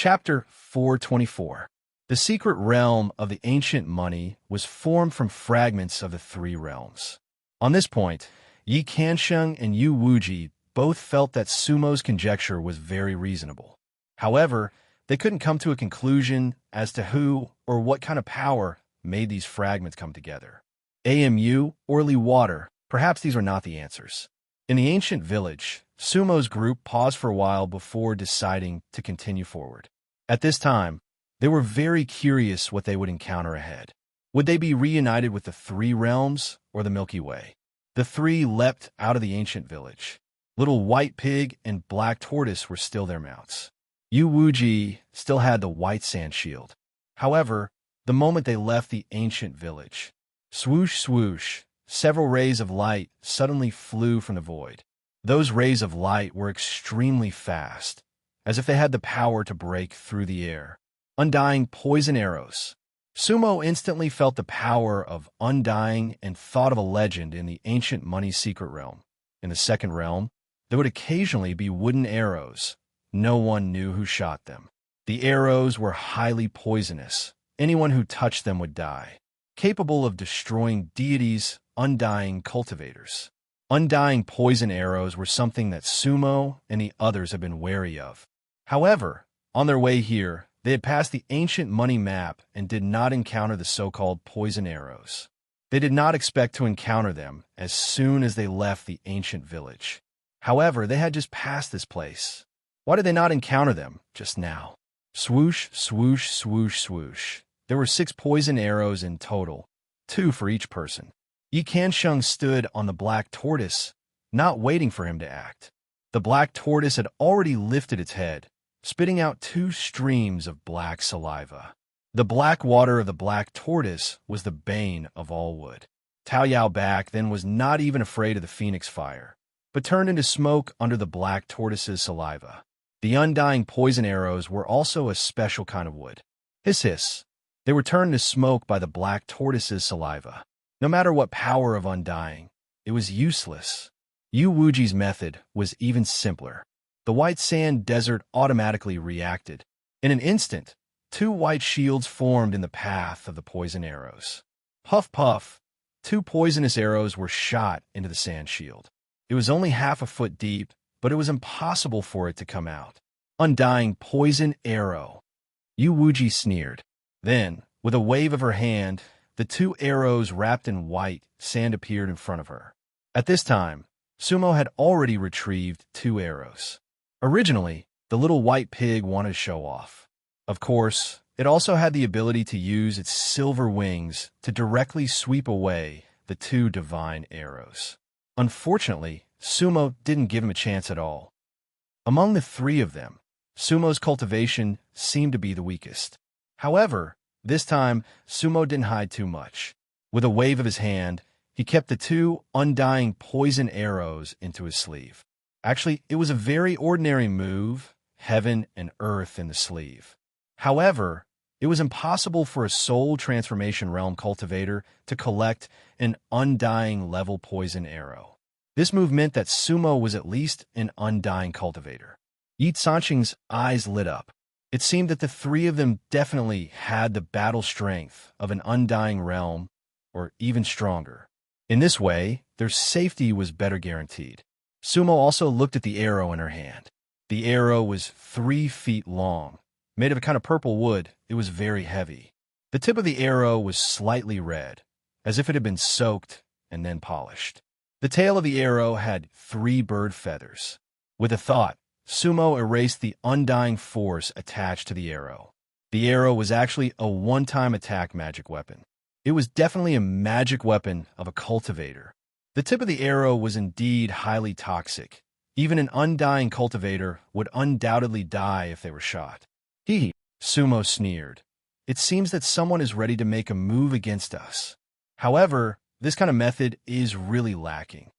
Chapter 424. The secret realm of the ancient money was formed from fragments of the three realms. On this point, Yi Kansheng and Yu Wuji both felt that Sumo's conjecture was very reasonable. However, they couldn't come to a conclusion as to who or what kind of power made these fragments come together. AMU, Orly Water, perhaps these were not the answers. In the ancient village, Sumo's group paused for a while before deciding to continue forward. At this time, they were very curious what they would encounter ahead. Would they be reunited with the three realms or the Milky Way? The three leapt out of the ancient village. Little White Pig and Black Tortoise were still their mounts. Yu Wuji still had the white sand shield. However, the moment they left the ancient village, swoosh, swoosh, several rays of light suddenly flew from the void. Those rays of light were extremely fast, as if they had the power to break through the air. Undying poison arrows. Sumo instantly felt the power of undying and thought of a legend in the ancient money secret realm. In the second realm, there would occasionally be wooden arrows. No one knew who shot them. The arrows were highly poisonous. Anyone who touched them would die. Capable of destroying deities, undying cultivators. Undying poison arrows were something that Sumo and the others had been wary of. However, on their way here, they had passed the ancient money map and did not encounter the so-called poison arrows. They did not expect to encounter them as soon as they left the ancient village. However, they had just passed this place. Why did they not encounter them just now? Swoosh, swoosh, swoosh, swoosh. There were 6 poison arrows in total, 2 for each person. Yi Kansheng stood on the Black Tortoise, not waiting for him to act. The Black Tortoise had already lifted its head, spitting out 2 streams of black saliva. The black water of the Black Tortoise was the bane of all wood. Tao Yao back then was not even afraid of the phoenix fire, but turned into smoke under the Black Tortoise's saliva. The undying poison arrows were also a special kind of wood. Hiss hiss. They were turned to smoke by the Black Tortoise's saliva. No matter what power of undying, it was useless. Yu Wuji's method was even simpler. The white sand desert automatically reacted. In an instant, 2 white shields formed in the path of the poison arrows. Puff puff, 2 poisonous arrows were shot into the sand shield. It was only half a foot deep, but it was impossible for it to come out. Undying poison arrow. Yu Wuji sneered. Then, with a wave of her hand, the 2 arrows wrapped in white sand appeared in front of her. At this time, Sumo had already retrieved 2 arrows. Originally, the little white pig wanted to show off. Of course, it also had the ability to use its silver wings to directly sweep away the 2 divine arrows. Unfortunately, Sumo didn't give him a chance at all. Among the 3 of them, Sumo's cultivation seemed to be the weakest. However, this time, Sumo didn't hide too much. With a wave of his hand, he kept the 2 undying poison arrows into his sleeve. Actually, it was a very ordinary move, heaven and earth in the sleeve. However, it was impossible for a soul transformation realm cultivator to collect an undying level poison arrow. This move meant that Sumo was at least an undying cultivator. Yi Sanqing's eyes lit up. It seemed that the 3 of them definitely had the battle strength of an undying realm, or even stronger. In this way, their safety was better guaranteed. Sumo also looked at the arrow in her hand. The arrow was 3 feet long. Made of a kind of purple wood, it was very heavy. The tip of the arrow was slightly red, as if it had been soaked and then polished. The tail of the arrow had 3 bird feathers. With a thought, Sumo erased the undying force attached to the arrow. The arrow was actually a one-time attack magic weapon. It was definitely a magic weapon of a cultivator. The tip of the arrow was indeed highly toxic. Even an undying cultivator would undoubtedly die if they were shot. Hee, Sumo sneered. It seems that someone is ready to make a move against us. However, this kind of method is really lacking.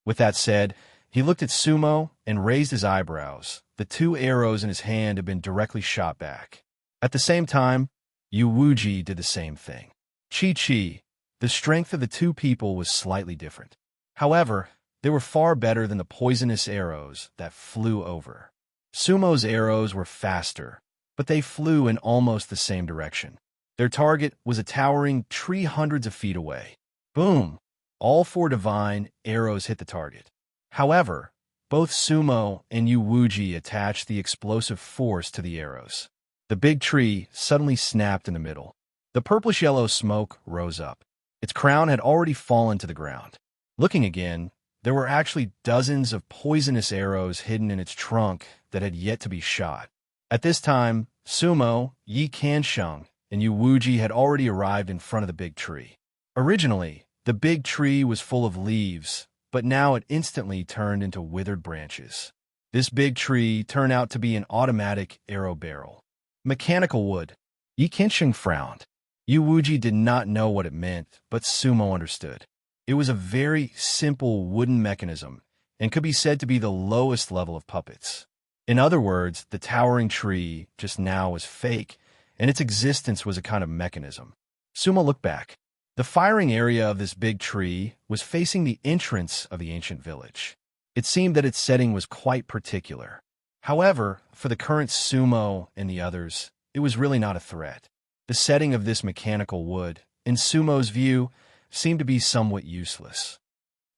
With that said, he looked at Sumo and raised his eyebrows. The 2 arrows in his hand had been directly shot back. At the same time, Yu Wuji did the same thing. Chi-Chi, the strength of the 2 people was slightly different. However, they were far better than the poisonous arrows that flew over. Sumo's arrows were faster, but they flew in almost the same direction. Their target was a towering tree hundreds of feet away. Boom! All 4 divine arrows hit the target. However, both Sumo and Yuwuji attached the explosive force to the arrows. The big tree suddenly snapped in the middle. The purplish-yellow smoke rose up. Its crown had already fallen to the ground. Looking again, there were actually dozens of poisonous arrows hidden in its trunk that had yet to be shot. At this time, Sumo, Yi Kansheng, and Yuwuji had already arrived in front of the big tree. Originally, the big tree was full of leaves, but now it instantly turned into withered branches. This big tree turned out to be an automatic arrow barrel. Mechanical wood. Yi Kansheng frowned. Yuwuji did not know what it meant, but Sumo understood. It was a very simple wooden mechanism and could be said to be the lowest level of puppets. In other words, the towering tree just now was fake, and its existence was a kind of mechanism. Sumo looked back. The firing area of this big tree was facing the entrance of the ancient village. It seemed that its setting was quite particular. However, for the current Sumo and the others, it was really not a threat. The setting of this mechanical wood, in Sumo's view, seemed to be somewhat useless.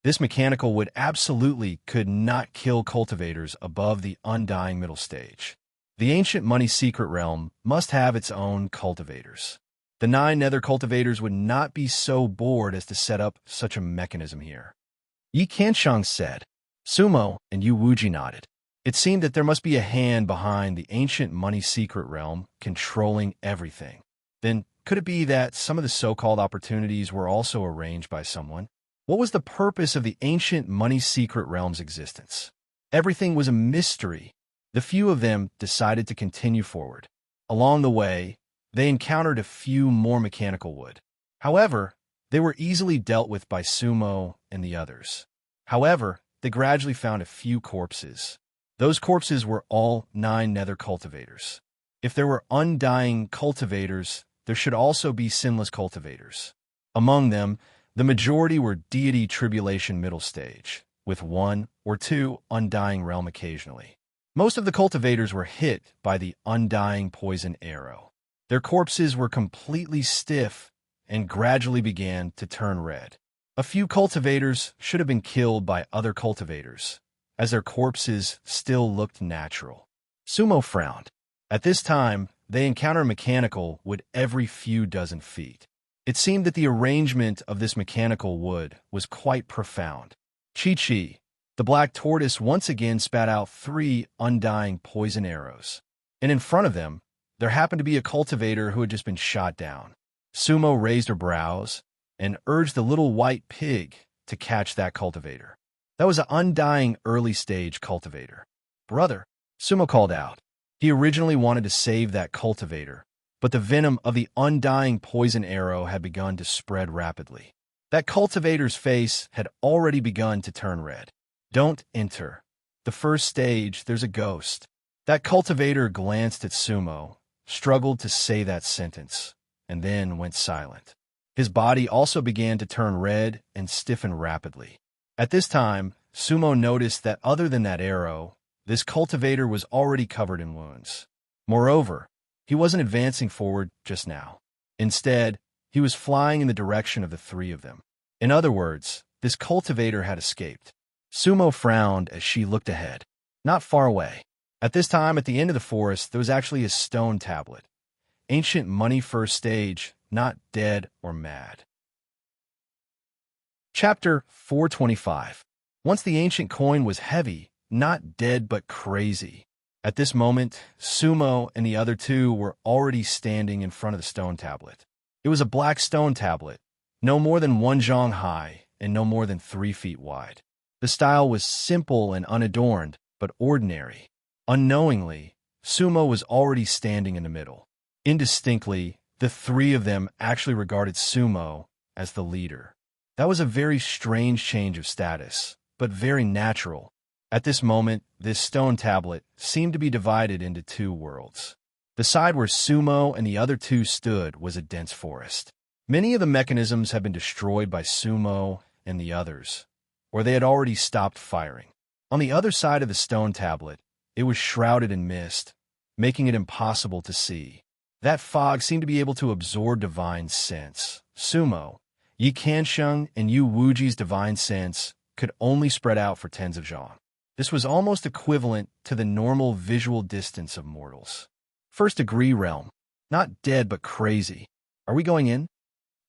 This mechanical wood absolutely could not kill cultivators above the undying middle stage. The ancient money secret realm must have its own cultivators. The 9 nether cultivators would not be so bored as to set up such a mechanism here. Yi Kansheng said. Sumo and Yuwuji nodded. It seemed that there must be a hand behind the ancient money secret realm controlling everything. Then, could it be that some of the so-called opportunities were also arranged by someone? What was the purpose of the ancient money secret realm's existence? Everything was a mystery. The few of them decided to continue forward. Along the way, they encountered a few more mechanical wood. However, they were easily dealt with by Sumo and the others. However, they gradually found a few corpses. Those corpses were all 9 nether cultivators. If there were undying cultivators, there should also be sinless cultivators. Among them, the majority were deity tribulation middle stage, with 1 or 2 undying realm occasionally. Most of the cultivators were hit by the undying poison arrow. Their corpses were completely stiff and gradually began to turn red. A few cultivators should have been killed by other cultivators, as their corpses still looked natural. Sumo frowned. At this time, they encountered mechanical wood every few dozen feet. It seemed that the arrangement of this mechanical wood was quite profound. Chi-Chi, the black tortoise, once again spat out 3 undying poison arrows. And in front of them, there happened to be a cultivator who had just been shot down. Sumo raised her brows and urged the little white pig to catch that cultivator. That was an undying early-stage cultivator. Brother, Sumo called out. He originally wanted to save that cultivator, but the venom of the undying poison arrow had begun to spread rapidly. That cultivator's face had already begun to turn red. Don't enter. The first stage, there's a ghost. That cultivator glanced at Sumo, struggled to say that sentence, and then went silent. His body also began to turn red and stiffen rapidly. At this time, Sumo noticed that other than that arrow, this cultivator was already covered in wounds. Moreover, he wasn't advancing forward just now. Instead, he was flying in the direction of the 3 of them. In other words, this cultivator had escaped. Sumo frowned as she looked ahead. Not far away. At this time, at the end of the forest, there was actually a stone tablet. Ancient money first stage, not dead or mad. Chapter 425. Once the ancient coin was heavy, not dead but crazy. At this moment, Sumo and the other 2 were already standing in front of the stone tablet. It was a black stone tablet, no more than 1 zhang high and no more than 3 feet wide. The style was simple and unadorned, but ordinary. Unknowingly, Sumo was already standing in the middle. Indistinctly, the 3 of them actually regarded Sumo as the leader. That was a very strange change of status, but very natural. At this moment, this stone tablet seemed to be divided into 2 worlds. The side where Sumo and the other 2 stood was a dense forest. Many of the mechanisms had been destroyed by Sumo and the others, or they had already stopped firing. On the other side of the stone tablet, it was shrouded in mist. making it impossible to see. That fog seemed to be able to absorb divine sense. Sumo, Yi Kansheng, and Yu Wuji's divine sense could only spread out for tens of zhang. This was almost equivalent to the normal visual distance of mortals. First degree realm. Not dead, but crazy. Are we going in?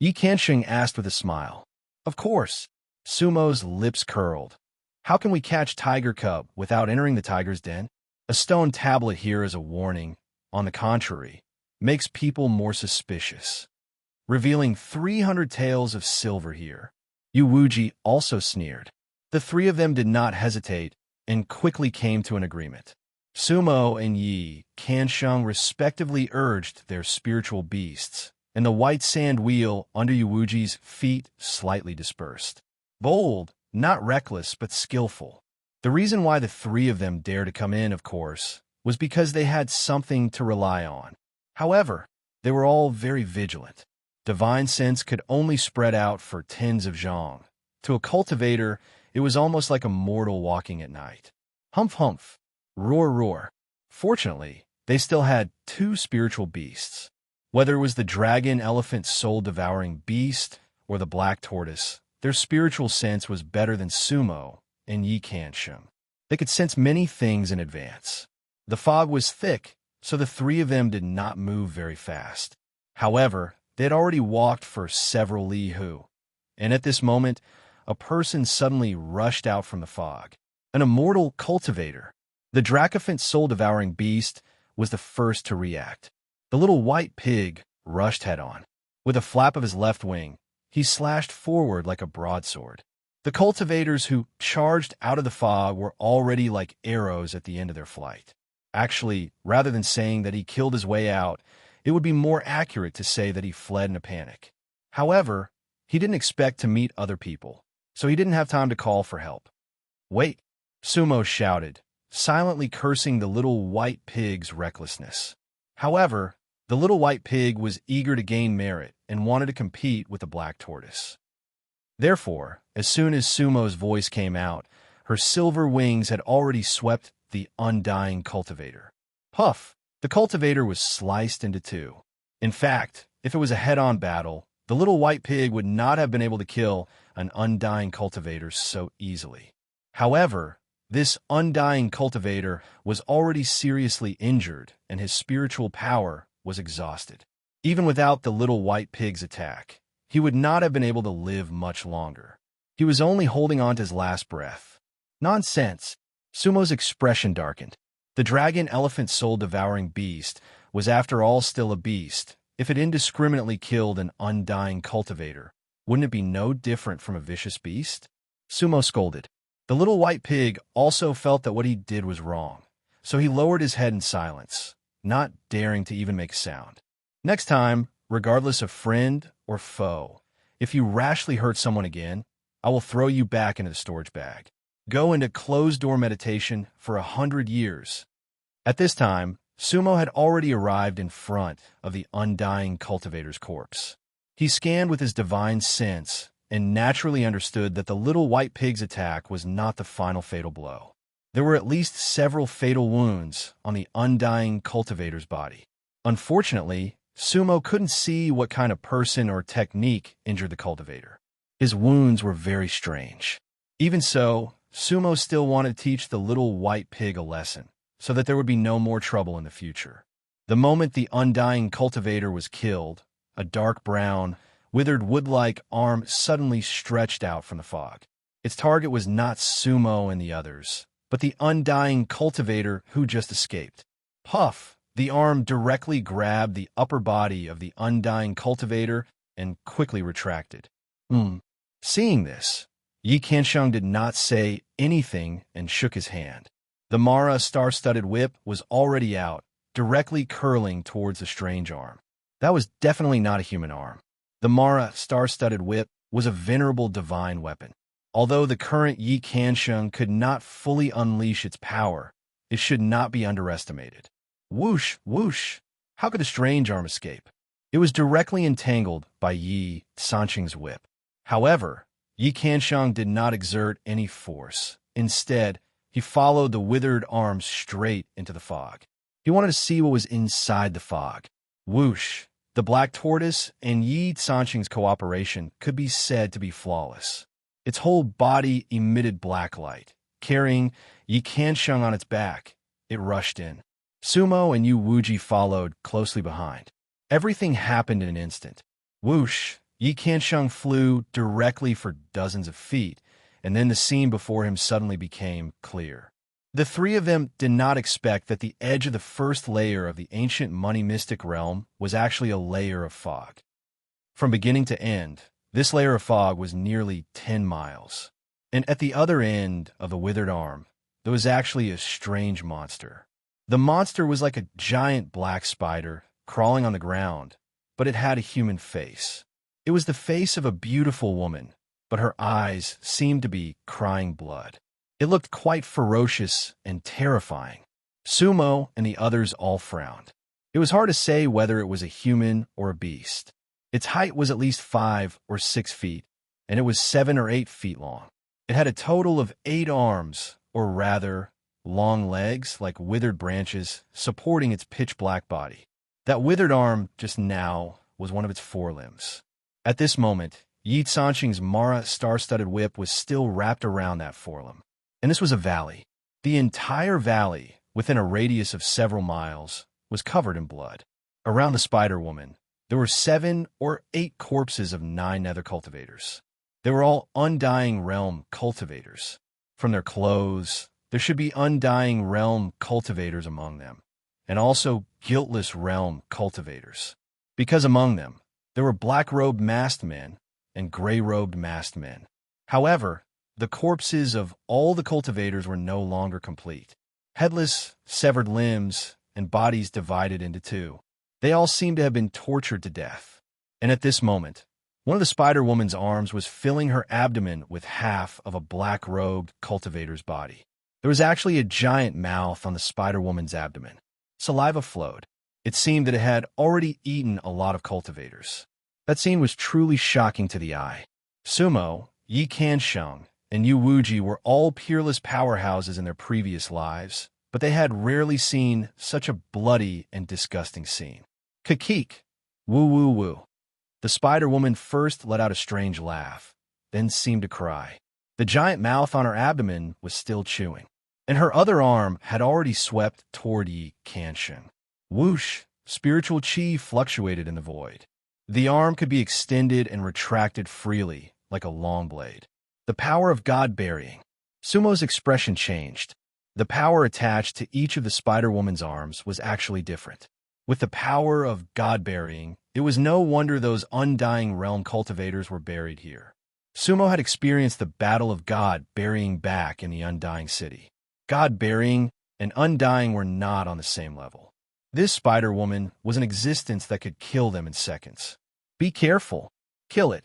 Yi Kansheng asked with a smile. Of course. Sumo's lips curled. How can we catch tiger cub without entering the tiger's den? A stone tablet here is a warning. On the contrary, makes people more suspicious. Revealing 300 taels of silver here. Yu Wuji also sneered. The three of them did not hesitate and quickly came to an agreement. Sumo and Yi Kansheng respectively urged their spiritual beasts, and the white sand wheel under Yu Wuji's feet slightly dispersed. Bold, not reckless, but skillful. The reason why the three of them dared to come in, of course, was because they had something to rely on. However, they were all very vigilant. Divine sense could only spread out for tens of zhang. To a cultivator, it was almost like a mortal walking at night. Humph humph. Roar roar. Fortunately, they still had two spiritual beasts. Whether it was the dragon elephant soul-devouring beast or the black tortoise, their spiritual sense was better than Sumo and Yi Kansheng. They could sense many things in advance. The fog was thick, so the three of them did not move very fast. However, they had already walked for several li hu, and at this moment, a person suddenly rushed out from the fog. An immortal cultivator. The dracophant soul-devouring beast was the first to react. The little white pig rushed head-on. With a flap of his left wing, he slashed forward like a broadsword. The cultivators who charged out of the fog were already like arrows at the end of their flight. Actually, rather than saying that he killed his way out, it would be more accurate to say that he fled in a panic. However, he didn't expect to meet other people, so he didn't have time to call for help. Wait, Sumo shouted, silently cursing the little white pig's recklessness. However, the little white pig was eager to gain merit and wanted to compete with the black tortoise. Therefore, as soon as Sumo's voice came out, her silver wings had already swept the undying cultivator. Puff! The cultivator was sliced into two. In fact, if it was a head-on battle, the little white pig would not have been able to kill an undying cultivator so easily. However, this undying cultivator was already seriously injured, and his spiritual power was exhausted. Even without the little white pig's attack, he would not have been able to live much longer. He was only holding on to his last breath. Nonsense! Sumo's expression darkened. The dragon elephant soul-devouring beast was after all still a beast. If it indiscriminately killed an undying cultivator, wouldn't it be no different from a vicious beast? Sumo scolded. The little white pig also felt that what he did was wrong, so he lowered his head in silence, not daring to even make a sound. Next time, regardless of friend or foe, if you rashly hurt someone again, I will throw you back into the storage bag. Go into closed-door meditation for 100 years. At this time, Sumo had already arrived in front of the undying cultivator's corpse. He scanned with his divine sense and naturally understood that the little white pig's attack was not the final fatal blow. There were at least several fatal wounds on the undying cultivator's body. Unfortunately, Sumo couldn't see what kind of person or technique injured the cultivator. His wounds were very strange. Even so, Sumo still wanted to teach the little white pig a lesson, so that there would be no more trouble in the future. The moment the undying cultivator was killed, a dark brown, withered wood-like arm suddenly stretched out from the fog. Its target was not Sumo and the others, but the undying cultivator who just escaped. Puff! The arm directly grabbed the upper body of the undying cultivator and quickly retracted. Seeing this, Yi Kansheng did not say anything and shook his hand. The Mara star-studded whip was already out, directly curling towards the strange arm. That was definitely not a human arm. The Mara star-studded whip was a venerable divine weapon. Although the current Yi Kansheng could not fully unleash its power, it should not be underestimated. Whoosh, whoosh! How could a strange arm escape? It was directly entangled by Yi Sanqing's whip. However, Yi Kansheng did not exert any force. Instead, he followed the withered arm straight into the fog. He wanted to see what was inside the fog. Whoosh! The black tortoise and Yi Sanqing's cooperation could be said to be flawless. Its whole body emitted black light. Carrying Yi Qiansheng on its back, it rushed in. Sumo and Yu Wuji followed closely behind. Everything happened in an instant. Whoosh! Yi Qiansheng flew directly for dozens of feet, and then the scene before him suddenly became clear. The three of them did not expect that the edge of the first layer of the ancient money mystic realm was actually a layer of fog. From beginning to end, this layer of fog was nearly 10 miles. And at the other end of the withered arm, there was actually a strange monster. The monster was like a giant black spider crawling on the ground, but it had a human face. It was the face of a beautiful woman, but her eyes seemed to be crying blood. It looked quite ferocious and terrifying. Sumo and the others all frowned. It was hard to say whether it was a human or a beast. Its height was at least 5 or 6 feet, and it was 7 or 8 feet long. It had a total of 8 arms, or rather, long legs like withered branches supporting its pitch-black body. That withered arm just now was one of its forelimbs. At this moment, Yi Sanqing's Mara star-studded whip was still wrapped around that forelimb. And this was a valley. The entire valley, within a radius of several miles, was covered in blood. Around the Spider-Woman, there were 7 or 8 corpses of 9 nether cultivators. They were all Undying Realm cultivators. From their clothes, there should be Undying Realm cultivators among them, and also Guiltless Realm cultivators. Because among them, there were black-robed masked men and gray-robed masked men. However, the corpses of all the cultivators were no longer complete. Headless, severed limbs, and bodies divided into 2. They all seemed to have been tortured to death. And at this moment, one of the Spider-Woman's arms was filling her abdomen with half of a black-robed cultivator's body. There was actually a giant mouth on the Spider-Woman's abdomen. Saliva flowed. It seemed that it had already eaten a lot of cultivators. That scene was truly shocking to the eye. Sumo, Yi Qiansheng, and Yu Wuji were all peerless powerhouses in their previous lives, but they had rarely seen such a bloody and disgusting scene. Kakik! Woo woo woo. The Spider-Woman first let out a strange laugh, then seemed to cry. The giant mouth on her abdomen was still chewing, and her other arm had already swept toward Yi Qiansheng. Whoosh! Spiritual chi fluctuated in the void. The arm could be extended and retracted freely, like a long blade. The power of God-burying. Sumo's expression changed. The power attached to each of the Spider-Woman's arms was actually different. With the power of God-burying, it was no wonder those Undying Realm cultivators were buried here. Sumo had experienced the battle of God burying back in the Undying City. God-burying and Undying were not on the same level. This Spider-Woman was an existence that could kill them in seconds. Be careful. Kill it.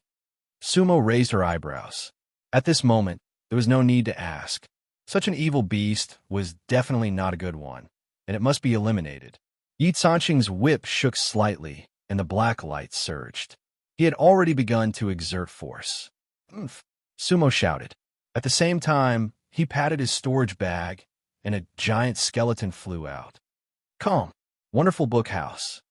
Sumo raised her eyebrows. At this moment, there was no need to ask. Such an evil beast was definitely not a good one, and it must be eliminated. Yi Sanqing's whip shook slightly, and the black light surged. He had already begun to exert force. "Oomph!" Sumo shouted. At the same time, he patted his storage bag, and a giant skeleton flew out. Calm. Wonderful Book House.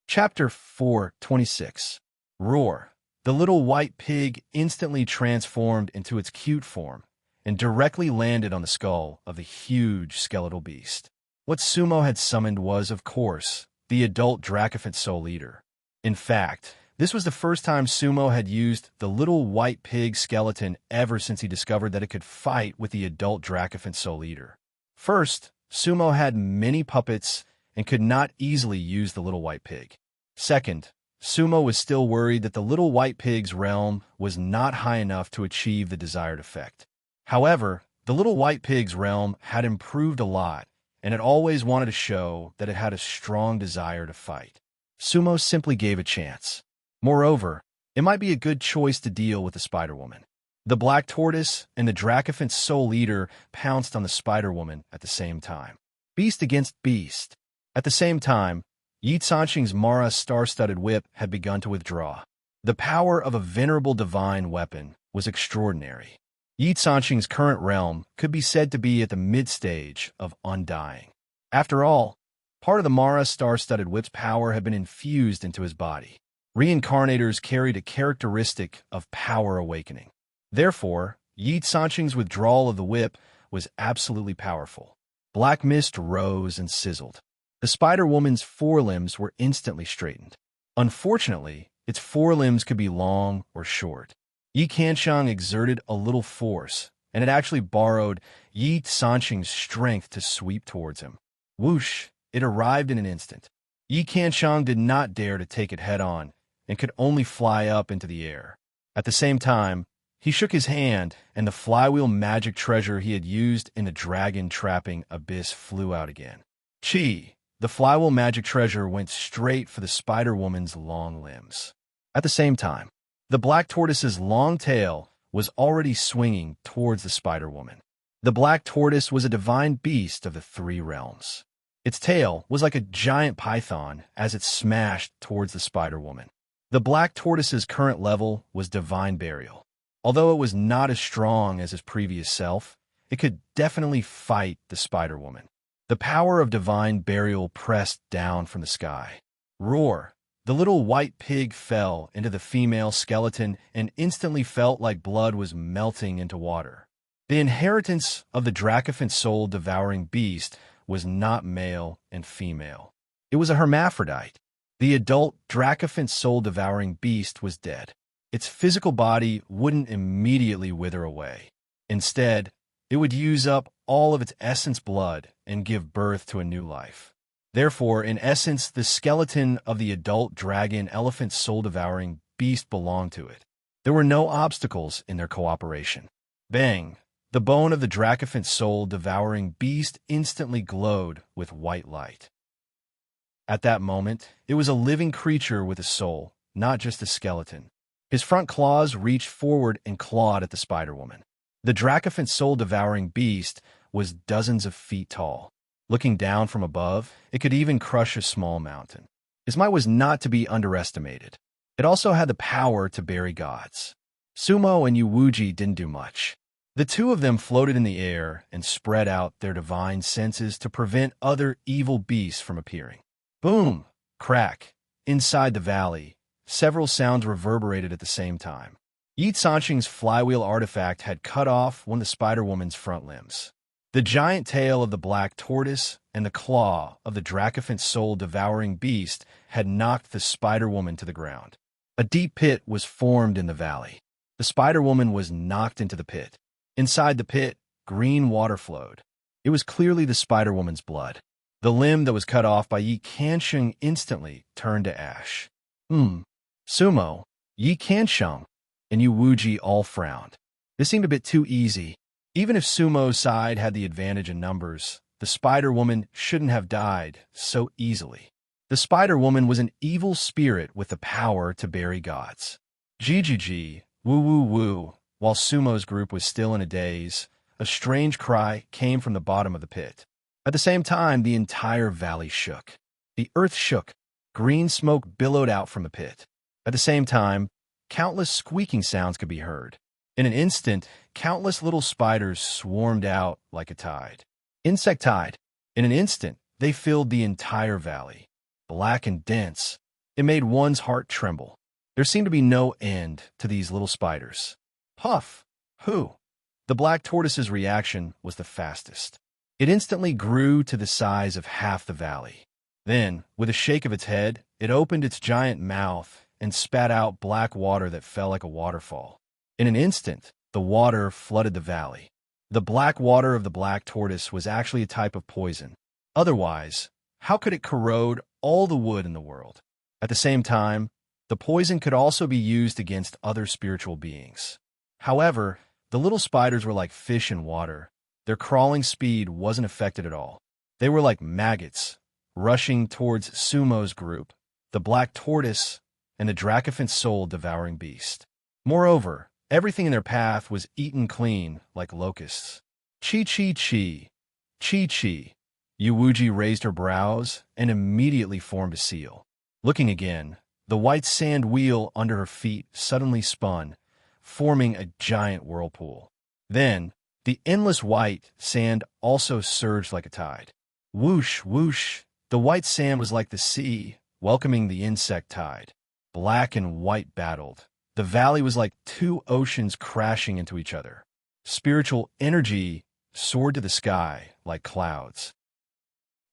Chapter 4:26. Roar. The little white pig instantly transformed into its cute form and directly landed on the skull of the huge skeletal beast. What Sumo had summoned was, of course, the adult Dracophant Soul Eater. In fact, this was the first time Sumo had used the little white pig skeleton ever since he discovered that it could fight with the adult Dracophant Soul Eater. First, Sumo had many puppets and could not easily use the little white pig. Second, Sumo was still worried that the little white pig's realm was not high enough to achieve the desired effect. However, the little white pig's realm had improved a lot, and it always wanted to show that it had a strong desire to fight. Sumo simply gave a chance. Moreover, it might be a good choice to deal with the Spider-Woman. The Black Tortoise and the Dracophant Soul Eater pounced on the Spider-Woman at the same time. Beast against beast. At the same time, Yi Sanqing's Mara star-studded whip had begun to withdraw. The power of a venerable divine weapon was extraordinary. Yi Sanqing's current realm could be said to be at the mid-stage of Undying. After all, part of the Mara star-studded whip's power had been infused into his body. Reincarnators carried a characteristic of power awakening. Therefore, Yi Sanqing's withdrawal of the whip was absolutely powerful. Black mist rose and sizzled. The Spider-Woman's forelimbs were instantly straightened. Unfortunately, its forelimbs could be long or short. Yi Qiansheng exerted a little force, and it actually borrowed Yi Sanqing's strength to sweep towards him. Whoosh! It arrived in an instant. Yi Qiansheng did not dare to take it head-on and could only fly up into the air. At the same time, he shook his hand, and the flywheel magic treasure he had used in the dragon-trapping abyss flew out again. Chi! The flywheel magic treasure went straight for the Spider-Woman's long limbs. At the same time, the black tortoise's long tail was already swinging towards the Spider-Woman. The black tortoise was a divine beast of the three realms. Its tail was like a giant python as it smashed towards the Spider-Woman. The black tortoise's current level was divine burial. Although it was not as strong as his previous self, it could definitely fight the Spider-Woman. The power of divine burial pressed down from the sky. Roar! The little white pig fell into the female skeleton and instantly felt like blood was melting into water. The inheritance of the Dracophant soul-devouring beast was not male and female. It was a hermaphrodite. The adult Dracophant soul-devouring beast was dead. Its physical body wouldn't immediately wither away. Instead, it would use up all of its essence blood and give birth to a new life. Therefore, in essence, the skeleton of the adult dragon elephant soul-devouring beast belonged to it. There were no obstacles in their cooperation. Bang! The bone of the Dracophant soul-devouring beast instantly glowed with white light. At that moment, it was a living creature with a soul, not just a skeleton. His front claws reached forward and clawed at the Spider-Woman. The Dracophant soul-devouring beast was dozens of feet tall. Looking down from above, it could even crush a small mountain. His might was not to be underestimated. It also had the power to bury gods. Sumo and Yuwuji didn't do much. The two of them floated in the air and spread out their divine senses to prevent other evil beasts from appearing. Boom! Crack! Inside the valley, several sounds reverberated at the same time. Yi Sanqing's flywheel artifact had cut off one of the Spider-Woman's front limbs. The giant tail of the black tortoise and the claw of the Dracophant soul-devouring beast had knocked the Spider-Woman to the ground. A deep pit was formed in the valley. The Spider-Woman was knocked into the pit. Inside the pit, green water flowed. It was clearly the Spider-Woman's blood. The limb that was cut off by Yi Qiansheng instantly turned to ash. Sumo, Yi Qiansheng, and Yuwuji all frowned. This seemed a bit too easy. Even if Sumo's side had the advantage in numbers, the Spider-Woman shouldn't have died so easily. The Spider-Woman was an evil spirit with the power to bury gods. Gigi, woo woo woo. While Sumo's group was still in a daze, a strange cry came from the bottom of the pit. At the same time, the entire valley shook. The earth shook. Green smoke billowed out from the pit. At the same time, countless squeaking sounds could be heard. In an instant, countless little spiders swarmed out like a tide. Insect tide. In an instant, they filled the entire valley. Black and dense. It made one's heart tremble. There seemed to be no end to these little spiders. Puff! Who? The black tortoise's reaction was the fastest. It instantly grew to the size of half the valley. Then, with a shake of its head, it opened its giant mouth and spat out black water that fell like a waterfall. In an instant, the water flooded the valley. The black water of the black tortoise was actually a type of poison. Otherwise, how could it corrode all the wood in the world? At the same time, the poison could also be used against other spiritual beings. However, the little spiders were like fish in water. Their crawling speed wasn't affected at all. They were like maggots, rushing towards Sumo's group, the black tortoise, and the Dracophant soul-devouring beast. Moreover, everything in their path was eaten clean like locusts. Chi. Yuwuji raised her brows and immediately formed a seal. Looking again, the white sand wheel under her feet suddenly spun, forming a giant whirlpool. Then, the endless white sand also surged like a tide. Whoosh, whoosh. The white sand was like the sea, welcoming the insect tide. Black and white battled. The valley was like two oceans crashing into each other. Spiritual energy soared to the sky like clouds.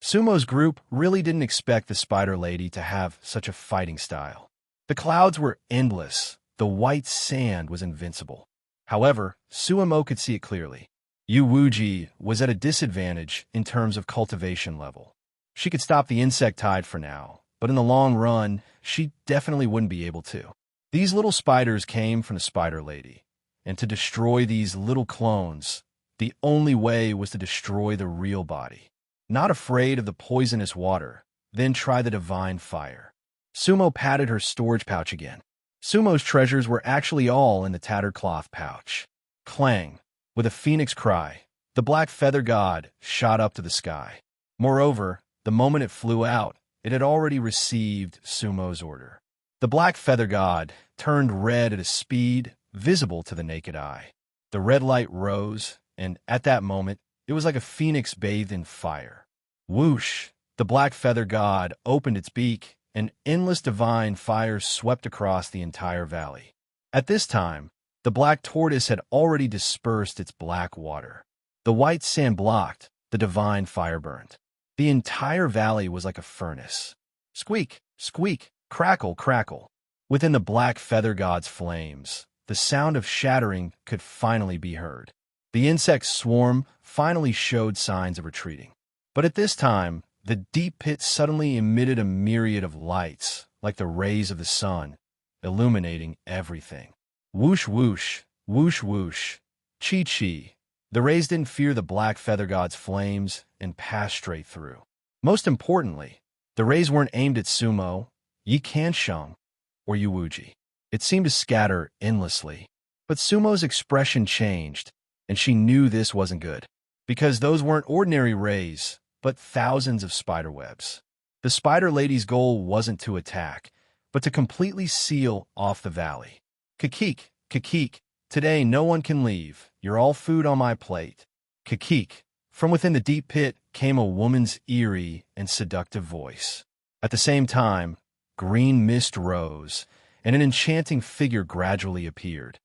Sumo's group really didn't expect the spider lady to have such a fighting style. The clouds were endless. The white sand was invincible. However, Sumo could see it clearly. Yuwuji was at a disadvantage in terms of cultivation level. She could stop the insect tide for now, but in the long run, she definitely wouldn't be able to. These little spiders came from the spider lady, and to destroy these little clones, the only way was to destroy the real body. Not afraid of the poisonous water, then try the divine fire. Sumo patted her storage pouch again. Sumo's treasures were actually all in the tattered cloth pouch. Clang! With a phoenix cry, the black feather god shot up to the sky. Moreover, the moment it flew out, it had already received Sumo's order. The black feather god turned red at a speed visible to the naked eye. The red light rose, and at that moment, it was like a phoenix bathed in fire. Whoosh! The black feather god opened its beak, and endless divine fire swept across the entire valley. At this time, the black tortoise had already dispersed its black water. The white sand blocked, the divine fire burned. The entire valley was like a furnace. Squeak, squeak, crackle, crackle. Within the black feather god's flames, the sound of shattering could finally be heard. The insect swarm finally showed signs of retreating. But at this time, the deep pit suddenly emitted a myriad of lights, like the rays of the sun, illuminating everything. Whoosh, whoosh, whoosh, whoosh, chi-chi. The rays didn't fear the black feather god's flames and passed straight through. Most importantly, the rays weren't aimed at Sumo, Yi Kansheng, or Yuwuji. It seemed to scatter endlessly. But Sumo's expression changed, and she knew this wasn't good, because those weren't ordinary rays, but thousands of spider webs. The spider lady's goal wasn't to attack, but to completely seal off the valley. Kakik, kakik, today no one can leave. You're all food on my plate. Kakik. From within the deep pit came a woman's eerie and seductive voice. At the same time, green mist rose, and an enchanting figure gradually appeared.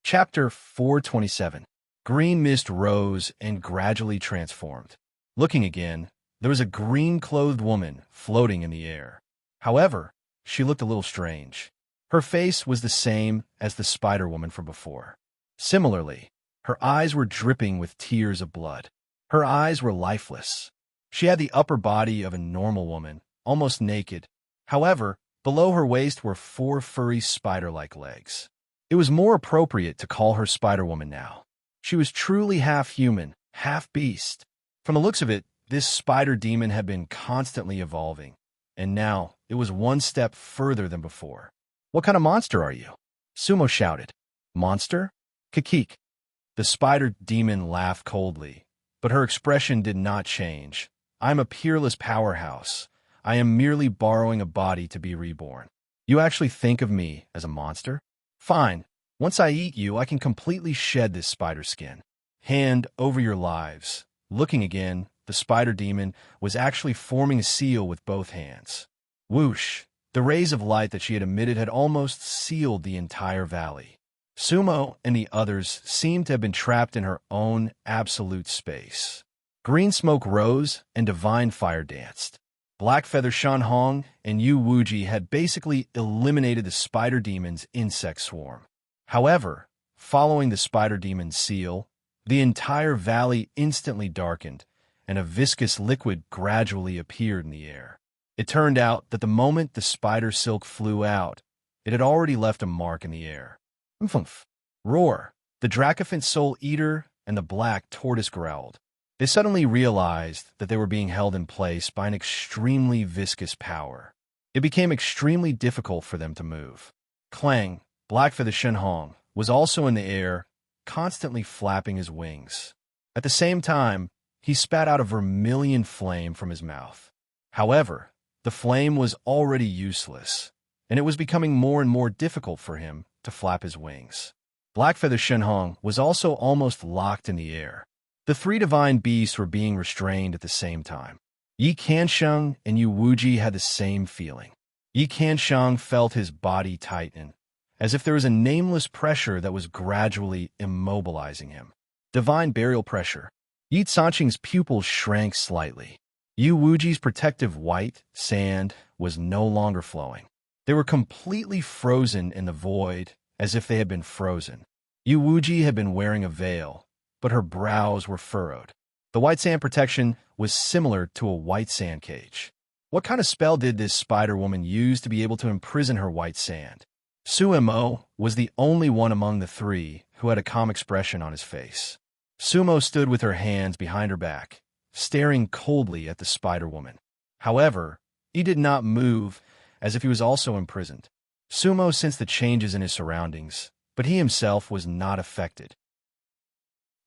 Chapter 427. Green mist rose and gradually transformed. Looking again, there was a green-clothed woman floating in the air. However, she looked a little strange. Her face was the same as the spider-woman from before. Similarly, her eyes were dripping with tears of blood. Her eyes were lifeless. She had the upper body of a normal woman, almost naked. However, below her waist were 4 furry spider-like legs. It was more appropriate to call her Spider-Woman now. She was truly half human, half beast. From the looks of it, this spider demon had been constantly evolving, and now it was one step further than before. What kind of monster are you? Sumo shouted. Monster? Kakik. The spider demon laughed coldly, but her expression did not change. I'm a peerless powerhouse. I am merely borrowing a body to be reborn. You actually think of me as a monster? Fine. Once I eat you, I can completely shed this spider skin. Hand over your lives. Looking again, the spider demon was actually forming a seal with both hands. Whoosh! The rays of light that she had emitted had almost sealed the entire valley. Sumo and the others seemed to have been trapped in her own absolute space. Green smoke rose and divine fire danced. Blackfeather Shanhong and Yu Wuji had basically eliminated the spider demon's insect swarm. However, following the spider demon's seal, the entire valley instantly darkened, and a viscous liquid gradually appeared in the air. It turned out that the moment the spider silk flew out, it had already left a mark in the air. Mfumph! Roar! The Dracophant Soul Eater and the black tortoise growled. They suddenly realized that they were being held in place by an extremely viscous power. It became extremely difficult for them to move. Clang, Blackfeather Shenhong, was also in the air, constantly flapping his wings. At the same time, he spat out a vermilion flame from his mouth. However, the flame was already useless, and it was becoming more and more difficult for him to flap his wings. Blackfeather Shenhong was also almost locked in the air. The three divine beasts were being restrained at the same time. Yi Kansheng and Yu Wuji had the same feeling. Yi Kansheng felt his body tighten, as if there was a nameless pressure that was gradually immobilizing him. Divine burial pressure. Yi Sanqing's pupils shrank slightly. Yu Wuji's protective white sand was no longer flowing. They were completely frozen in the void, as if they had been frozen. Yu Wuji had been wearing a veil, but her brows were furrowed. The white sand protection was similar to a white sand cage. What kind of spell did this spider woman use to be able to imprison her white sand? Sumo was the only one among the three who had a calm expression on his face. Sumo stood with her hands behind her back, staring coldly at the spider woman. However, he did not move, as if he was also imprisoned. Sumo sensed the changes in his surroundings, but he himself was not affected.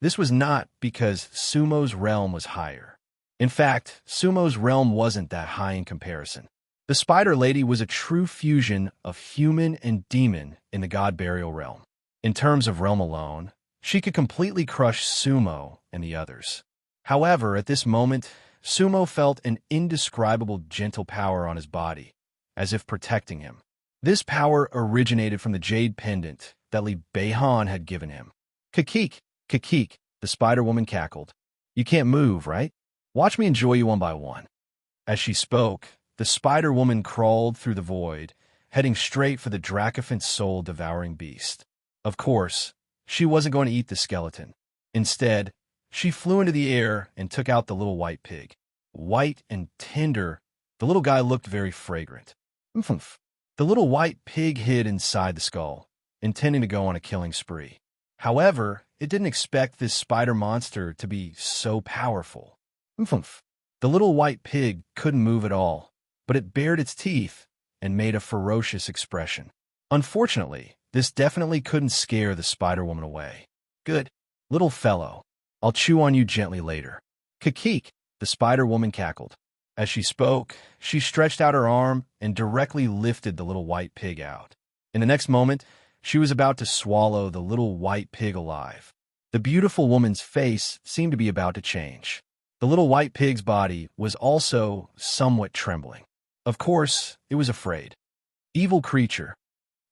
This was not because Sumo's realm was higher. In fact, Sumo's realm wasn't that high in comparison. The Spider Lady was a true fusion of human and demon in the God Burial realm. In terms of realm alone, she could completely crush Sumo and the others. However, at this moment, Sumo felt an indescribable gentle power on his body, as if protecting him. This power originated from the jade pendant that Li Beihan had given him. Kakik, Kakik, the spider woman cackled. You can't move, right? Watch me enjoy you one by one. As she spoke, the spider woman crawled through the void, heading straight for the Dracophant soul-devouring beast. Of course, she wasn't going to eat the skeleton. Instead, she flew into the air and took out the little white pig. White and tender, the little guy looked very fragrant. Oomph. The little white pig hid inside the skull, intending to go on a killing spree. However, it didn't expect this spider monster to be so powerful. Oomph. The little white pig couldn't move at all, but it bared its teeth and made a ferocious expression. Unfortunately, this definitely couldn't scare the spider woman away. Good, little fellow. I'll chew on you gently later. Kakik, the spider woman cackled. As she spoke, she stretched out her arm and directly lifted the little white pig out. In the next moment, she was about to swallow the little white pig alive. The beautiful woman's face seemed to be about to change. The little white pig's body was also somewhat trembling. Of course, it was afraid. Evil creature.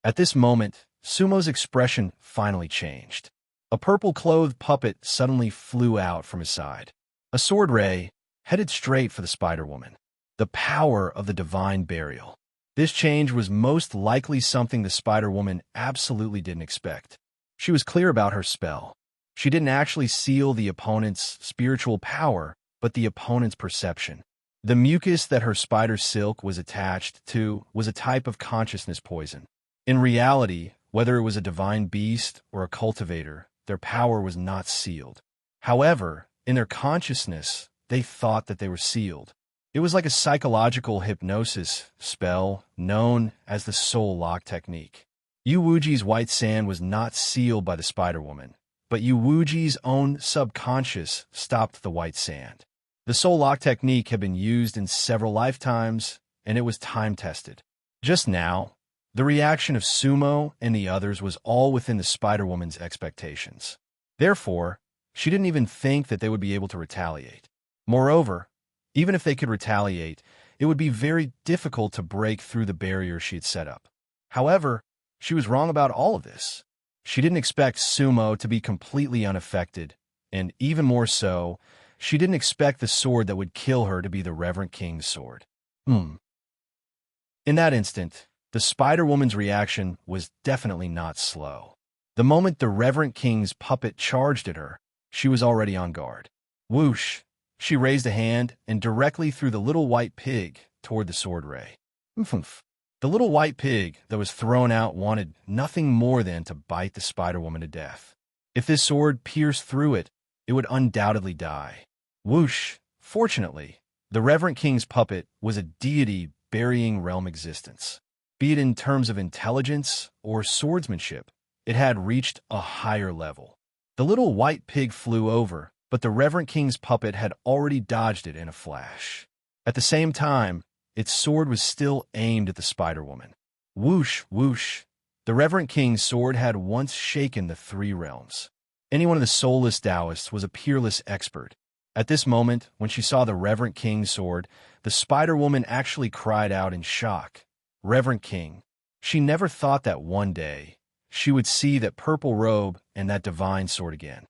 At this moment, Sumo's expression finally changed. A purple-clothed puppet suddenly flew out from his side. A sword ray headed straight for the spider woman. The power of the divine burial. This change was most likely something the spider woman absolutely didn't expect. She was clear about her spell. She didn't actually seal the opponent's spiritual power, but the opponent's perception. The mucus that her spider silk was attached to was a type of consciousness poison. In reality, whether it was a divine beast or a cultivator, their power was not sealed. However, in their consciousness, they thought that they were sealed. It was like a psychological hypnosis spell known as the soul lock technique. Yu Wuji's white sand was not sealed by the spider woman, but Yu Wuji's own subconscious stopped the white sand. The soul lock technique had been used in several lifetimes, and it was time-tested. Just now, the reaction of Sumo and the others was all within the spider woman's expectations. Therefore, she didn't even think that they would be able to retaliate. Moreover, even if they could retaliate, it would be very difficult to break through the barrier she had set up. However, she was wrong about all of this. She didn't expect Sumo to be completely unaffected, and even more so, she didn't expect the sword that would kill her to be the Reverend King's sword. In that instant, the Spider Woman's reaction was definitely not slow. The moment the Reverend King's puppet charged at her, she was already on guard. Whoosh! She raised a hand and directly threw the little white pig toward the sword ray. Oomph! The little white pig that was thrown out wanted nothing more than to bite the Spider Woman to death. If this sword pierced through it, it would undoubtedly die. Whoosh! Fortunately, the Reverend King's puppet was a deity burying realm existence. Be it in terms of intelligence or swordsmanship, it had reached a higher level. The little white pig flew over, but the Reverend King's puppet had already dodged it in a flash. At the same time, its sword was still aimed at the Spider Woman. Whoosh, whoosh. The Reverend King's sword had once shaken the three realms. Any one of the soulless Taoists was a peerless expert. At this moment, when she saw the Reverend King's sword, the Spider-Woman actually cried out in shock. Reverend King. She never thought that one day she would see that purple robe and that divine sword again.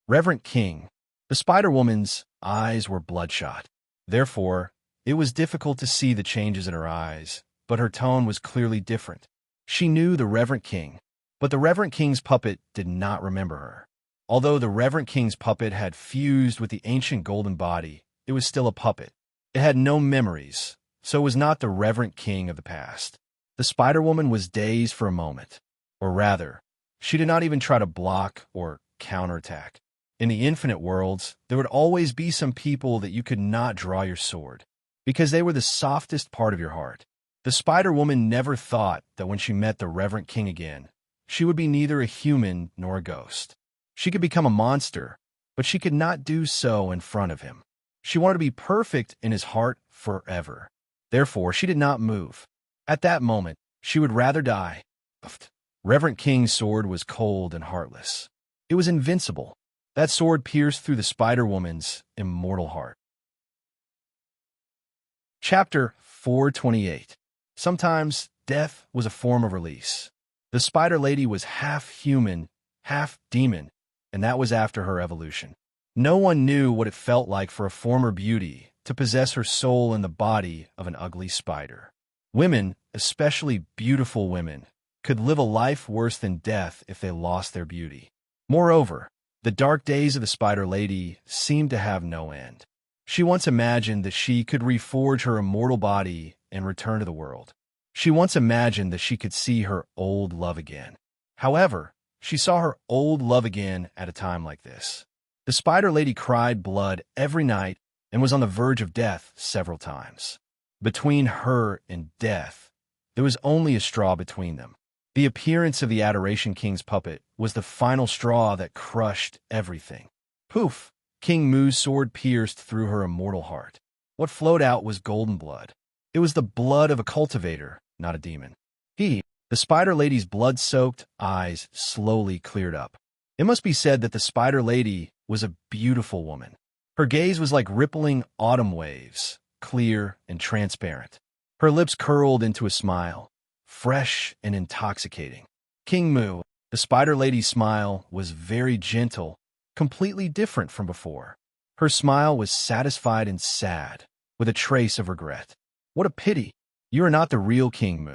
Reverend King. The Spider-Woman's eyes were bloodshot. Therefore, it was difficult to see the changes in her eyes, but her tone was clearly different. She knew the Reverend King, but the Reverend King's puppet did not remember her. Although the Reverend King's puppet had fused with the ancient golden body, it was still a puppet. It had no memories, so it was not the Reverend King of the past. The Spider-Woman was dazed for a moment. Or rather, she did not even try to block or counterattack. In the infinite worlds, there would always be some people that you could not draw your sword, because they were the softest part of your heart. The Spider-Woman never thought that when she met the Reverend King again, she would be neither a human nor a ghost. She could become a monster, but she could not do so in front of him. She wanted to be perfect in his heart forever. Therefore, she did not move. At that moment, she would rather die. Reverend King's sword was cold and heartless. It was invincible. That sword pierced through the Spider-Woman's immortal heart. Chapter 428. Sometimes death was a form of release. The Spider Lady was half human, half demon, and that was after her evolution. No one knew what it felt like for a former beauty to possess her soul in the body of an ugly spider. Women, especially beautiful women, could live a life worse than death if they lost their beauty. Moreover, the dark days of the Spider Lady seemed to have no end. She once imagined that she could reforge her immortal body and return to the world. She once imagined that she could see her old love again. However, she saw her old love again at a time like this. The Spider Lady cried blood every night and was on the verge of death several times. Between her and death, there was only a straw between them. The appearance of the Adoration King's puppet was the final straw that crushed everything. Poof! King Mu's sword pierced through her immortal heart. What flowed out was golden blood. It was the blood of a cultivator, not a demon. The Spider Lady's blood-soaked eyes slowly cleared up. It must be said that the Spider Lady was a beautiful woman. Her gaze was like rippling autumn waves, clear and transparent. Her lips curled into a smile, fresh and intoxicating. King Mu, the Spider Lady's smile, was very gentle, completely different from before. Her smile was satisfied and sad, with a trace of regret. What a pity! You are not the real King Mu.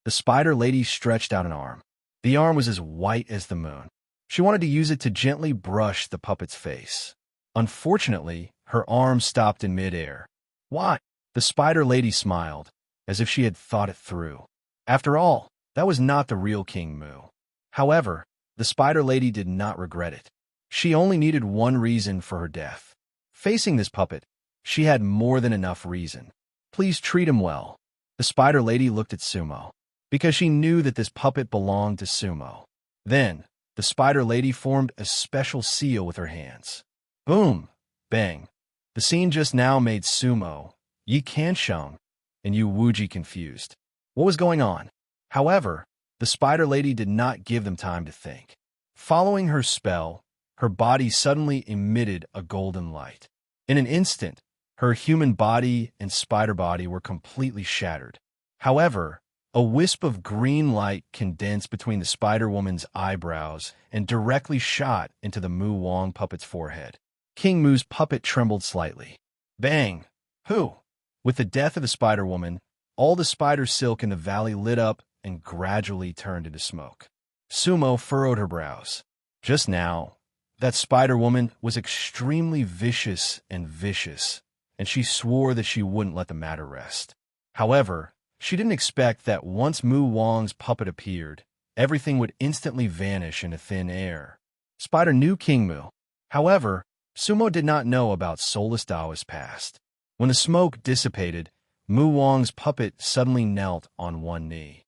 The Spider Lady stretched out an arm. The arm was as white as the moon. She wanted to use it to gently brush the puppet's face. Unfortunately, her arm stopped in midair. Why? The Spider Lady smiled, as if she had thought it through. After all, that was not the real King Mu. However, the Spider Lady did not regret it. She only needed one reason for her death. Facing this puppet, she had more than enough reason. Please treat him well. The Spider Lady looked at Sumo, because she knew that this puppet belonged to Sumo. Then, the Spider Lady formed a special seal with her hands. Boom! Bang! The scene just now made Sumo, Yi Kansheng, and Yu Wuji confused. What was going on? However, the Spider Lady did not give them time to think. Following her spell, her body suddenly emitted a golden light. In an instant, her human body and spider body were completely shattered. However, a wisp of green light condensed between the Spider-Woman's eyebrows and directly shot into the Mu Wong puppet's forehead. King Mu's puppet trembled slightly. Bang! Who? With the death of the Spider-Woman, all the spider silk in the valley lit up and gradually turned into smoke. Sumo furrowed her brows. Just now, that Spider-Woman was extremely vicious, and she swore that she wouldn't let the matter rest. However, she didn't expect that once Mu Wong's puppet appeared, everything would instantly vanish into thin air. Spider knew King Mu. However, Sumo did not know about Soulless Taoist's past. When the smoke dissipated, Mu Wong's puppet suddenly knelt on one knee.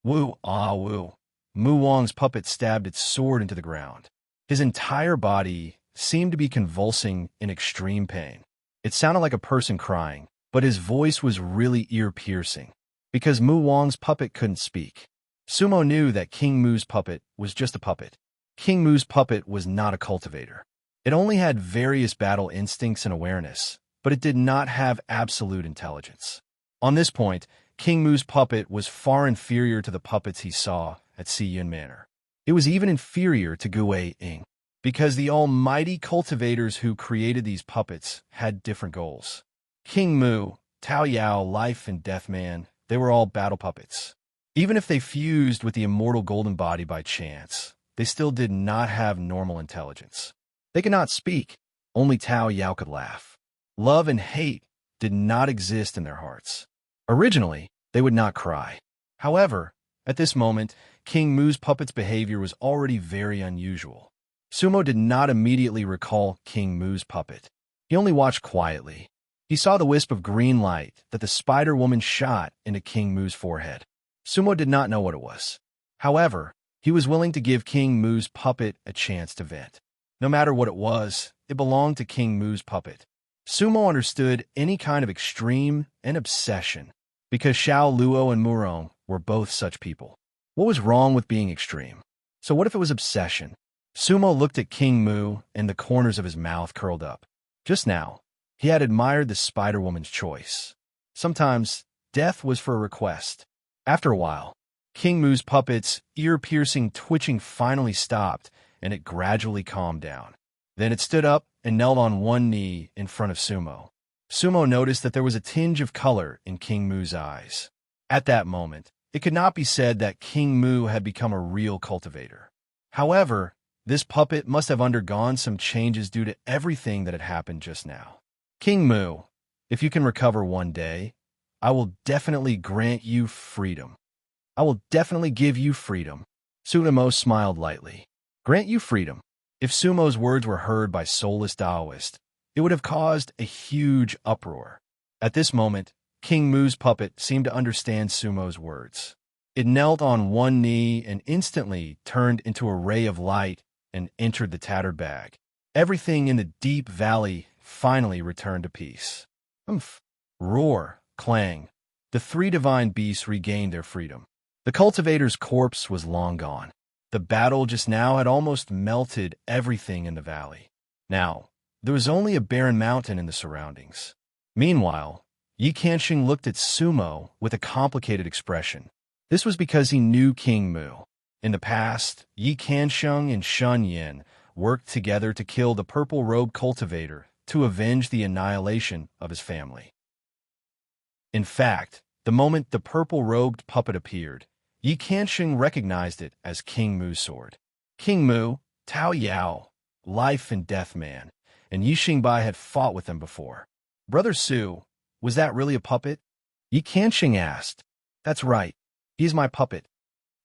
Woo, ah, woo. Mu Wong's puppet stabbed its sword into the ground. His entire body seemed to be convulsing in extreme pain. It sounded like a person crying, but his voice was really ear-piercing, because Mu Wong's puppet couldn't speak. Sumo knew that King Mu's puppet was just a puppet. King Mu's puppet was not a cultivator. It only had various battle instincts and awareness, but it did not have absolute intelligence. On this point, King Mu's puppet was far inferior to the puppets he saw at Siyun Manor. It was even inferior to Gui Ing, because the almighty cultivators who created these puppets had different goals. King Mu, Tao Yao, Life and Death Man, they were all battle puppets. Even if they fused with the immortal golden body by chance, they still did not have normal intelligence. They could not speak. Only Tao Yao could laugh. Love and hate did not exist in their hearts. Originally, they would not cry. However, at this moment, King Mu's puppet's behavior was already very unusual. Sumo did not immediately recall King Mu's puppet. He only watched quietly. He saw the wisp of green light that the Spider-Woman shot into King Mu's forehead. Sumo did not know what it was. However, he was willing to give King Mu's puppet a chance to vent. No matter what it was, it belonged to King Mu's puppet. Sumo understood any kind of extreme and obsession, because Xiao Luo and Murong were both such people. What was wrong with being extreme? So what if it was obsession? Sumo looked at King Mu, and the corners of his mouth curled up. Just now, he had admired the Spider-Woman's choice. Sometimes, death was for a request. After a while, King Mu's puppet's ear-piercing twitching finally stopped, and it gradually calmed down. Then it stood up and knelt on one knee in front of Sumo. Sumo noticed that there was a tinge of color in King Mu's eyes. At that moment, it could not be said that King Mu had become a real cultivator. However, this puppet must have undergone some changes due to everything that had happened just now. King Mu, if you can recover one day, I will definitely grant you freedom. I will definitely give you freedom. Sumo smiled lightly. Grant you freedom. If Sumo's words were heard by soulless Taoists, it would have caused a huge uproar. At this moment, King Mu's puppet seemed to understand Sumo's words. It knelt on one knee and instantly turned into a ray of light and entered the tattered bag. Everything in the deep valley finally returned to peace. Umph! Roar! Clang! The three divine beasts regained their freedom. The cultivator's corpse was long gone. The battle just now had almost melted everything in the valley. Now, there was only a barren mountain in the surroundings. Meanwhile, Yi Kanxing looked at Sumo with a complicated expression. This was because he knew King Mu. In the past, Yi Kanxing and Shun Yin worked together to kill the purple-robed cultivator to avenge the annihilation of his family. In fact, the moment the purple-robed puppet appeared, Yi Kanxing recognized it as King Mu's sword. King Mu, Tao Yao, Life and Death Man, and Yi Xingbai had fought with them before. Brother Su, was that really a puppet? Yi Kanxing asked. That's right. He's my puppet.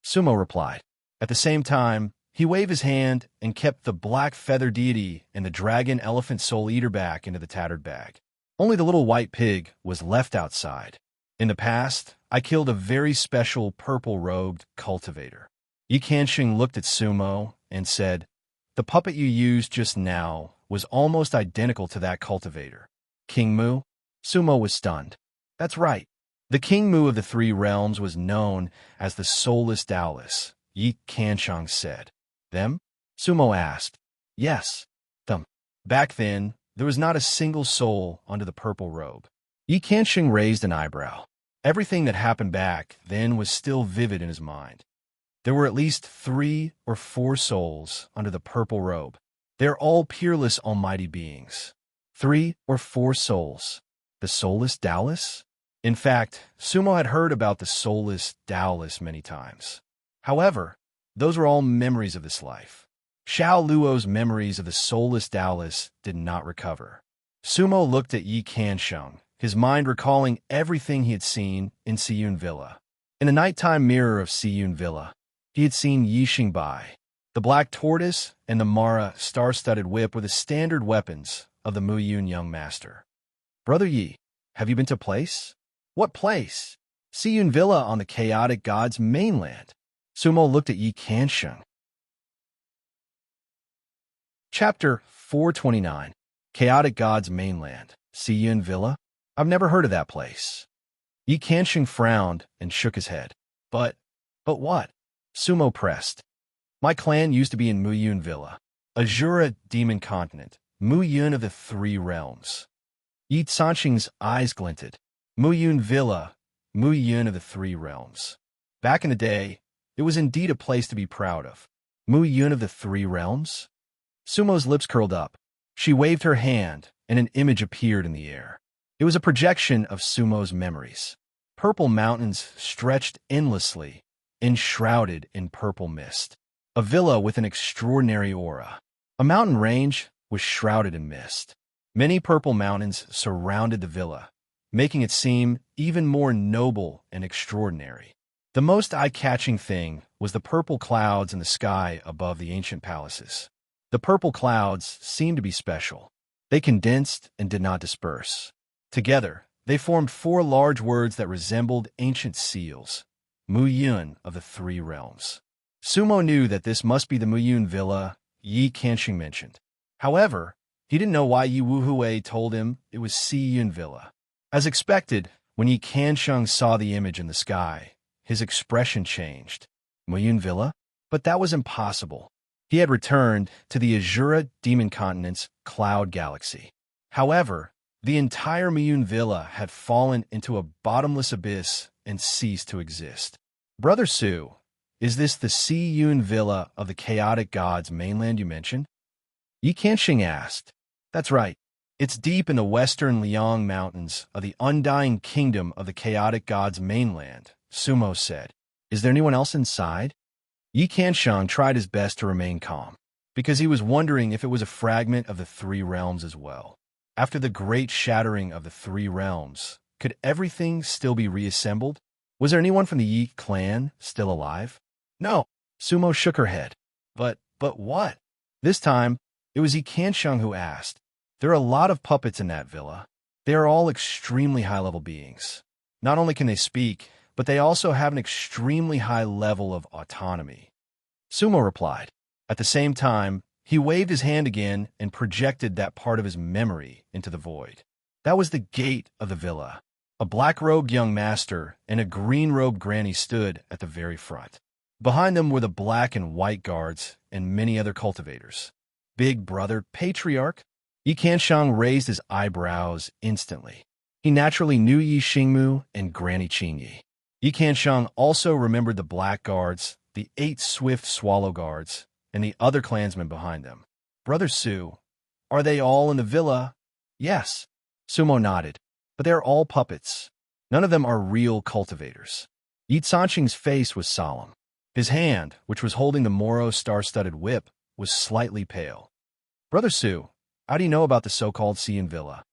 Sumo replied. At the same time, he waved his hand and kept the black feather deity and the dragon elephant soul eater back into the tattered bag. Only the little white pig was left outside. In the past, I killed a very special purple-robed cultivator. Yi Kanxing looked at Sumo and said, the puppet you used just now was almost identical to that cultivator. King Mu? Sumo was stunned. That's right. The King Mu of the Three Realms was known as the Soulless Taoist, Yi Kanxing said. Them? Sumo asked. Yes, them. Back then, there was not a single soul under the purple robe. Yi Kanxing raised an eyebrow. Everything that happened back then was still vivid in his mind. There were at least 3 or 4 souls under the purple robe. They are all peerless almighty beings. 3 or 4 souls. The soulless Taoists? In fact, Sumo had heard about the soulless Taoists many times. However, those were all memories of this life. Xiao Luo's memories of the soulless Taoists did not recover. Sumo looked at Yi Kanxing, his mind recalling everything he had seen in Siyun Villa. In the nighttime mirror of Siyun Villa, he had seen Yi Xingbai. The black tortoise and the Mara star-studded whip were the standard weapons of the Muyun young master. Brother Yi, have you been to place? What place? Siyun Villa on the chaotic god's mainland. Sumo looked at Yi Kanxing. Chapter 429. Chaotic God's Mainland. Siyun Villa? I've never heard of that place. Yi Kanxing frowned and shook his head. But what? Sumo pressed. My clan used to be in Muyun Villa, Azura Demon Continent, Muyun of the Three Realms. Yi Sanqing's eyes glinted. Muyun Villa, Muyun of the Three Realms. Back in the day, it was indeed a place to be proud of. Muyun of the Three Realms? Sumo's lips curled up. She waved her hand, and an image appeared in the air. It was a projection of Sumo's memories. Purple mountains stretched endlessly, enshrouded in purple mist. A villa with an extraordinary aura. A mountain range was shrouded in mist. Many purple mountains surrounded the villa, making it seem even more noble and extraordinary. The most eye-catching thing was the purple clouds in the sky above the ancient palaces. The purple clouds seemed to be special. They condensed and did not disperse. Together, they formed four large words that resembled ancient seals, Muyun of the Three Realms. Sumo knew that this must be the Muyun Villa Yi Kanxing mentioned. However, he didn't know why Yi Wuhui told him it was Siyun Villa. As expected, when Yi Kanxing saw the image in the sky, his expression changed. Muyun Villa? But that was impossible. He had returned to the Azura Demon Continent's cloud galaxy. However, the entire Muyun Villa had fallen into a bottomless abyss and ceased to exist. Brother Su, is this the Siyun Villa of the chaotic gods mainland you mentioned? Yi Kanxing asked. That's right. It's deep in the western Liang Mountains of the undying kingdom of the chaotic gods mainland, Sumo said. Is there anyone else inside? Yi Kanxing tried his best to remain calm, because he was wondering if it was a fragment of the Three Realms as well. After the great shattering of the Three Realms, could everything still be reassembled? Was there anyone from the Yi clan still alive? No. Sumo shook her head. But what? This time, it was Yi Kanxing who asked. There are a lot of puppets in that villa. They are all extremely high-level beings. Not only can they speak, but they also have an extremely high level of autonomy. Sumo replied. At the same time, he waved his hand again and projected that part of his memory into the void. That was the gate of the villa. A black-robed young master and a green-robed granny stood at the very front. Behind them were the black and white guards and many other cultivators. Big brother patriarch? Yi Kanxing raised his eyebrows instantly. He naturally knew Yi Xingmu and Granny Qingyi. Yi Kanxing also remembered the black guards, the 8 swift swallow guards, and the other clansmen behind them. Brother Su, are they all in the villa? Yes. Sumo nodded. But they are all puppets. None of them are real cultivators. Yi Sanqing's face was solemn. His hand, which was holding the Moro star-studded whip, was slightly pale. Brother Su, how do you know about the so-called Siyun Villa?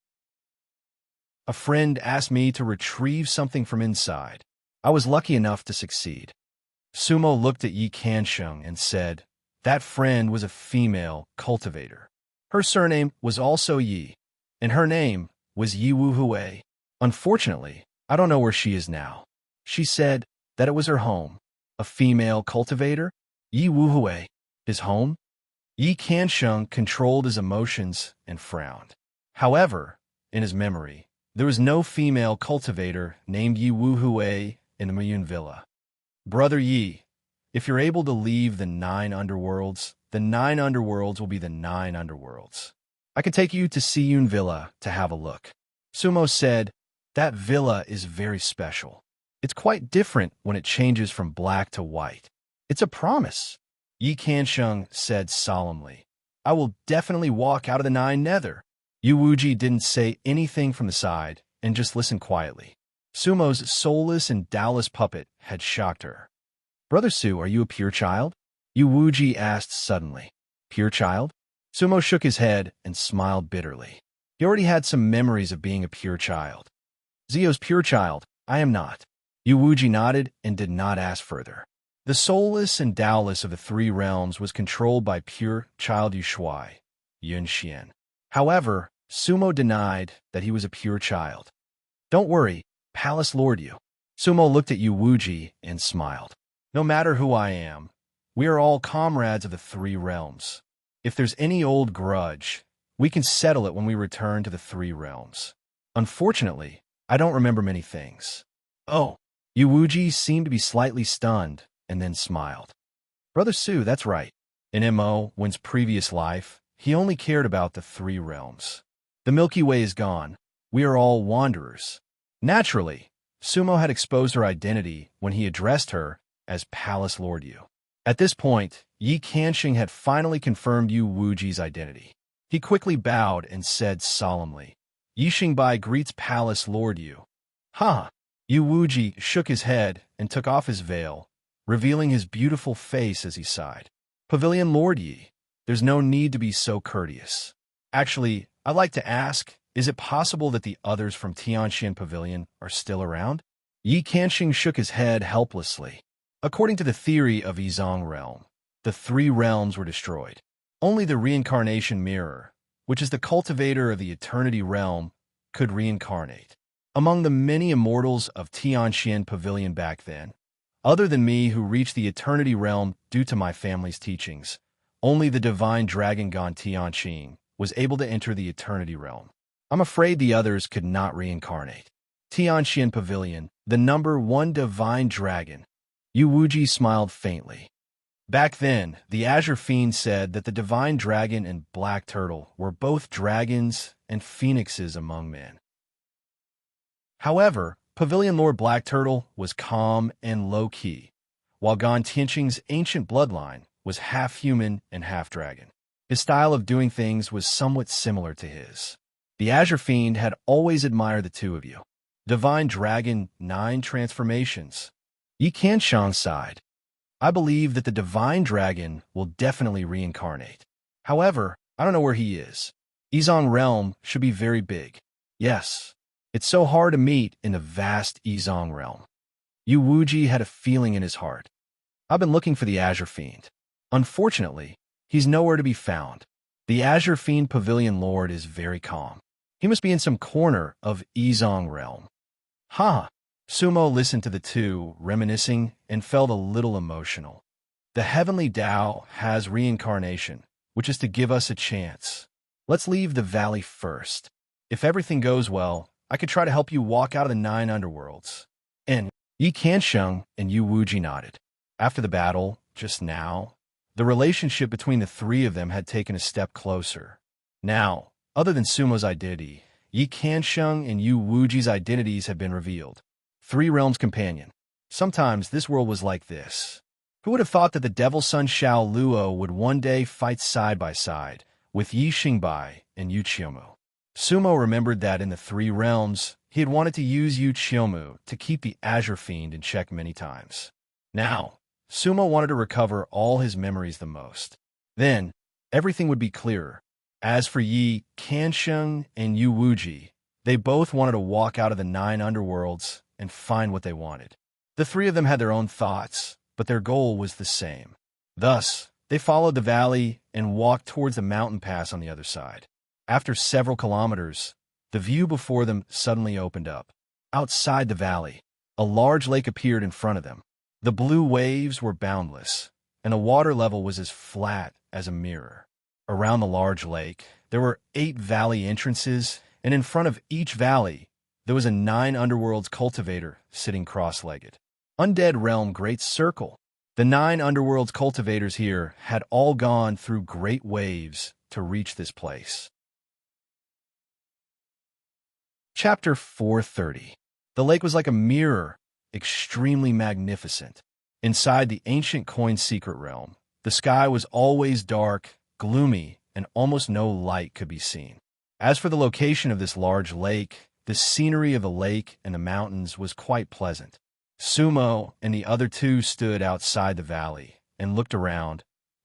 A friend asked me to retrieve something from inside. I was lucky enough to succeed. Sumo looked at Yi Kanxing and said, that friend was a female cultivator. Her surname was also Yi, and her name was Yi Wuhui. Unfortunately, I don't know where she is now. She said that it was her home. A female cultivator? Yi Wuhui. His home? Yi Kanxing controlled his emotions and frowned. However, in his memory, there was no female cultivator named Yi Wuhui in the Muyun Villa. Brother Yi, if you're able to leave the 9 underworlds will be the 9 underworlds. I can take you to Siyun Villa to have a look. Sumo said, that villa is very special. It's quite different when it changes from black to white. It's a promise. Yi Kanxing said solemnly. I will definitely walk out of the 9 nether. Yu Wuji didn't say anything from the side and just listened quietly. Sumo's soulless and Taoist puppet had shocked her. Brother Su, are you a pure child? Yu Wuji asked suddenly. Pure child? Sumo shook his head and smiled bitterly. He already had some memories of being a pure child. Zio's pure child, I am not. Yu Wuji nodded and did not ask further. The soulless and Taoist of the 3 realms was controlled by pure child Yu Shui, Yun Xian. However, Sumo denied that he was a pure child. Don't worry, Palace Lord Yu. Sumo looked at Yu Wuji and smiled. No matter who I am, we are all comrades of the 3 realms. If there's any old grudge, we can settle it when we return to the 3 realms. Unfortunately, I don't remember many things. Oh, Yu Wuji seemed to be slightly stunned and then smiled. Brother Su, that's right. In Mo's previous life, he only cared about the three realms. The Milky Way is gone. We are all wanderers. Naturally, Sumo had exposed her identity when he addressed her as Palace Lord Yu. At this point, Yi Kanxing had finally confirmed Yu Wuji's identity. He quickly bowed and said solemnly, Yi Xingbai greets Palace Lord Yu. Ha! Yu Wuji shook his head and took off his veil, revealing his beautiful face as he sighed. Pavilion Lord Yi, there's no need to be so courteous. Actually, I'd like to ask, is it possible that the others from Tianxian Pavilion are still around? Yi Kanxing shook his head helplessly. According to the theory of Yizong Realm, the three realms were destroyed. Only the reincarnation mirror, which is the cultivator of the eternity realm, could reincarnate. Among the many immortals of Tianxian Pavilion back then, other than me who reached the eternity realm due to my family's teachings, only the divine dragon Gan Tianqing was able to enter the eternity realm. I'm afraid the others could not reincarnate. Tianxian Pavilion, the number one divine dragon. Yu Wuji smiled faintly. Back then, the Azure Fiend said that the divine dragon and black turtle were both dragons and phoenixes among men. However, Pavilion Lord Black Turtle was calm and low-key, while Gan Tianqing's ancient bloodline was half-human and half-dragon. His style of doing things was somewhat similar to his. The Azure Fiend had always admired the two of you. Divine Dragon, 9 transformations. Yi Kanxing sighed. I believe that the Divine Dragon will definitely reincarnate. However, I don't know where he is. Yizong Realm should be very big. Yes, it's so hard to meet in the vast Yizong Realm. Yu Wuji had a feeling in his heart. I've been looking for the Azure Fiend. Unfortunately, he's nowhere to be found. The Azure Fiend Pavilion Lord is very calm. He must be in some corner of Yizong Realm. Ha! Sumo listened to the two, reminiscing, and felt a little emotional. The heavenly Tao has reincarnation, which is to give us a chance. Let's leave the valley first. If everything goes well, I could try to help you walk out of the 9 underworlds. And Yi Kanxing and Yu Wuji nodded. After the battle, just now, the relationship between the three of them had taken a step closer. Now, other than Sumo's identity, Yi Kanxing and Yu Wuji's identities had been revealed. 3 realms companion. Sometimes this world was like this. Who would have thought that the devil son Xiao Luo would one day fight side by side with Yi Xingbai and Yu Qiumu? Sumo remembered that in the 3 realms, he had wanted to use Yu Qiumu to keep the Azure Fiend in check many times. Now, Sumo wanted to recover all his memories the most. Then, everything would be clearer. As for Yi Kanxing and Yu Wuji, they both wanted to walk out of the 9 underworlds and find what they wanted. The 3 of them had their own thoughts, but their goal was the same. Thus, they followed the valley and walked towards the mountain pass on the other side. After several kilometers, the view before them suddenly opened up. Outside the valley, a large lake appeared in front of them. The blue waves were boundless, and the water level was as flat as a mirror. Around the large lake, there were 8 valley entrances, and in front of each valley, there was a 9 underworlds cultivator sitting cross-legged. Undead Realm Great Circle. The 9 underworlds cultivators here had all gone through great waves to reach this place. Chapter 430. The lake was like a mirror, extremely magnificent. Inside the ancient coin secret realm, the sky was always dark, gloomy, and almost no light could be seen. As for the location of this large lake, the scenery of the lake and the mountains was quite pleasant. Sumo and the other 2 stood outside the valley and looked around,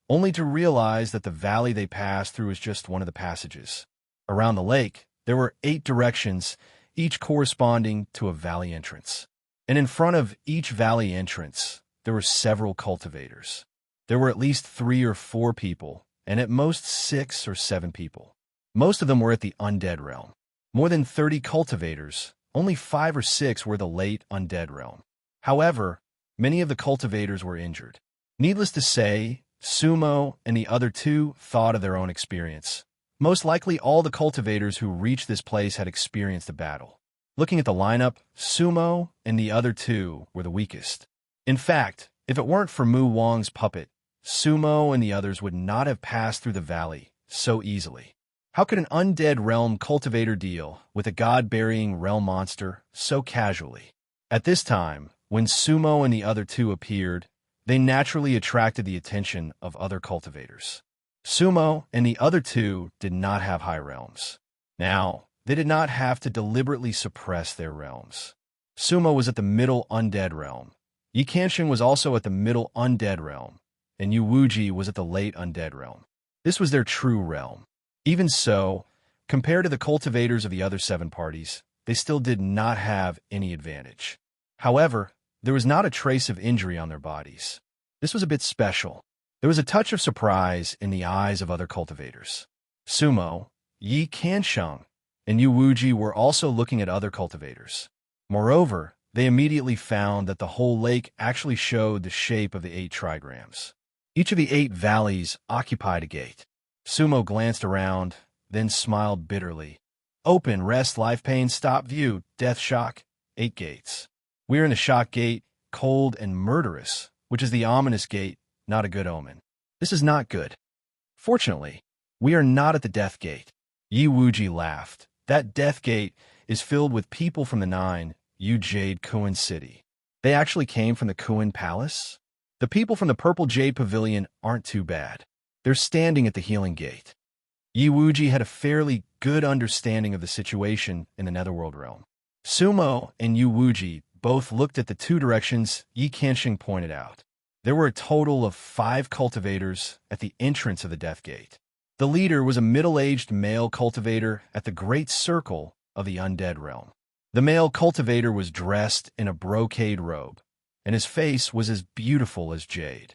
only to realize that the valley they passed through was just one of the passages. Around the lake, there were 8 directions, each corresponding to a valley entrance. And in front of each valley entrance, there were several cultivators. There were at least 3 or 4 people, and at most 6 or 7 people. Most of them were at the undead realm. More than 30 cultivators, only 5 or 6 were the late undead realm. However, many of the cultivators were injured. Needless to say, Sumo and the other 2 thought of their own experience. Most likely all the cultivators who reached this place had experienced a battle. Looking at the lineup, Sumo and the other 2 were the weakest. In fact, if it weren't for Mu Wang's puppet, Sumo and the others would not have passed through the valley so easily. How could an undead realm cultivator deal with a god-burying realm monster so casually? At this time, when Sumo and the other two appeared, they naturally attracted the attention of other cultivators. Sumo and the other two did not have high realms. Now, they did not have to deliberately suppress their realms. Sumo was at the middle undead realm. Yi Qiansheng was also at the middle undead realm, and Yu Wuji was at the late undead realm. This was their true realm. Even so, compared to the cultivators of the other 7 parties, they still did not have any advantage. However, there was not a trace of injury on their bodies. This was a bit special. There was a touch of surprise in the eyes of other cultivators. Sumo, Yi Qiansheng, and Yu Wuji were also looking at other cultivators. Moreover, they immediately found that the whole lake actually showed the shape of the 8 trigrams. Each of the 8 valleys occupied a gate. Sumo glanced around, then smiled bitterly. Open, rest, life pain, stop, view, death, shock, 8 gates. We are in the shock gate, cold and murderous, which is the ominous gate, not a good omen. This is not good. Fortunately, we are not at the death gate. Yi Wuji laughed. That death gate is filled with people from the 9, Yu Jade Kuan City. They actually came from the Kuan Palace? The people from the Purple Jade Pavilion aren't too bad. They're standing at the healing gate. Yi Wuji had a fairly good understanding of the situation in the Netherworld realm. Sumo and Yu Wuji both looked at the 2 directions Yi Qiansheng pointed out. There were a total of 5 cultivators at the entrance of the Death Gate. The leader was a middle-aged male cultivator at the Great Circle of the Undead Realm. The male cultivator was dressed in a brocade robe, and his face was as beautiful as jade.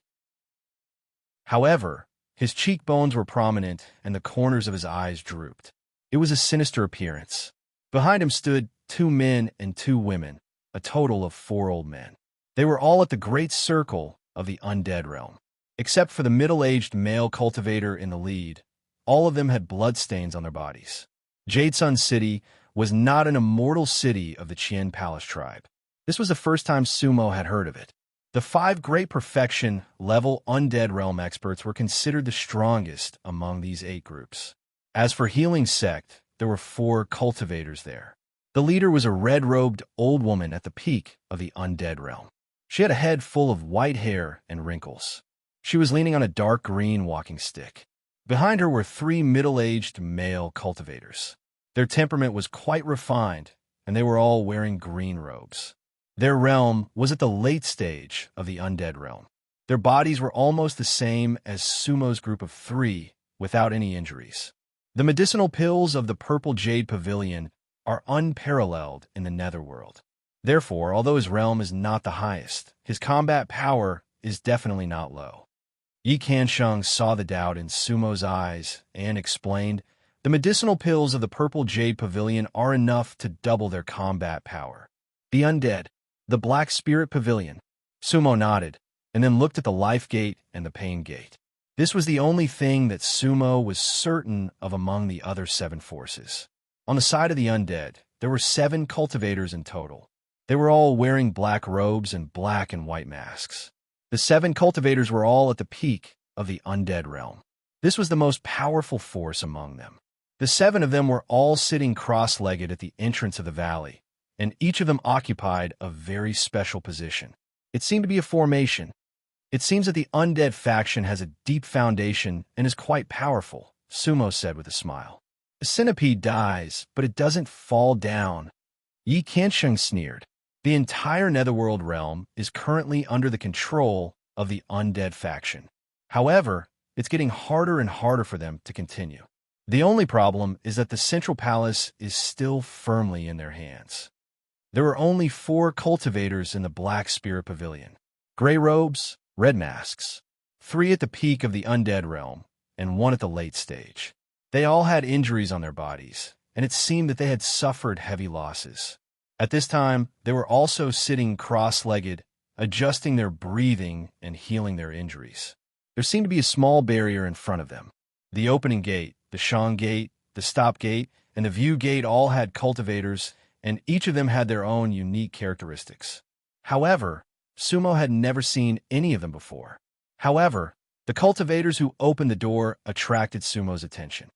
However, his cheekbones were prominent and the corners of his eyes drooped. It was a sinister appearance. Behind him stood 2 men and 2 women, a total of 4 old men. They were all at the Great Circle of the Undead Realm. Except for the middle-aged male cultivator in the lead, all of them had bloodstains on their bodies. Jade Sun City was not an immortal city of the Qian Palace tribe. This was the first time Sumo had heard of it. The 5 Great Perfection level Undead Realm experts were considered the strongest among these 8 groups. As for Healing Sect, there were 4 cultivators there. The leader was a red-robed old woman at the peak of the Undead Realm. She had a head full of white hair and wrinkles. She was leaning on a dark green walking stick. Behind her were 3 middle-aged male cultivators. Their temperament was quite refined, and they were all wearing green robes. Their realm was at the late stage of the Undead Realm. Their bodies were almost the same as Sumo's group of 3, without any injuries. The medicinal pills of the Purple Jade Pavilion are unparalleled in the Netherworld. Therefore, although his realm is not the highest, his combat power is definitely not low. Yi Qiansheng saw the doubt in Sumo's eyes and explained, the medicinal pills of the Purple Jade Pavilion are enough to double their combat power. The undead, the Black Spirit Pavilion. Sumo nodded, and then looked at the Life Gate and the Pain Gate. This was the only thing that Sumo was certain of among the other 7 forces. On the side of the undead, there were 7 cultivators in total. They were all wearing black robes and black and white masks. The 7 cultivators were all at the peak of the Undead Realm. This was the most powerful force among them. The 7 of them were all sitting cross-legged at the entrance of the valley, and each of them occupied a very special position. It seemed to be a formation. It seems that the undead faction has a deep foundation and is quite powerful, Sumo said with a smile. The centipede dies, but it doesn't fall down. Yi Qiansheng sneered. The entire Netherworld realm is currently under the control of the undead faction. However, it's getting harder and harder for them to continue. The only problem is that the Central Palace is still firmly in their hands. There are only 4 cultivators in the Black Spirit Pavilion. Gray robes, red masks. 3 at the peak of the undead realm, and 1 at the late stage. They all had injuries on their bodies, and it seemed that they had suffered heavy losses. At this time, they were also sitting cross-legged, adjusting their breathing and healing their injuries. There seemed to be a small barrier in front of them. The opening gate, the Shang Gate, the Stop Gate, and the View Gate all had cultivators, and each of them had their own unique characteristics. However, Sumo had never seen any of them before. However, The cultivators who opened the door attracted Sumo's attention.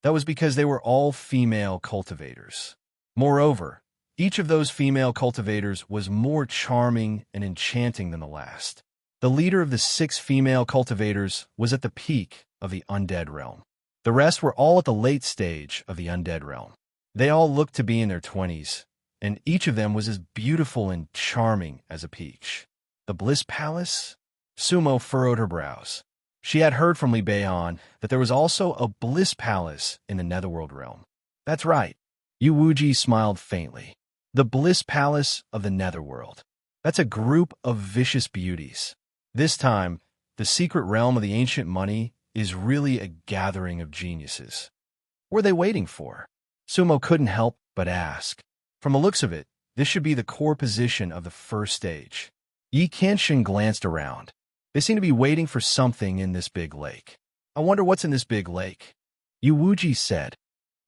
That was because they were all female cultivators. Moreover, each of those female cultivators was more charming and enchanting than the last. The leader of the 6 female cultivators was at the peak of the undead realm. The rest were all at the late stage of the undead realm. They all looked to be in their 20s, and each of them was as beautiful and charming as a peach. The Bliss Palace? Sumo furrowed her brows. She had heard from Li Beihan that there was also a Bliss Palace in the Netherworld realm. That's right. Yu Wuji smiled faintly. The Bliss Palace of the Netherworld. That's a group of vicious beauties. This time, the secret realm of the ancient money is really a gathering of geniuses. What were they waiting for? Sumo couldn't help but ask. From the looks of it, this should be the core position of the first stage. Yi Qianxin glanced around. They seem to be waiting for something in this big lake. I wonder what's in this big lake. Yu Wuji said.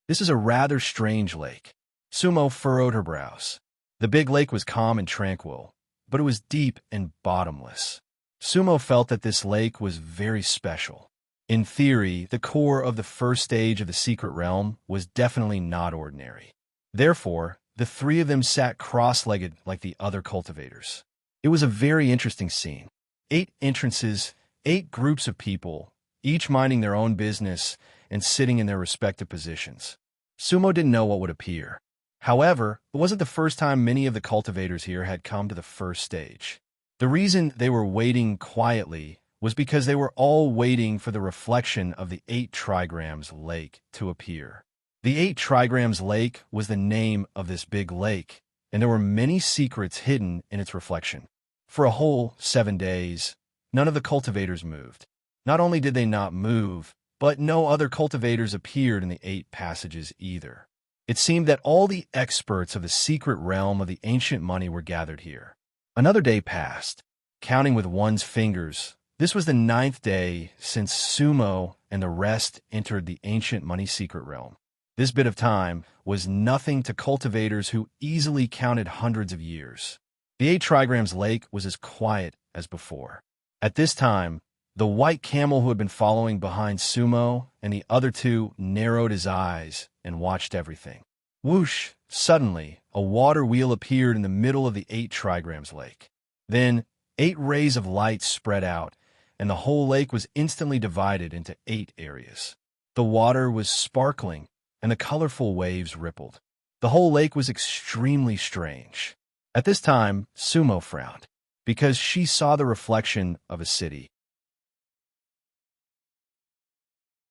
This is a rather strange lake. Sumo furrowed her brows. The big lake was calm and tranquil, but it was deep and bottomless. Sumo felt that this lake was very special. In theory, the core of the first stage of the secret realm was definitely not ordinary. Therefore, the 3 of them sat cross-legged like the other cultivators. It was a very interesting scene. 8 entrances, 8 groups of people, each minding their own business and sitting in their respective positions. Sumo didn't know what would appear. However, it wasn't the first time many of the cultivators here had come to the first stage. The reason they were waiting quietly was because they were all waiting for the reflection of the 8 trigrams lake to appear. The 8 trigrams lake was the name of this big lake, and there were many secrets hidden in its reflection. For a whole 7 days, none of the cultivators moved. Not only did they not move, but no other cultivators appeared in the 8 passages either. It seemed that all the experts of the secret realm of the ancient money were gathered here. Another day passed. Counting with one's fingers, this was the 9th day since Sumo and the rest entered the ancient money secret realm. This bit of time was nothing to cultivators who easily counted hundreds of years. The 8 trigrams lake was as quiet as before. At this time, the white camel who had been following behind Sumo and the other 2 narrowed his eyes and watched everything. Whoosh! Suddenly, a water wheel appeared in the middle of the 8 trigrams lake. Then, 8 rays of light spread out, and the whole lake was instantly divided into 8 areas. The water was sparkling, and the colorful waves rippled. The whole lake was extremely strange. At this time, Sumo frowned, because she saw the reflection of a city.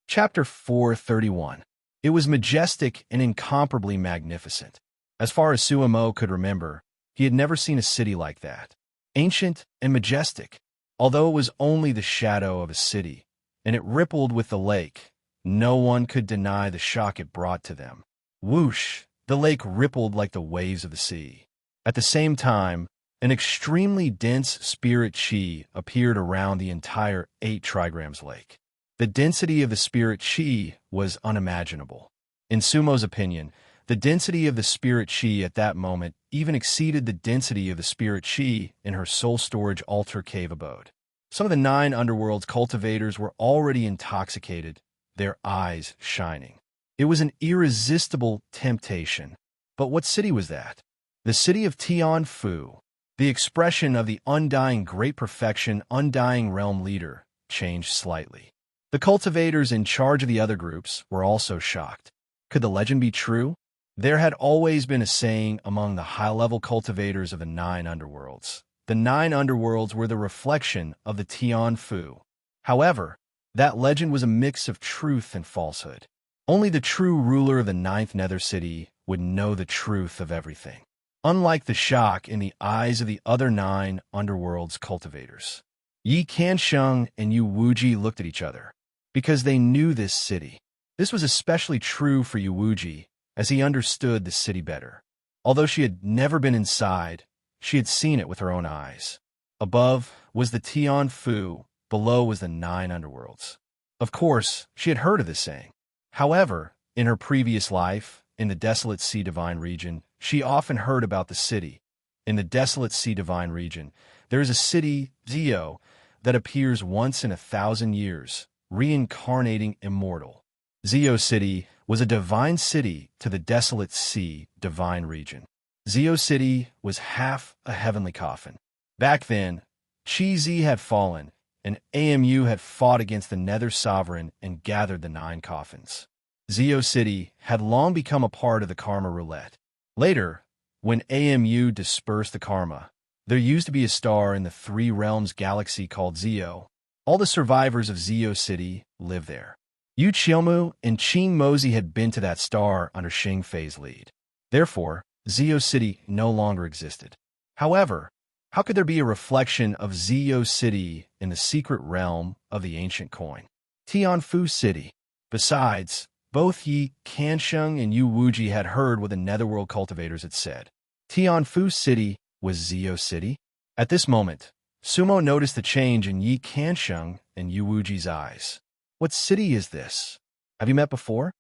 Chapter 431. It was majestic and incomparably magnificent. As far as Sumo could remember, he had never seen a city like that. Ancient and majestic, although it was only the shadow of a city, and it rippled with the lake, no one could deny the shock it brought to them. Whoosh! The lake rippled like the waves of the sea. At the same time, an extremely dense spirit chi appeared around the entire 8 trigrams lake. The density of the spirit chi was unimaginable. In Sumo's opinion, the density of the spirit chi at that moment even exceeded the density of the spirit chi in her soul storage altar cave abode. Some of the 9 underworld's cultivators were already intoxicated, their eyes shining. It was an irresistible temptation. But what city was that? The city of Tianfu. The expression of the undying great perfection, undying realm leader, changed slightly. The cultivators in charge of the other groups were also shocked. Could the legend be true? There had always been a saying among the high-level cultivators of the 9 underworlds. The 9 underworlds were the reflection of the Tianfu. However, that legend was a mix of truth and falsehood. Only the true ruler of the 9th nether city would know the truth of everything. Unlike the shock in the eyes of the other 9 underworlds cultivators. Yi Qianxin and Yu Wuji looked at each other, because they knew this city. This was especially true for Yu Wuji, as he understood the city better. Although she had never been inside, she had seen it with her own eyes. Above was the Tianfu, below was the 9 underworlds. Of course, she had heard of this saying. However, in her previous life, in the Desolate Sea Divine region, she often heard about the city. In the Desolate Sea Divine region, there is a city, Zio, that appears once in 1,000 years, reincarnating immortal. Zeo City was a divine city to the desolate sea, divine region. Zeo City was half a heavenly coffin. Back then, Chi-Zi had fallen, and AMU had fought against the Nether Sovereign and gathered the 9 coffins. Zeo City had long become a part of the Karma Roulette. Later, when AMU dispersed the Karma, there used to be a star in the 3 realms galaxy called Zeo. All the survivors of Zeo City lived there. Yu Qiumu and Qing Mozi had been to that star under Xing Fei's lead. Therefore, Zeo City no longer existed. However, how could there be a reflection of Zeo City in the secret realm of the ancient coin? Tianfu City. Besides, both Yi Kansheng and Yu Wuji had heard what the Netherworld cultivators had said. Tianfu City was Zeo City? At this moment, Sumo noticed the change in Yi Kansheng and Yu Wuji's eyes. What city is this? Have you met before?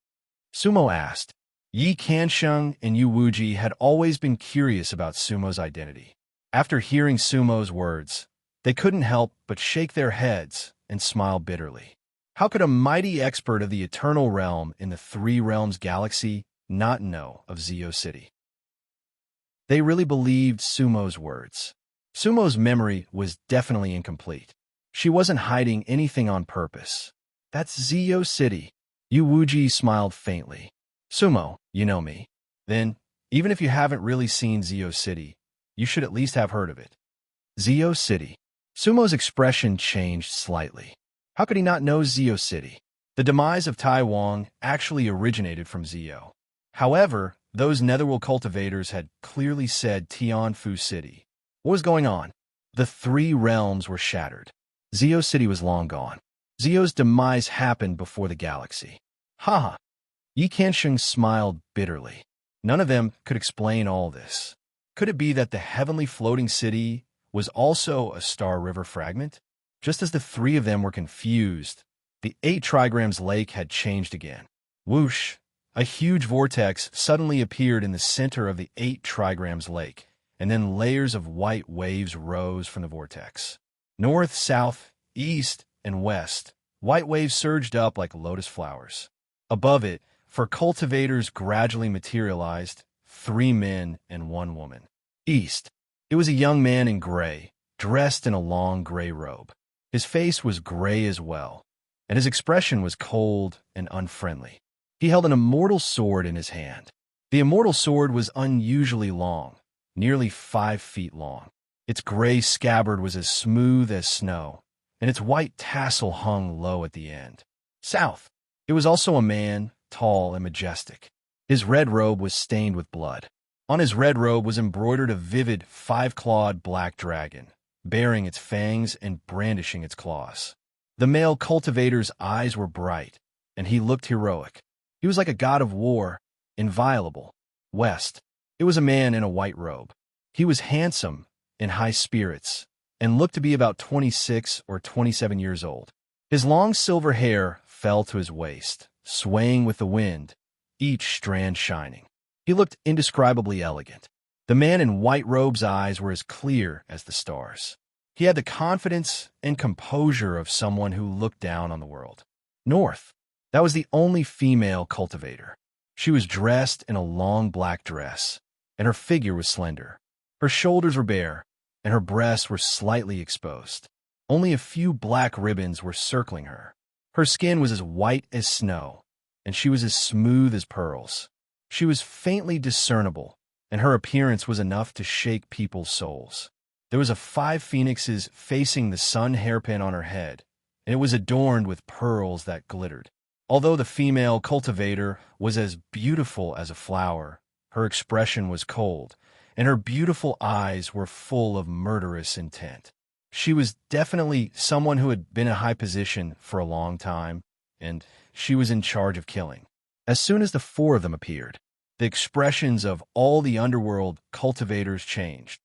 Sumo asked. Yi Kansheng and Yu Wuji had always been curious about Sumo's identity. After hearing Sumo's words, they couldn't help but shake their heads and smile bitterly. How could a mighty expert of the eternal realm in the 3 realms galaxy not know of Zeo City? They really believed Sumo's words. Sumo's memory was definitely incomplete. She wasn't hiding anything on purpose. That's Zeo City. Yu Wuji smiled faintly. Sumo, you know me. Then, even if you haven't really seen Zeo City, you should at least have heard of it. Zeo City. Sumo's expression changed slightly. How could he not know Zeo City? The demise of Taiwan actually originated from Zeo. However, those Netherworld cultivators had clearly said Tianfu City. What was going on? The 3 realms were shattered. Zeo City was long gone. Zeo's demise happened before the galaxy. Ha! Yi Kansheng smiled bitterly. None of them could explain all this. Could it be that the heavenly floating city was also a star river fragment? Just as the 3 of them were confused, the 8 trigrams lake had changed again. Whoosh! A huge vortex suddenly appeared in the center of the 8 trigrams lake, and then layers of white waves rose from the vortex. North, south, east, and west, white waves surged up like lotus flowers. Above it, for cultivators gradually materialized 3 men and 1 woman. East. It was a young man in gray, dressed in a long gray robe. His face was gray as well, and his expression was cold and unfriendly. He held an immortal sword in his hand. The immortal sword was unusually long, nearly 5 feet long. Its gray scabbard was as smooth as snow, and its white tassel hung low at the end. South. It was also a man, tall and majestic. His red robe was stained with blood. On his red robe was embroidered a vivid 5-clawed black dragon, baring its fangs and brandishing its claws. The male cultivator's eyes were bright, and he looked heroic. He was like a god of war, inviolable. West. It was a man in a white robe. He was handsome, in high spirits, and looked to be about 26 or 27 years old. His long silver hair fell to his waist, swaying with the wind, each strand shining. He looked indescribably elegant. The man in white robe's eyes were as clear as the stars. He had the confidence and composure of someone who looked down on the world. North. That was the only female cultivator. She was dressed in a long black dress, and her figure was slender. Her shoulders were bare, and her breasts were slightly exposed. Only a few black ribbons were circling her. Her skin was as white as snow, and she was as smooth as pearls. She was faintly discernible, and her appearance was enough to shake people's souls. There was a 5 phoenixes facing the sun hairpin on her head, and it was adorned with pearls that glittered. Although the female cultivator was as beautiful as a flower, her expression was cold, and her beautiful eyes were full of murderous intent. She was definitely someone who had been in a high position for a long time, and she was in charge of killing. As soon as the 4 of them appeared, the expressions of all the underworld cultivators changed.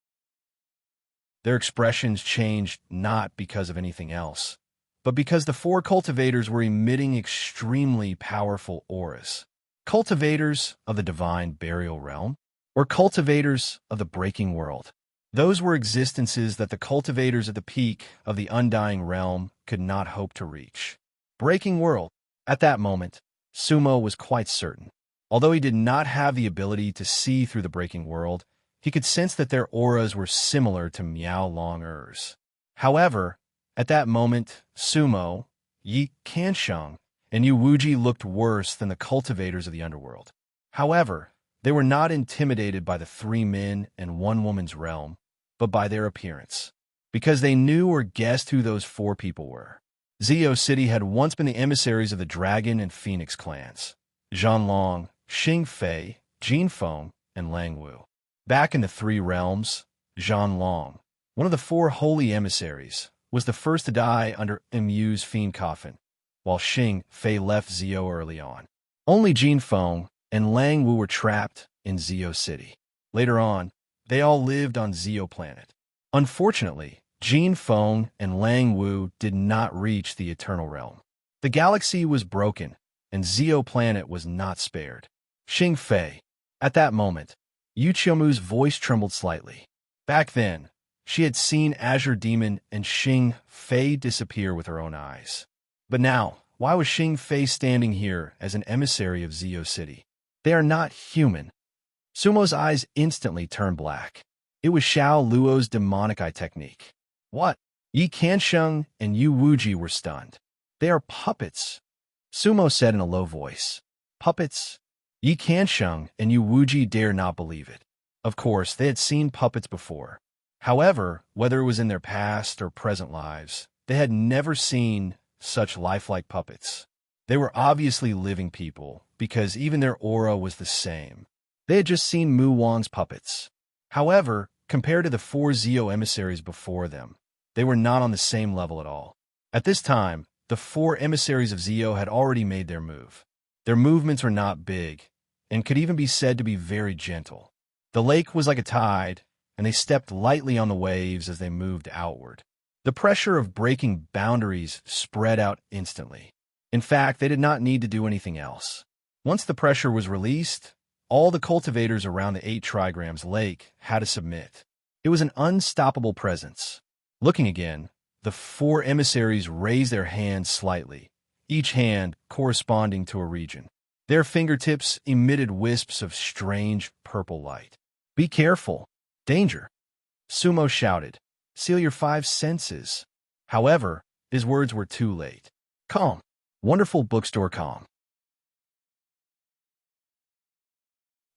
Their expressions changed not because of anything else, but because the 4 cultivators were emitting extremely powerful auras. Cultivators of the divine burial realm, or cultivators of the breaking world. Those were existences that the cultivators at the peak of the undying realm could not hope to reach. Breaking world. At that moment, Sumo was quite certain. Although he did not have the ability to see through the breaking world, he could sense that their auras were similar to Miao Long-Er's. However, at that moment, Sumo, Yi Kansheng, and Yu Wuji looked worse than the cultivators of the underworld. However, they were not intimidated by the 3 men and 1 woman's realm, but by their appearance, because they knew or guessed who those 4 people were. Zio City had once been the emissaries of the Dragon and Phoenix clans, Zhanlong, Xing Fei, Jin Feng, and Lang Wu. Back in the 3 realms, Zhanlong, one of the 4 holy emissaries, was the first to die under Mu's fiend coffin, while Xing Fei left Zio early on. Only Jin Feng and Lang Wu were trapped in Zio City. Later on, they all lived on Zio Planet. Unfortunately, Jin Feng and Lang Wu did not reach the Eternal Realm. The galaxy was broken, and Zio Planet was not spared. Xing Fei. At that moment, Yu Qiumu's voice trembled slightly. Back then, she had seen Azure Demon and Xing Fei disappear with her own eyes. But now, why was Xing Fei standing here as an emissary of Zio City? They are not human. Sumo's eyes instantly turned black. It was Xiao Luo's demonic eye technique. What? Yi Kansheng and Yu Wuji were stunned. They are puppets, Sumo said in a low voice. Puppets? Yi Kansheng and Yu Wuji dare not believe it. Of course, they had seen puppets before. However, whether it was in their past or present lives, they had never seen such lifelike puppets. They were obviously living people, because even their aura was the same. They had just seen Mu Wang's puppets. However, compared to the 4 Zio emissaries before them, they were not on the same level at all. At this time, the 4 emissaries of Zio had already made their move. Their movements were not big, and could even be said to be very gentle. The lake was like a tide, and they stepped lightly on the waves as they moved outward. The pressure of breaking boundaries spread out instantly. In fact, they did not need to do anything else. Once the pressure was released, all the cultivators around the 8 trigrams lake had to submit. It was an unstoppable presence. Looking again, the 4 emissaries raised their hands slightly, each hand corresponding to a region. Their fingertips emitted wisps of strange purple light. Be careful. Danger. Sumo shouted. Seal your 5 senses. However, his words were too late. Calm. Wonderful bookstore calm.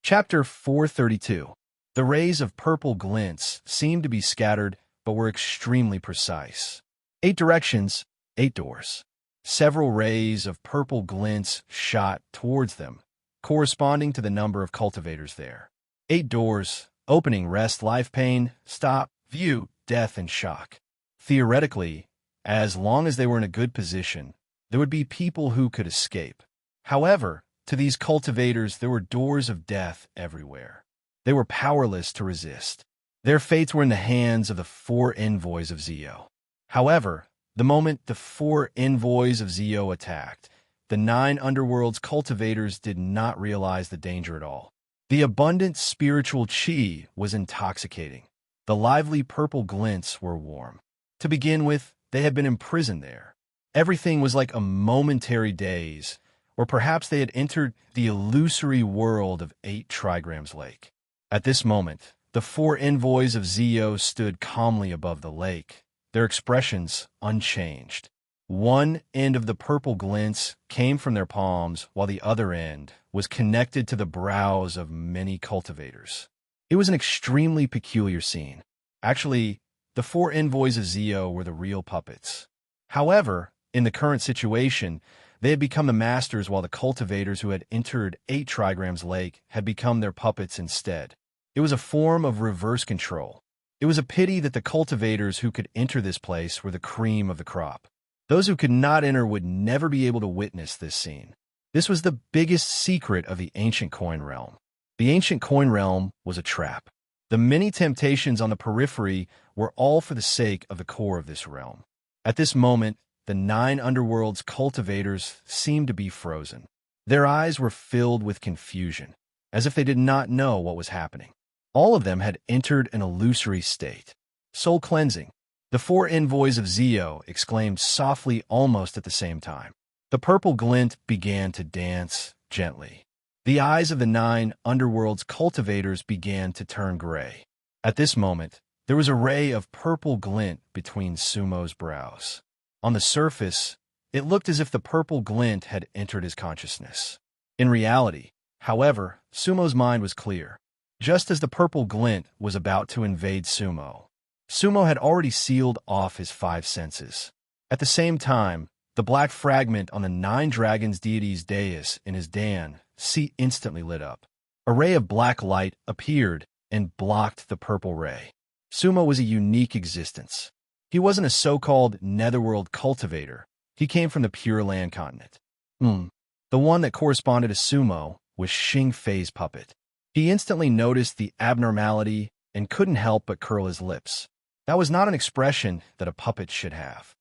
Chapter 432. The rays of purple glints seemed to be scattered, but were extremely precise. 8 directions, 8 doors. Several rays of purple glints shot towards them, corresponding to the number of cultivators there. 8 doors, opening rest, life, pain, stop, view, death, and shock. Theoretically, as long as they were in a good position, there would be people who could escape. However, to these cultivators, there were doors of death everywhere. They were powerless to resist. Their fates were in the hands of the 4 envoys of Zio. However, the moment the 4 envoys of Zio attacked, the 9 underworld's cultivators did not realize the danger at all. The abundant spiritual qi was intoxicating. The lively purple glints were warm. To begin with, they had been imprisoned there. Everything was like a momentary daze, or perhaps they had entered the illusory world of 8 trigrams lake. At this moment, the 4 envoys of Zio stood calmly above the lake, their expressions unchanged. One end of the purple glints came from their palms, while the other end was connected to the brows of many cultivators. It was an extremely peculiar scene. Actually, the 4 envoys of Zio were the real puppets. However, in the current situation, they had become the masters, while the cultivators who had entered 8 trigrams lake had become their puppets instead. It was a form of reverse control. It was a pity that the cultivators who could enter this place were the cream of the crop. Those who could not enter would never be able to witness this scene. This was the biggest secret of the ancient coin realm. The ancient coin realm was a trap. The many temptations on the periphery were all for the sake of the core of this realm. At this moment, the 9 underworld's cultivators seemed to be frozen. Their eyes were filled with confusion, as if they did not know what was happening. All of them had entered an illusory state. Soul cleansing. The four envoys of Zio exclaimed softly almost at the same time. The purple glint began to dance gently. The eyes of the 9 underworld's cultivators began to turn gray. At this moment, there was a ray of purple glint between Sumo's brows. On the surface, it looked as if the purple glint had entered his consciousness. In reality, however, Sumo's mind was clear. Just as the purple glint was about to invade Sumo, Sumo had already sealed off his 5 senses. At the same time, the black fragment on the 9 dragons deity's dais in his Dan seat instantly lit up. A ray of black light appeared and blocked the purple ray. Sumo was a unique existence. He wasn't a so-called netherworld cultivator. He came from the Pure Land continent. The one that corresponded to Sumo was Xing Fei's puppet. He instantly noticed the abnormality and couldn't help but curl his lips. That was not an expression that a puppet should have.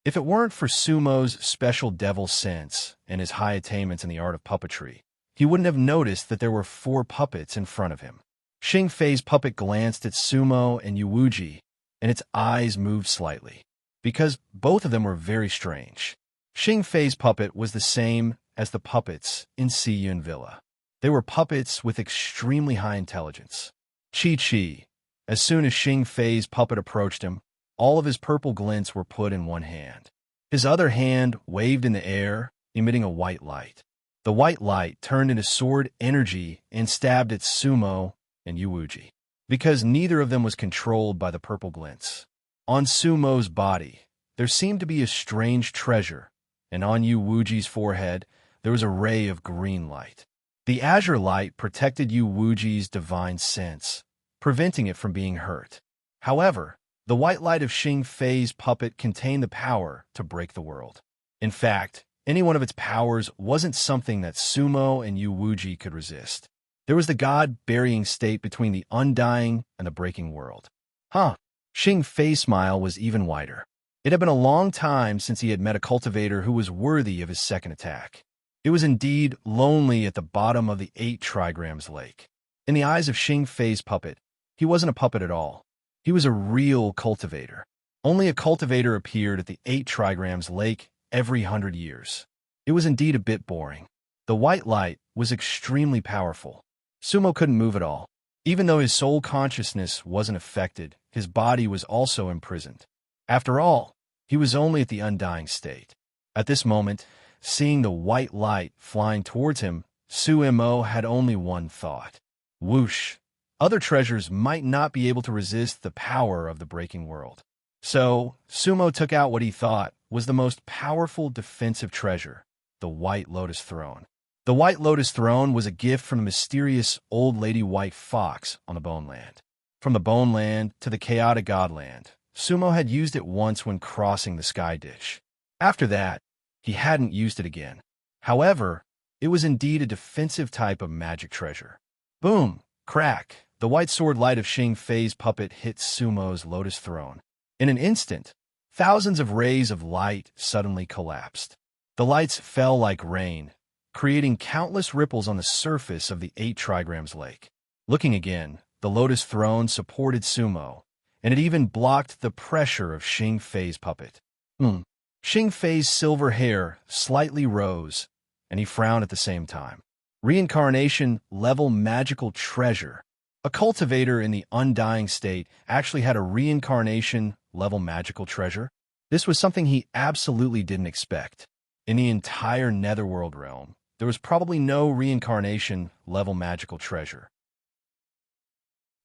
If it weren't for Sumo's special devil sense and his high attainments in the art of puppetry, he wouldn't have noticed that there were 4 puppets in front of him. Xing Fei's puppet glanced at Sumo and Yuwuji, and its eyes moved slightly, because both of them were very strange. Xing Fei's puppet was the same as the puppets in Siyun Villa. They were puppets with extremely high intelligence. Chi. As soon as Xing Fei's puppet approached him, all of his purple glints were put in one hand. His other hand waved in the air, emitting a white light. The white light turned into sword energy and stabbed at Sumo and Yuwuji, because neither of them was controlled by the purple glints. On Sumo's body, there seemed to be a strange treasure, and on Yuwuji's forehead, there was a ray of green light. The azure light protected Yuwuji's divine sense, preventing it from being hurt. However, the white light of Xing Fei's puppet contained the power to break the world. In fact, any one of its powers wasn't something that Sumo and Yuwuji could resist. There was the god-burying state between the undying and the breaking world. Xing Fei's smile was even wider. It had been a long time since he had met a cultivator who was worthy of his second attack. It was indeed lonely at the bottom of the 8 trigrams lake. In the eyes of Xing Fei's puppet, he wasn't a puppet at all. He was a real cultivator. Only a cultivator appeared at the 8 trigrams lake every 100 years. It was indeed a bit boring. The white light was extremely powerful. Sumo couldn't move at all. Even though his soul consciousness wasn't affected, his body was also imprisoned. After all, he was only at the undying state. At this moment, seeing the white light flying towards him, Sumo had only one thought. Whoosh! Other treasures might not be able to resist the power of the breaking world. So, Sumo took out what he thought was the most powerful defensive treasure, the White Lotus Throne. The White Lotus Throne was a gift from the mysterious Old Lady White Fox on the Bone Land. From the Bone Land to the Chaotic Godland, Sumo had used it once when crossing the Sky Dish. After that, he hadn't used it again. However, it was indeed a defensive type of magic treasure. Boom! Crack! The white sword light of Xing Fei's puppet hit Sumo's Lotus Throne. In an instant, thousands of rays of light suddenly collapsed. The lights fell like rain, creating countless ripples on the surface of the 8 trigrams lake. Looking again, the Lotus Throne supported Sumo, and it even blocked the pressure of Xing Fei's puppet. Xing Fei's silver hair slightly rose, and he frowned at the same time. Reincarnation-level magical treasure. A cultivator in the undying state actually had a reincarnation-level magical treasure. This was something he absolutely didn't expect. In the entire netherworld realm, there was probably no reincarnation-level magical treasure.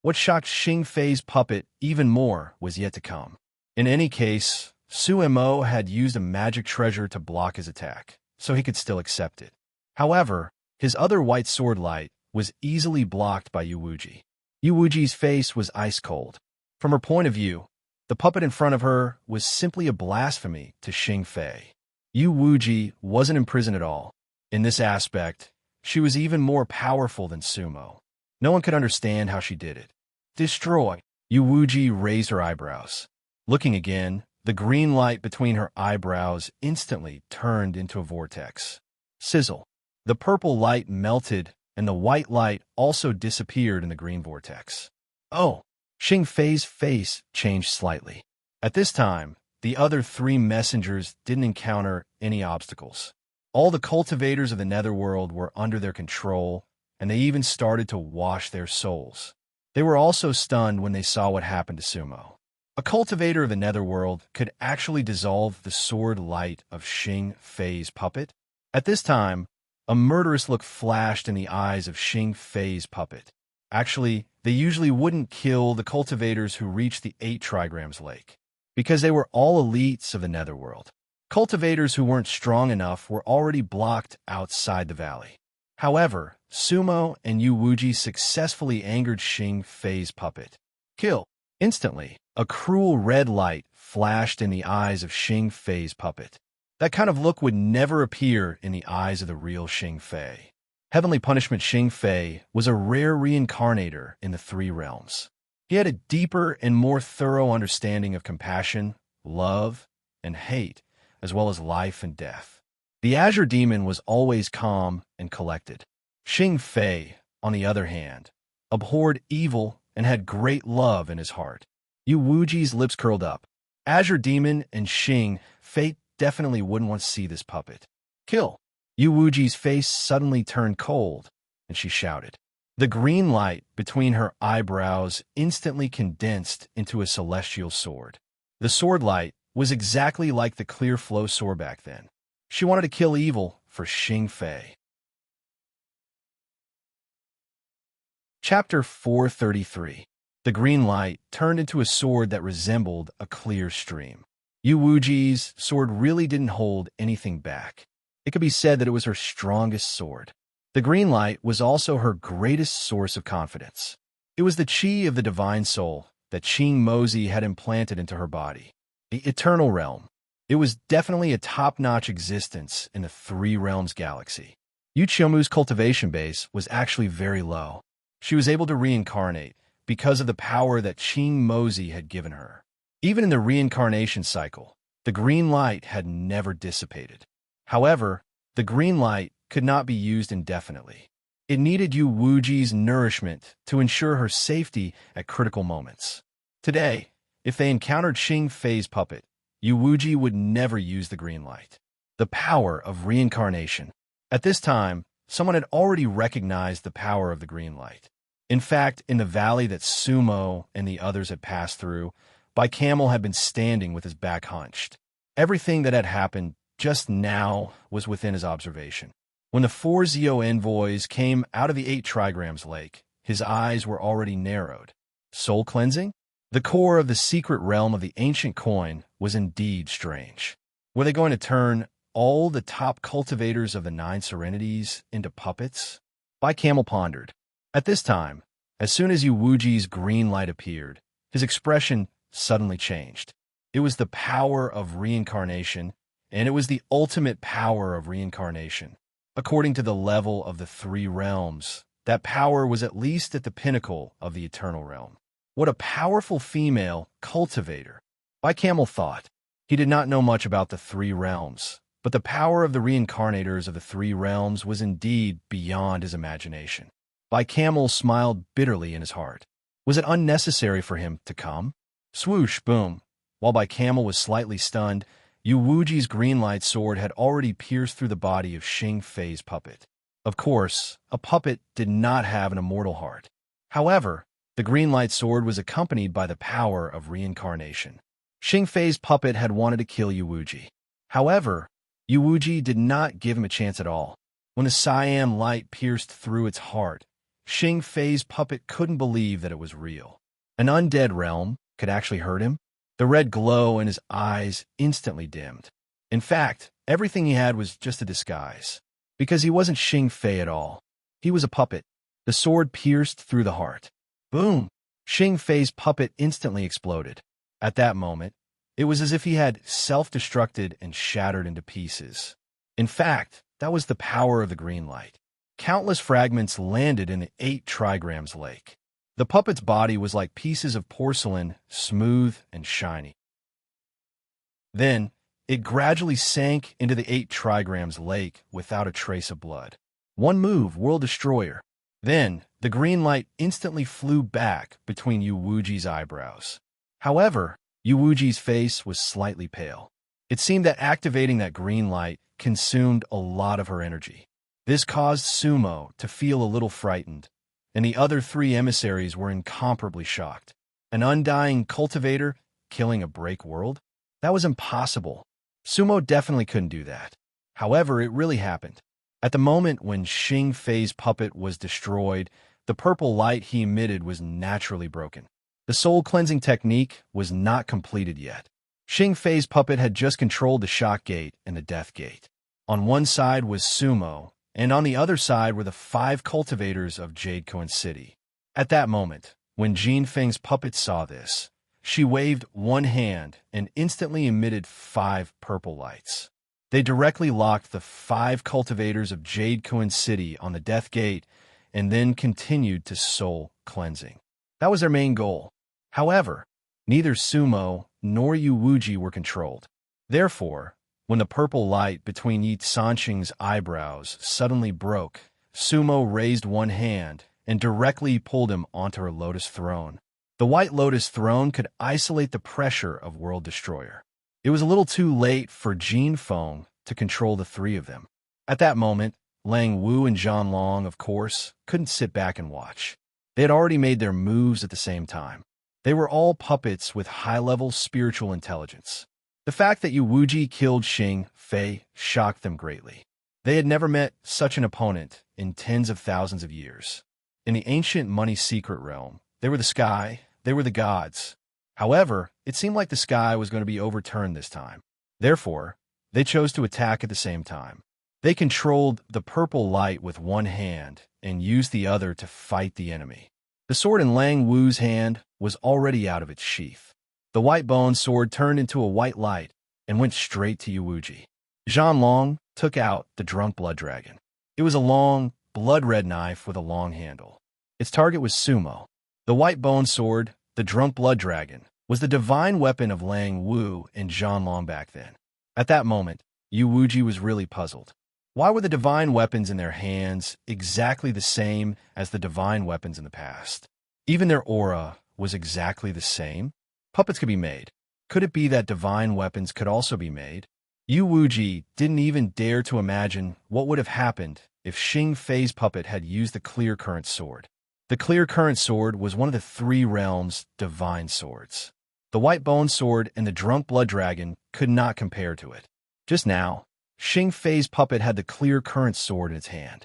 What shocked Xing Fei's puppet even more was yet to come. In any case, Sumo had used a magic treasure to block his attack, so he could still accept it. However, his other white sword light was easily blocked by Yuwuji. Yuwuji's face was ice cold. From her point of view, the puppet in front of her was simply a blasphemy to Xing Fei. Yuwuji wasn't imprisoned at all. In this aspect, she was even more powerful than Sumo. No one could understand how she did it. Destroy! Yuwuji raised her eyebrows. Looking again, the green light between her eyebrows instantly turned into a vortex. Sizzle! The purple light melted and the white light also disappeared in the green vortex. Oh, Xing Fei's face changed slightly. At this time, the other three messengers didn't encounter any obstacles. All the cultivators of the netherworld were under their control, and they even started to wash their souls. They were also stunned when they saw what happened to Sumo. A cultivator of the netherworld could actually dissolve the sword light of Xing Fei's puppet. At this time, a murderous look flashed in the eyes of Xing Fei's puppet. Actually, they usually wouldn't kill the cultivators who reached the 8 trigrams lake, because they were all elites of the netherworld. Cultivators who weren't strong enough were already blocked outside the valley. However, Sumo and Yu Wuji successfully angered Xing Fei's puppet. Kill. Instantly, a cruel red light flashed in the eyes of Xing Fei's puppet. That kind of look would never appear in the eyes of the real Xing Fei. Heavenly Punishment Xing Fei was a rare reincarnator in the 3 realms. He had a deeper and more thorough understanding of compassion, love, and hate, as well as life and death. The Azure Demon was always calm and collected. Xing Fei, on the other hand, abhorred evil and had great love in his heart. Yu Wuji's lips curled up. Azure Demon and Xing Fei definitely wouldn't want to see this puppet. Kill. Yu Wuji's face suddenly turned cold, and she shouted. The green light between her eyebrows instantly condensed into a celestial sword. The sword light was exactly like the clear flow sword back then. She wanted to kill evil for Xing Fei. Chapter 433. The green light turned into a sword that resembled a clear stream. Yu Wuji's sword really didn't hold anything back. It could be said that it was her strongest sword. The green light was also her greatest source of confidence. It was the chi of the divine soul that Qing Mozi had implanted into her body. The eternal realm. It was definitely a top-notch existence in the 3 realms galaxy. Yu Qiumu's cultivation base was actually very low. She was able to reincarnate because of the power that Qing Mozi had given her. Even in the reincarnation cycle, the green light had never dissipated. However, the green light could not be used indefinitely. It needed Yu Wuji's nourishment to ensure her safety at critical moments. Today, if they encountered Xing Fei's puppet, Yu Wuji would never use the green light. The power of reincarnation. At this time, someone had already recognized the power of the green light. In fact, in the valley that Sumo and the others had passed through, Bai Camel had been standing with his back hunched. Everything that had happened just now was within his observation. When the 4 Zio envoys came out of the 8 trigrams lake, his eyes were already narrowed. Soul cleansing? The core of the secret realm of the ancient coin was indeed strange. Were they going to turn all the top cultivators of the 9 serenities into puppets? Bai Camel pondered. At this time, as soon as Yu Wuji's green light appeared, his expression suddenly changed. It was the power of reincarnation, and it was the ultimate power of reincarnation. According to the level of the 3 realms, that power was at least at the pinnacle of the eternal realm. What a powerful female cultivator! Bai Camel thought. He did not know much about the 3 realms, but the power of the reincarnators of the 3 realms was indeed beyond his imagination. Bai Camel smiled bitterly in his heart. Was it unnecessary for him to come? Swoosh, boom. While Bai Camel was slightly stunned, Yu Wuji's green light sword had already pierced through the body of Xing Fei's puppet. Of course, a puppet did not have an immortal heart. However, the green light sword was accompanied by the power of reincarnation. Xing Fei's puppet had wanted to kill Yu Wuji. However, Yu Wuji did not give him a chance at all. When the Siam light pierced through its heart, Xing Fei's puppet couldn't believe that it was real. An undead realm could actually hurt him? The red glow in his eyes instantly dimmed. In fact, everything he had was just a disguise, because he wasn't Xing Fei at all. He was a puppet. The sword pierced through the heart. Boom! Xing Fei's puppet instantly exploded. At that moment, it was as if he had self-destructed and shattered into pieces. In fact, that was the power of the green light. Countless fragments landed in the 8 trigrams lake. The puppet's body was like pieces of porcelain, smooth and shiny. Then, it gradually sank into the 8 trigrams lake without a trace of blood. One move, World Destroyer. Then, the green light instantly flew back between Yu Wuji's eyebrows. However, Yu Wuji's face was slightly pale. It seemed that activating that green light consumed a lot of her energy. This caused Sumo to feel a little frightened, and the other three emissaries were incomparably shocked. An undying cultivator killing a break world? That was impossible. Sumo definitely couldn't do that. However, it really happened. At the moment when Xing Fei's puppet was destroyed, the purple light he emitted was naturally broken. The soul-cleansing technique was not completed yet. Xing Fei's puppet had just controlled the shock gate and the death gate. On one side was Sumo, and on the other side were the 5 cultivators of Jade Coin City. At that moment, when Jin Feng's puppet saw this, she waved one hand and instantly emitted 5 purple lights. They directly locked the 5 cultivators of Jade Coin City on the death gate and then continued to soul cleansing. That was their main goal. However, neither Sumo nor Yu Wuji were controlled. Therefore, when the purple light between Yi Sanqing's eyebrows suddenly broke, Sumo raised one hand and directly pulled him onto her lotus throne. The white lotus throne could isolate the pressure of World Destroyer. It was a little too late for Jin Feng to control the 3 of them. At that moment, Lang Wu and Zhan Long, of course, couldn't sit back and watch. They had already made their moves at the same time. They were all puppets with high-level spiritual intelligence. The fact that Yu Wuji killed Xing Fei shocked them greatly. They had never met such an opponent in tens of thousands of years. In the ancient money secret realm, they were the sky, they were the gods. However, it seemed like the sky was going to be overturned this time. Therefore, they chose to attack at the same time. They controlled the purple light with one hand and used the other to fight the enemy. The sword in Lang Wu's hand was already out of its sheath. The white bone sword turned into a white light and went straight to Yu Wuji. Zhan Long took out the drunk blood dragon. It was a long, blood-red knife with a long handle. Its target was Sumo. The white bone sword, the drunk blood dragon, was the divine weapon of Lang Wu and Zhan Long back then. At that moment, Yu Wuji was really puzzled. Why were the divine weapons in their hands exactly the same as the divine weapons in the past? Even their aura was exactly the same? Puppets could be made. Could it be that divine weapons could also be made? Yu Wuji didn't even dare to imagine what would have happened if Xing Fei's puppet had used the clear current sword. The clear current sword was one of the 3 realms' divine swords. The white bone sword and the drunk blood dragon could not compare to it. Just now, Xing Fei's puppet had the clear current sword in its hand.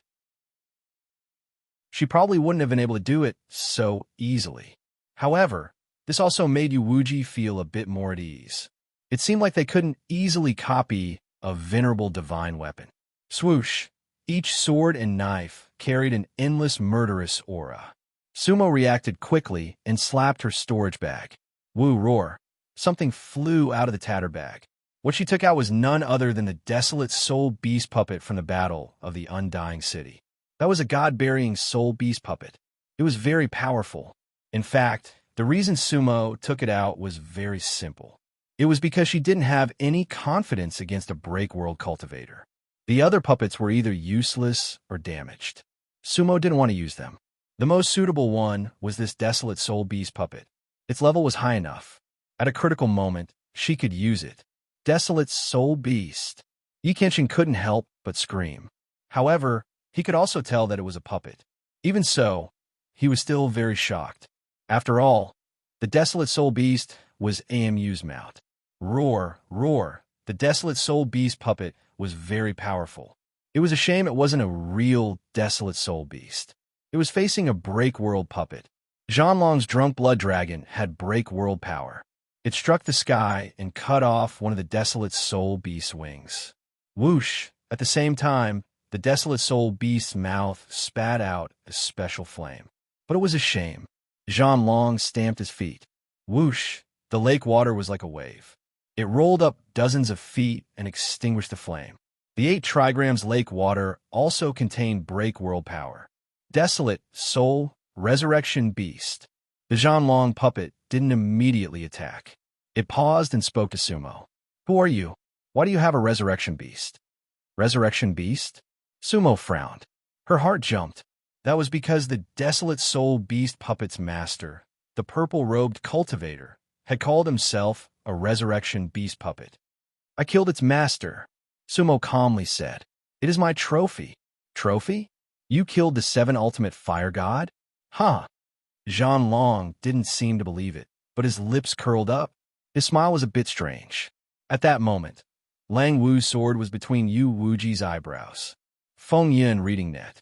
She probably wouldn't have been able to do it so easily. However, this also made Yu Wuji feel a bit more at ease. It seemed like they couldn't easily copy a venerable divine weapon. Swoosh! Each sword and knife carried an endless murderous aura. Sumo reacted quickly and slapped her storage bag. Wu roar! Something flew out of the tatter bag. What she took out was none other than the desolate soul beast puppet from the battle of the Undying City. That was a god-burying soul beast puppet. It was very powerful. In fact, the reason Sumo took it out was very simple. It was because she didn't have any confidence against a break world cultivator. The other puppets were either useless or damaged. Sumo didn't want to use them. The most suitable one was this desolate soul beast puppet. Its level was high enough. At a critical moment, she could use it. Desolate soul beast. Yi Kenshin couldn't help but scream. However, he could also tell that it was a puppet. Even so, he was still very shocked. After all, the desolate soul beast was AMU's mount. Roar, roar. The desolate soul beast puppet was very powerful. It was a shame it wasn't a real desolate soul beast. It was facing a break world puppet. Zhan Long's drunk blood dragon had break world power. It struck the sky and cut off one of the desolate soul beast's wings. Whoosh! At the same time, the desolate soul beast's mouth spat out a special flame. But it was a shame. Zhan Long stamped his feet. Whoosh! The lake water was like a wave. It rolled up dozens of feet and extinguished the flame. The 8 trigrams lake water also contained break world power. Desolate soul resurrection beast. The Zhan Long puppet didn't immediately attack. It paused and spoke to Sumo. Who are you? Why do you have a resurrection beast? Resurrection beast? Sumo frowned. Her heart jumped. That was because the desolate soul beast puppet's master, the purple-robed cultivator, had called himself a resurrection beast puppet. I killed its master, Sumo calmly said. It is my trophy. Trophy? You killed the 7 ultimate fire god? Huh. Zhang Long didn't seem to believe it, but his lips curled up. His smile was a bit strange. At that moment, Lang Wu's sword was between Yu Wuji's eyebrows. Feng Yin reading net.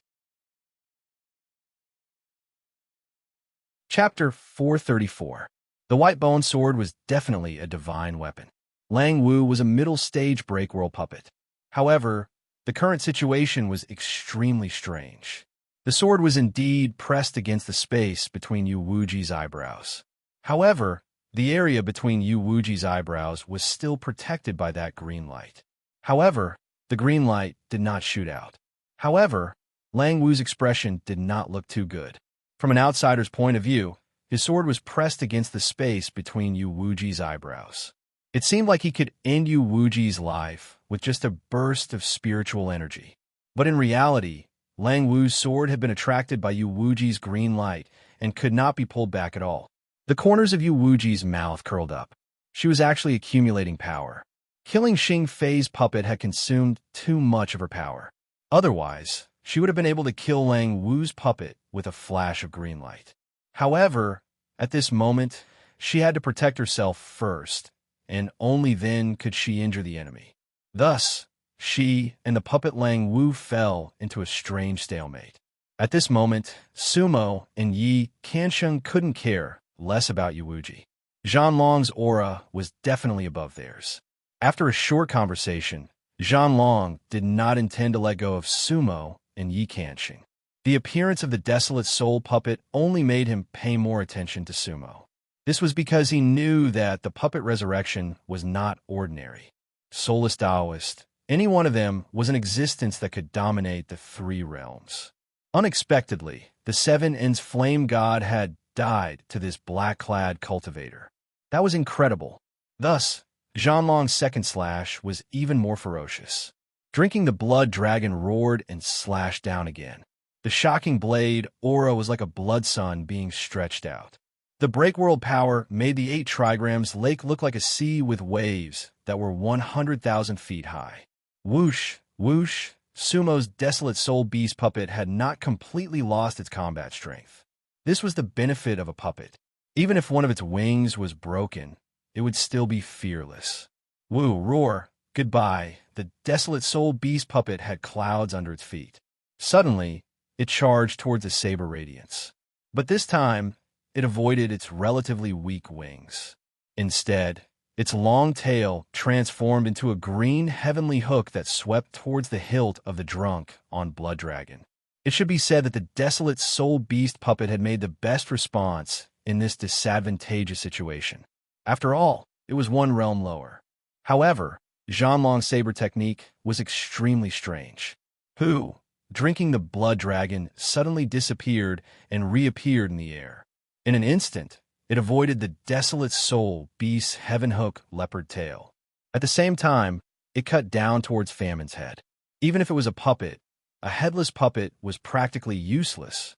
Chapter 434. The white bone sword was definitely a divine weapon. Lang Wu was a middle-stage breakworld puppet. However, the current situation was extremely strange. The sword was indeed pressed against the space between Yu Wuji's eyebrows. However, the area between Yu Wuji's eyebrows was still protected by that green light. However, the green light did not shoot out. However, Lang Wu's expression did not look too good. From an outsider's point of view, his sword was pressed against the space between Yu Wuji's eyebrows. It seemed like he could end Yu Wuji's life with just a burst of spiritual energy. But in reality, Lang Wu's sword had been attracted by Yu Wuji's green light and could not be pulled back at all. The corners of Yu Wuji's mouth curled up. She was actually accumulating power. Killing Xing Fei's puppet had consumed too much of her power. Otherwise, she would have been able to kill Lang Wu's puppet with a flash of green light. However, at this moment, she had to protect herself first, and only then could she injure the enemy. Thus, she and the puppet Lang Wu fell into a strange stalemate. At this moment, Sumo and Yi Kansheng couldn't care less about Yu Wuji. Zhan Long's aura was definitely above theirs. After a short conversation, Zhan Long did not intend to let go of Sumo and Yi Kansheng. The appearance of the desolate soul puppet only made him pay more attention to Sumo. This was because he knew that the puppet resurrection was not ordinary. Soulless Taoist, any one of them was an existence that could dominate the 3 realms. Unexpectedly, the 7 Ends flame god had died to this black-clad cultivator. That was incredible. Thus, Zhan Long's second slash was even more ferocious. Drinking the blood dragon roared and slashed down again. The shocking blade aura was like a blood sun being stretched out. The breakworld power made the 8 trigrams lake look like a sea with waves that were 100,000 feet high. Whoosh, whoosh, Sumo's desolate soul beast puppet had not completely lost its combat strength. This was the benefit of a puppet. Even if one of its wings was broken, it would still be fearless. Woo, roar, goodbye. The desolate soul beast puppet had clouds under its feet. Suddenly, it charged towards the saber radiance. But this time, it avoided its relatively weak wings. Instead, its long tail transformed into a green heavenly hook that swept towards the hilt of the drunk on Blood Dragon. It should be said that the desolate soul beast puppet had made the best response in this disadvantageous situation. After all, it was 1 realm lower. However, Zhan Long's saber technique was extremely strange. Who, drinking the blood dragon, suddenly disappeared and reappeared in the air. In an instant, it avoided the desolate soul beast's heaven hook leopard tail. At the same time, it cut down towards Famine's head. Even if it was a headless puppet was practically useless.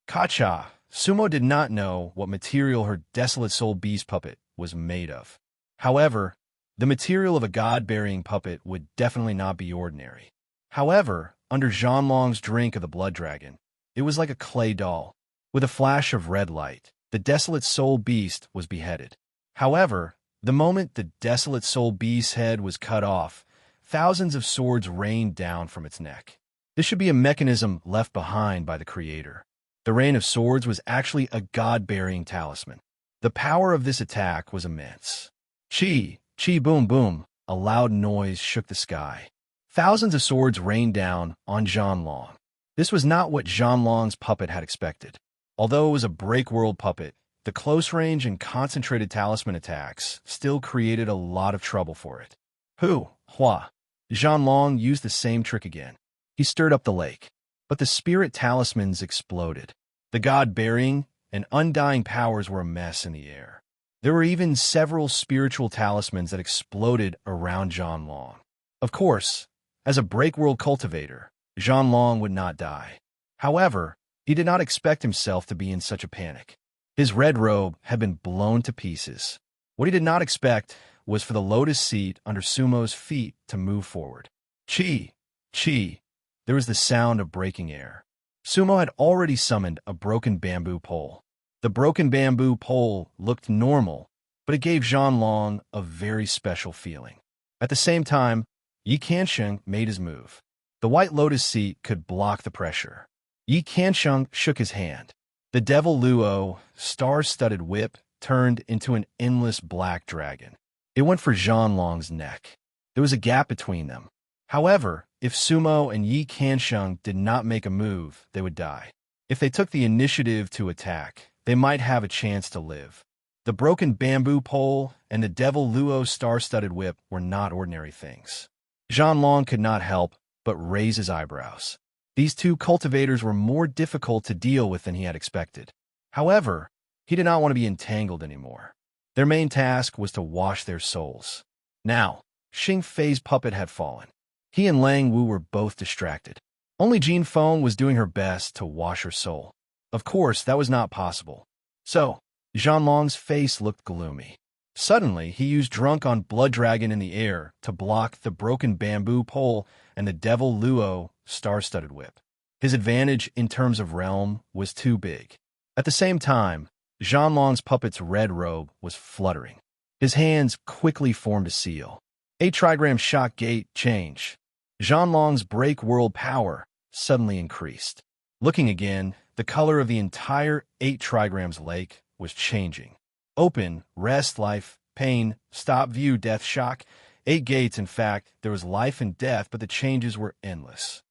Kacha, Sumo did not know what material her desolate soul beast puppet was made of. However, the material of a god-burying puppet would definitely not be ordinary. However, under Zhan Long's drink of the blood dragon, it was like a clay doll. With a flash of red light, the desolate soul beast was beheaded. However, the moment the desolate soul beast's head was cut off, thousands of swords rained down from its neck. This should be a mechanism left behind by the creator. The rain of swords was actually a god-burying talisman. The power of this attack was immense. Chi, chi boom boom, a loud noise shook the sky. Thousands of swords rained down on Zhan Long. This was not what Zhan Long's puppet had expected. Although it was a break-world puppet, the close-range and concentrated talisman attacks still created a lot of trouble for it. Hua. Zhan Long used the same trick again. He stirred up the lake, but the spirit talismans exploded. The god-burying and undying powers were a mess in the air. There were even several spiritual talismans that exploded around Zhan Long. Of course, as a break-world cultivator, Zhanlong would not die. However, he did not expect himself to be in such a panic. His red robe had been blown to pieces. What he did not expect was for the lotus seat under Sumo's feet to move forward. Chi! Chi! There was the sound of breaking air. Sumo had already summoned a broken bamboo pole. The broken bamboo pole looked normal, but it gave Zhanlong a very special feeling. At the same time, Yi Qiansheng made his move. The white lotus seat could block the pressure. Yi Qiansheng shook his hand. The devil Luo, star-studded whip, turned into an endless black dragon. It went for Zhanlong's neck. There was a gap between them. However, if Sumo and Yi Qiansheng did not make a move, they would die. If they took the initiative to attack, they might have a chance to live. The broken bamboo pole and the devil Luo star-studded whip were not ordinary things. Zhanlong could not help but raise his eyebrows. These two cultivators were more difficult to deal with than he had expected. However, he did not want to be entangled anymore. Their main task was to wash their souls. Now, Xing Fei's puppet had fallen. He and Lang Wu were both distracted. Only Jin Feng was doing her best to wash her soul. Of course, that was not possible. So, Zhanlong's face looked gloomy. Suddenly, he used Drunk on Blood Dragon in the air to block the broken bamboo pole and the devil Luo star-studded whip. His advantage in terms of realm was too big. At the same time, Zhanlong's puppet's red robe was fluttering. His hands quickly formed a seal. 8 trigram shock gate change. Zhanlong's break world power suddenly increased. Looking again, the color of the entire 8 trigrams lake was changing. Open, rest, life, pain, stop, view, death, shock. 8 gates, in fact, there was life and death, but the changes were endless.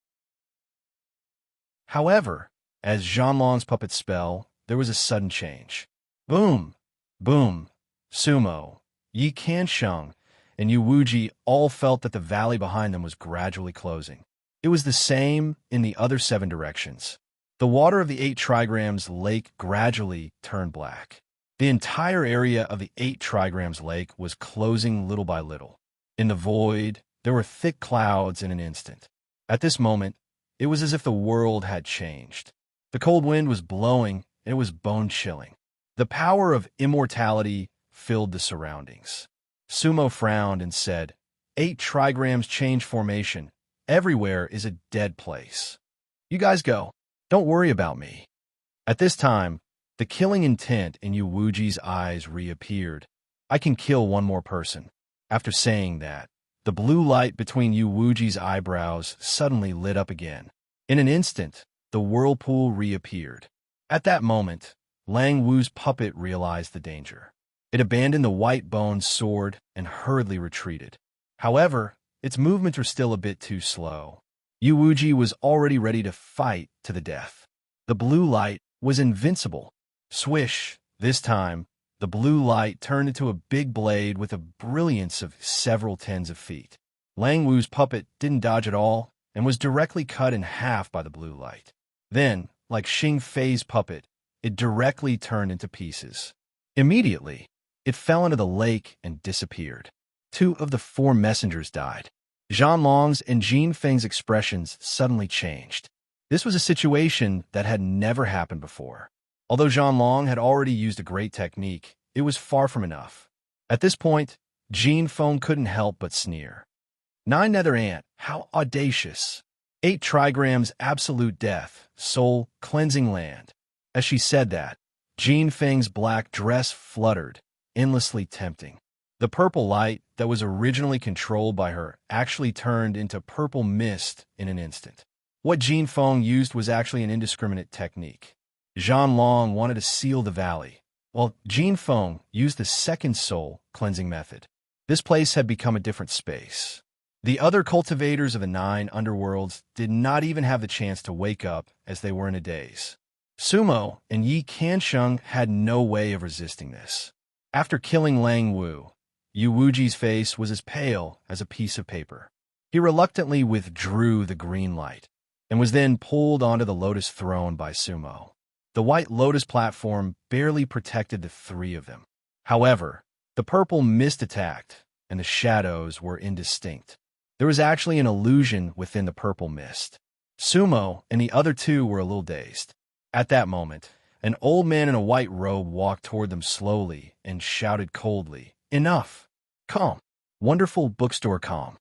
However, as Zhanlong's puppet spell, there was a sudden change. Boom! Boom! Sumo, Yi Qiansheng, and Yu Wuji all felt that the valley behind them was gradually closing. It was the same in the other 7 directions. The water of the 8 trigrams lake gradually turned black. The entire area of the 8 trigrams lake was closing little by little. In the void, there were thick clouds in an instant. At this moment, it was as if the world had changed. The cold wind was blowing, and it was bone-chilling. The power of immortality filled the surroundings. Sumo frowned and said, 8 trigrams change formation. Everywhere is a dead place. You guys go. Don't worry about me. At this time, the killing intent in Yu Wuji's eyes reappeared. I can kill one more person. After saying that, the blue light between Yu Wuji's eyebrows suddenly lit up again. In an instant, the whirlpool reappeared. At that moment, Lang Wu's puppet realized the danger. It abandoned the white bone sword and hurriedly retreated. However, its movements were still a bit too slow. Yu Wuji was already ready to fight to the death. The blue light was invincible. Swish! This time, the blue light turned into a big blade with a brilliance of several tens of feet. Lang Wu's puppet didn't dodge at all and was directly cut in half by the blue light. Then, like Xing Fei's puppet, it directly turned into pieces. Immediately, it fell into the lake and disappeared. 2 of the 4 messengers died. Zhanlong's and Jin Feng's expressions suddenly changed. This was a situation that had never happened before. Although Zhanlong had already used a great technique, it was far from enough. At this point, Jin Feng couldn't help but sneer. 9 nether ant, how audacious. 8 trigrams absolute death, soul, cleansing land. As she said that, Jin Feng's black dress fluttered, endlessly tempting. The purple light that was originally controlled by her actually turned into purple mist in an instant. What Jin Feng used was actually an indiscriminate technique. Zhanlong wanted to seal the valley, while Jin Feng used the second soul cleansing method. This place had become a different space. The other cultivators of the 9 underworlds did not even have the chance to wake up as they were in a daze. Sumo and Yi Qiansheng had no way of resisting this. After killing Lang Wu, Yu Wuji's face was as pale as a piece of paper. He reluctantly withdrew the green light and was then pulled onto the lotus throne by Sumo. The white lotus platform barely protected the 3 of them. However, the purple mist attacked, and the shadows were indistinct. There was actually an illusion within the purple mist. Sumo and the other two were a little dazed. At that moment, an old man in a white robe walked toward them slowly and shouted coldly, "Enough! Calm! Wonderful bookstore calm."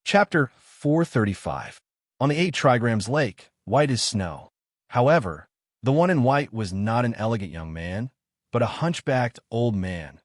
Chapter 435. On the 8 trigrams lake, white as snow. However, the one in white was not an elegant young man, but a hunchbacked old man,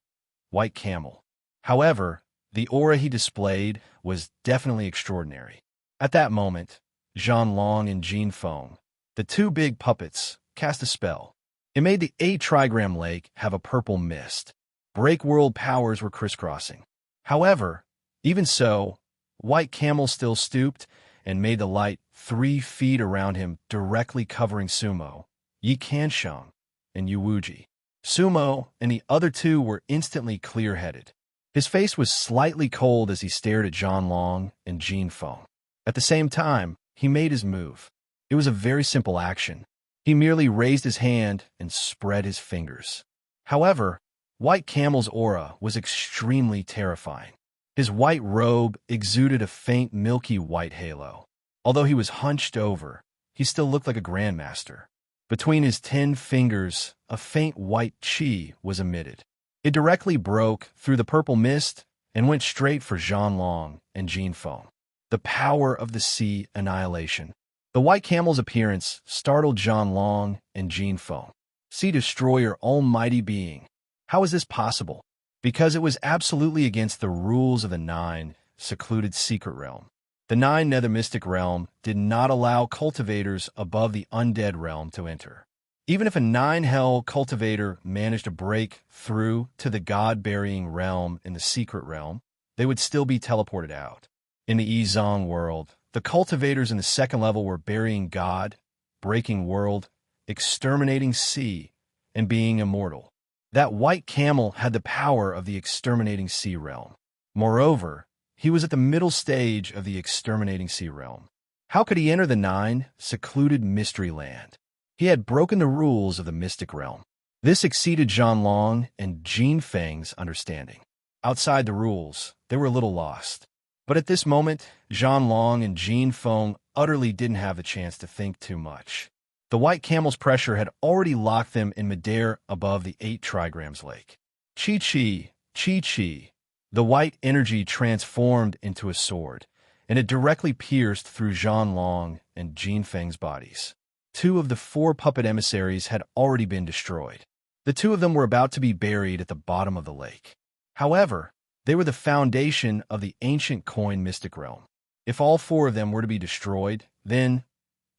white camel. However, the aura he displayed was definitely extraordinary. At that moment, Jean Long and Jean Feng, the two big puppets, cast a spell. It made the 8 trigram lake have a purple mist. Break world powers were crisscrossing. However, even so, White Camel still stooped and made the light 3 feet around him, directly covering Sumo, Yi Kansheng, and Yuwuji. Sumo and the other two were instantly clear-headed. His face was slightly cold as he stared at Zhan Long and Jean Feng. At the same time, he made his move. It was a very simple action. He merely raised his hand and spread his fingers. However, White Camel's aura was extremely terrifying. His white robe exuded a faint milky white halo. Although he was hunched over, he still looked like a grandmaster. Between his 10 fingers, a faint white chi was emitted. It directly broke through the purple mist and went straight for Zhan Long and Jean Feng. The power of the sea annihilation. The White Camel's appearance startled Zhan Long and Jean Feng. Sea Destroyer, almighty being. How is this possible? Because it was absolutely against the rules of the 9 secluded secret realm. The 9 nether mystic realm did not allow cultivators above the undead realm to enter. Even if a 9 hell cultivator managed to break through to the god-burying realm in the secret realm, they would still be teleported out. In the Yizong world, the cultivators in the 2nd level were burying God, breaking world, exterminating sea, and being immortal. That White Camel had the power of the exterminating sea realm. Moreover, he was at the middle stage of the exterminating sea realm. How could he enter the 9 secluded mystery land? He had broken the rules of the mystic realm. This exceeded Zhan Long and Jean Feng's understanding. Outside the rules, they were a little lost. But at this moment, Zhan Long and Jean Feng utterly didn't have the chance to think too much. The White Camel's pressure had already locked them in midair above the 8 trigrams lake. Chi-chi, chi-chi. The white energy transformed into a sword, and it directly pierced through Zhan Long and Jean Feng's bodies. 2 of the 4 puppet emissaries had already been destroyed. The 2 of them were about to be buried at the bottom of the lake. However, they were the foundation of the ancient coin mystic realm. If all 4 of them were to be destroyed, then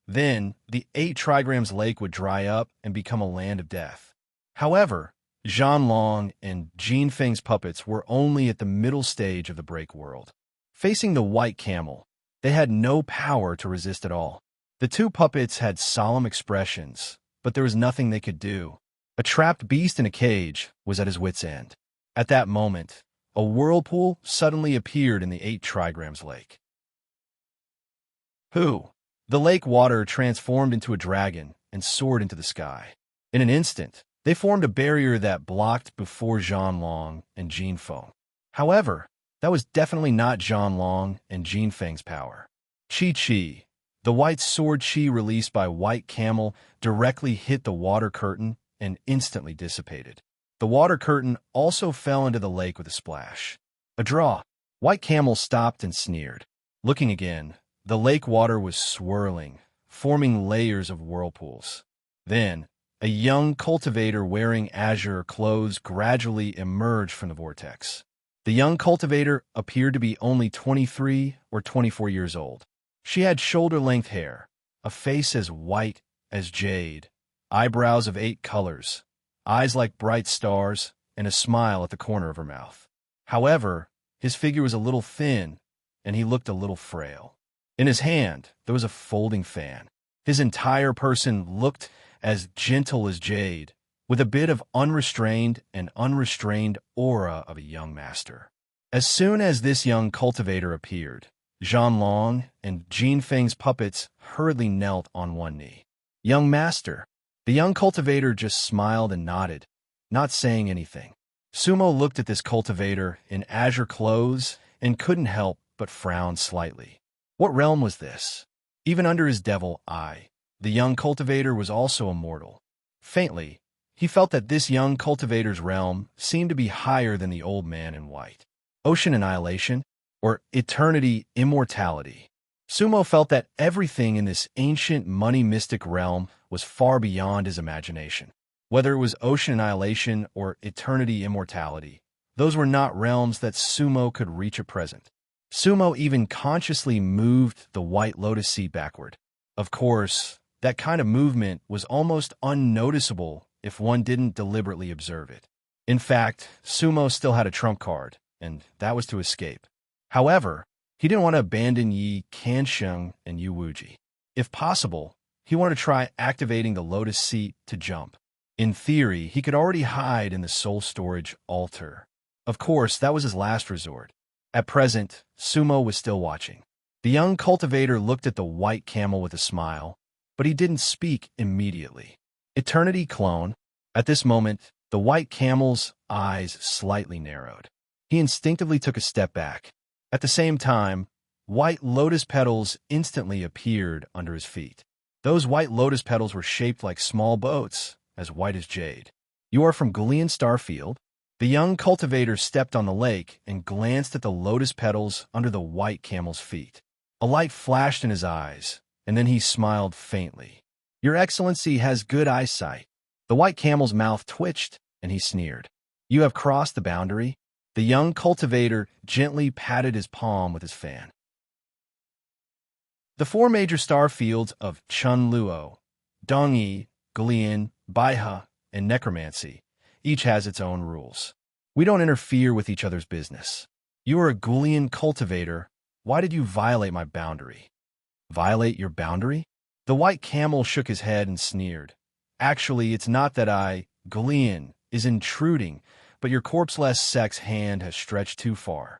the 8 trigrams lake would dry up and become a land of death. However, Zhan Long and Jean Feng's puppets were only at the middle stage of the break world. Facing the White Camel, they had no power to resist at all. The 2 puppets had solemn expressions, but there was nothing they could do. A trapped beast in a cage was at his wit's end. At that moment, a whirlpool suddenly appeared in the 8 trigrams lake. The lake water transformed into a dragon and soared into the sky. In an instant, they formed a barrier that blocked before Zhan Long and Jean Feng. However, that was definitely not Zhan Long and Jean Feng's power. Chi-chi, the white sword chi released by White Camel, directly hit the water curtain and instantly dissipated. The water curtain also fell into the lake with a splash. A draw. White Camel stopped and sneered. Looking again, the lake water was swirling, forming layers of whirlpools. Then, a young cultivator wearing azure clothes gradually emerged from the vortex. The young cultivator appeared to be only 23 or 24 years old. She had shoulder-length hair, a face as white as jade, eyebrows of 8 colors, eyes like bright stars, and a smile at the corner of her mouth. However, his figure was a little thin, and he looked a little frail. In his hand, there was a folding fan. His entire person looked as gentle as jade, with a bit of unrestrained aura of a young master. As soon as this young cultivator appeared, Zhan Long and Jean Feng's puppets hurriedly knelt on one knee. Young master. The young cultivator just smiled and nodded, not saying anything. Sumo looked at this cultivator in azure clothes and couldn't help but frowned slightly. What realm was this? Even under his devil eye, the young cultivator was also immortal. Faintly, he felt that this young cultivator's realm seemed to be higher than the old man in white. Ocean annihilation, or eternity immortality. Sumo felt that everything in this ancient money mystic realm was far beyond his imagination. Whether it was ocean annihilation or eternity immortality, those were not realms that Sumo could reach at present. Sumo even consciously moved the white lotus seat backward. Of course, that kind of movement was almost unnoticeable if one didn't deliberately observe it. In fact, Sumo still had a trump card, and that was to escape. However, he didn't want to abandon Yi Kansheng and Yu Wuji. If possible, he wanted to try activating the lotus seat to jump. In theory, he could already hide in the soul storage altar. Of course, that was his last resort. At present, Sumo was still watching. The young cultivator looked at the white camel with a smile, but he didn't speak immediately. Eternity clone. At this moment, the white camel's eyes slightly narrowed. He instinctively took a step back. At the same time, white lotus petals instantly appeared under his feet. Those white lotus petals were shaped like small boats, as white as jade. You are from Gulian Starfield? The young cultivator stepped on the lake and glanced at the lotus petals under the white camel's feet. A light flashed in his eyes, and then he smiled faintly. Your Excellency has good eyesight. The white camel's mouth twitched, and he sneered. You have crossed the boundary. The young cultivator gently patted his palm with his fan. The four major star fields of Chunluo, Dongyi, Gulian, Baihe, and Necromancy each has its own rules. We don't interfere with each other's business. You are a Gulian cultivator. Why did you violate my boundary? Violate your boundary? The white camel shook his head and sneered. Actually, it's not that Gulian, is intruding, but your corpseless sex hand has stretched too far.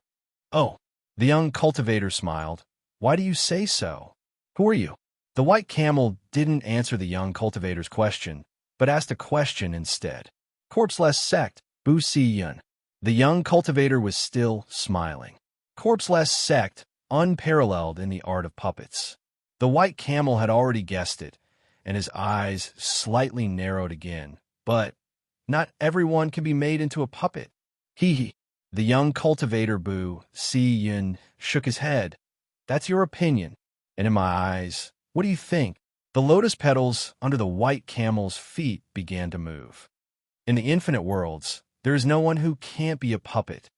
Oh, the young cultivator smiled. Why do you say so? Who are you? The white camel didn't answer the young cultivator's question, but asked a question instead. Corpseless sect, Bu Si Yun. The young cultivator was still smiling. Corpseless sect, unparalleled in the art of puppets. The white camel had already guessed it, and his eyes slightly narrowed again. But not everyone can be made into a puppet. Hee. The young cultivator Bu Si Yun shook his head. That's your opinion. And in my eyes, what do you think? The lotus petals under the white camel's feet began to move. In the infinite worlds, there is no one who can't be a puppet.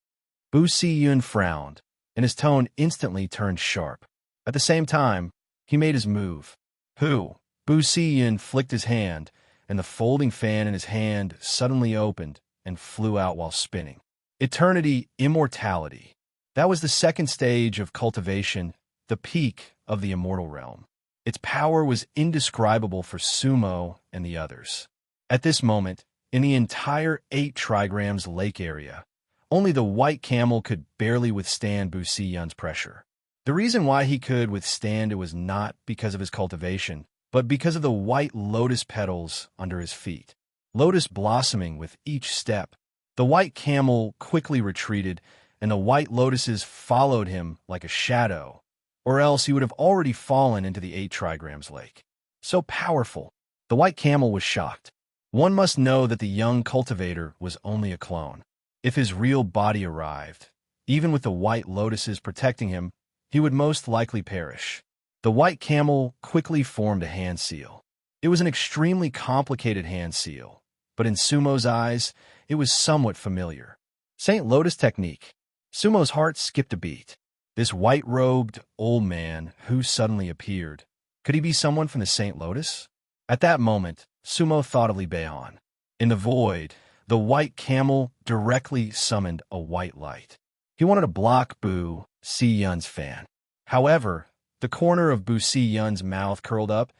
Bu Si Yun frowned, and his tone instantly turned sharp. At the same time, he made his move. Who? Bu Si Yun flicked his hand, and the folding fan in his hand suddenly opened and flew out while spinning. Eternity, immortality. That was the second stage of cultivation, the peak of the immortal realm. Its power was indescribable for Sumo and the others. At this moment, in the entire 8 trigrams lake area, only the white camel could barely withstand Bu Si Yun's pressure. The reason why he could withstand it was not because of his cultivation, but because of the white lotus petals under his feet. Lotus blossoming with each step. The white camel quickly retreated, and the white lotuses followed him like a shadow, or else he would have already fallen into the 8 trigrams lake. So powerful. The white camel was shocked. One must know that the young cultivator was only a clone. If his real body arrived, even with the white lotuses protecting him, he would most likely perish. The white camel quickly formed a hand seal. It was an extremely complicated hand seal, but in Sumo's eyes, it was somewhat familiar. Saint Lotus technique. Sumo's heart skipped a beat. This white-robed old man who suddenly appeared, could he be someone from the Saint Lotus? At that moment, Sumo thought of Li Beihan. In the void, the white camel directly summoned a white light. He wanted to block Bu Si Yun's fan. However, the corner of Bu Si Yun's mouth curled up,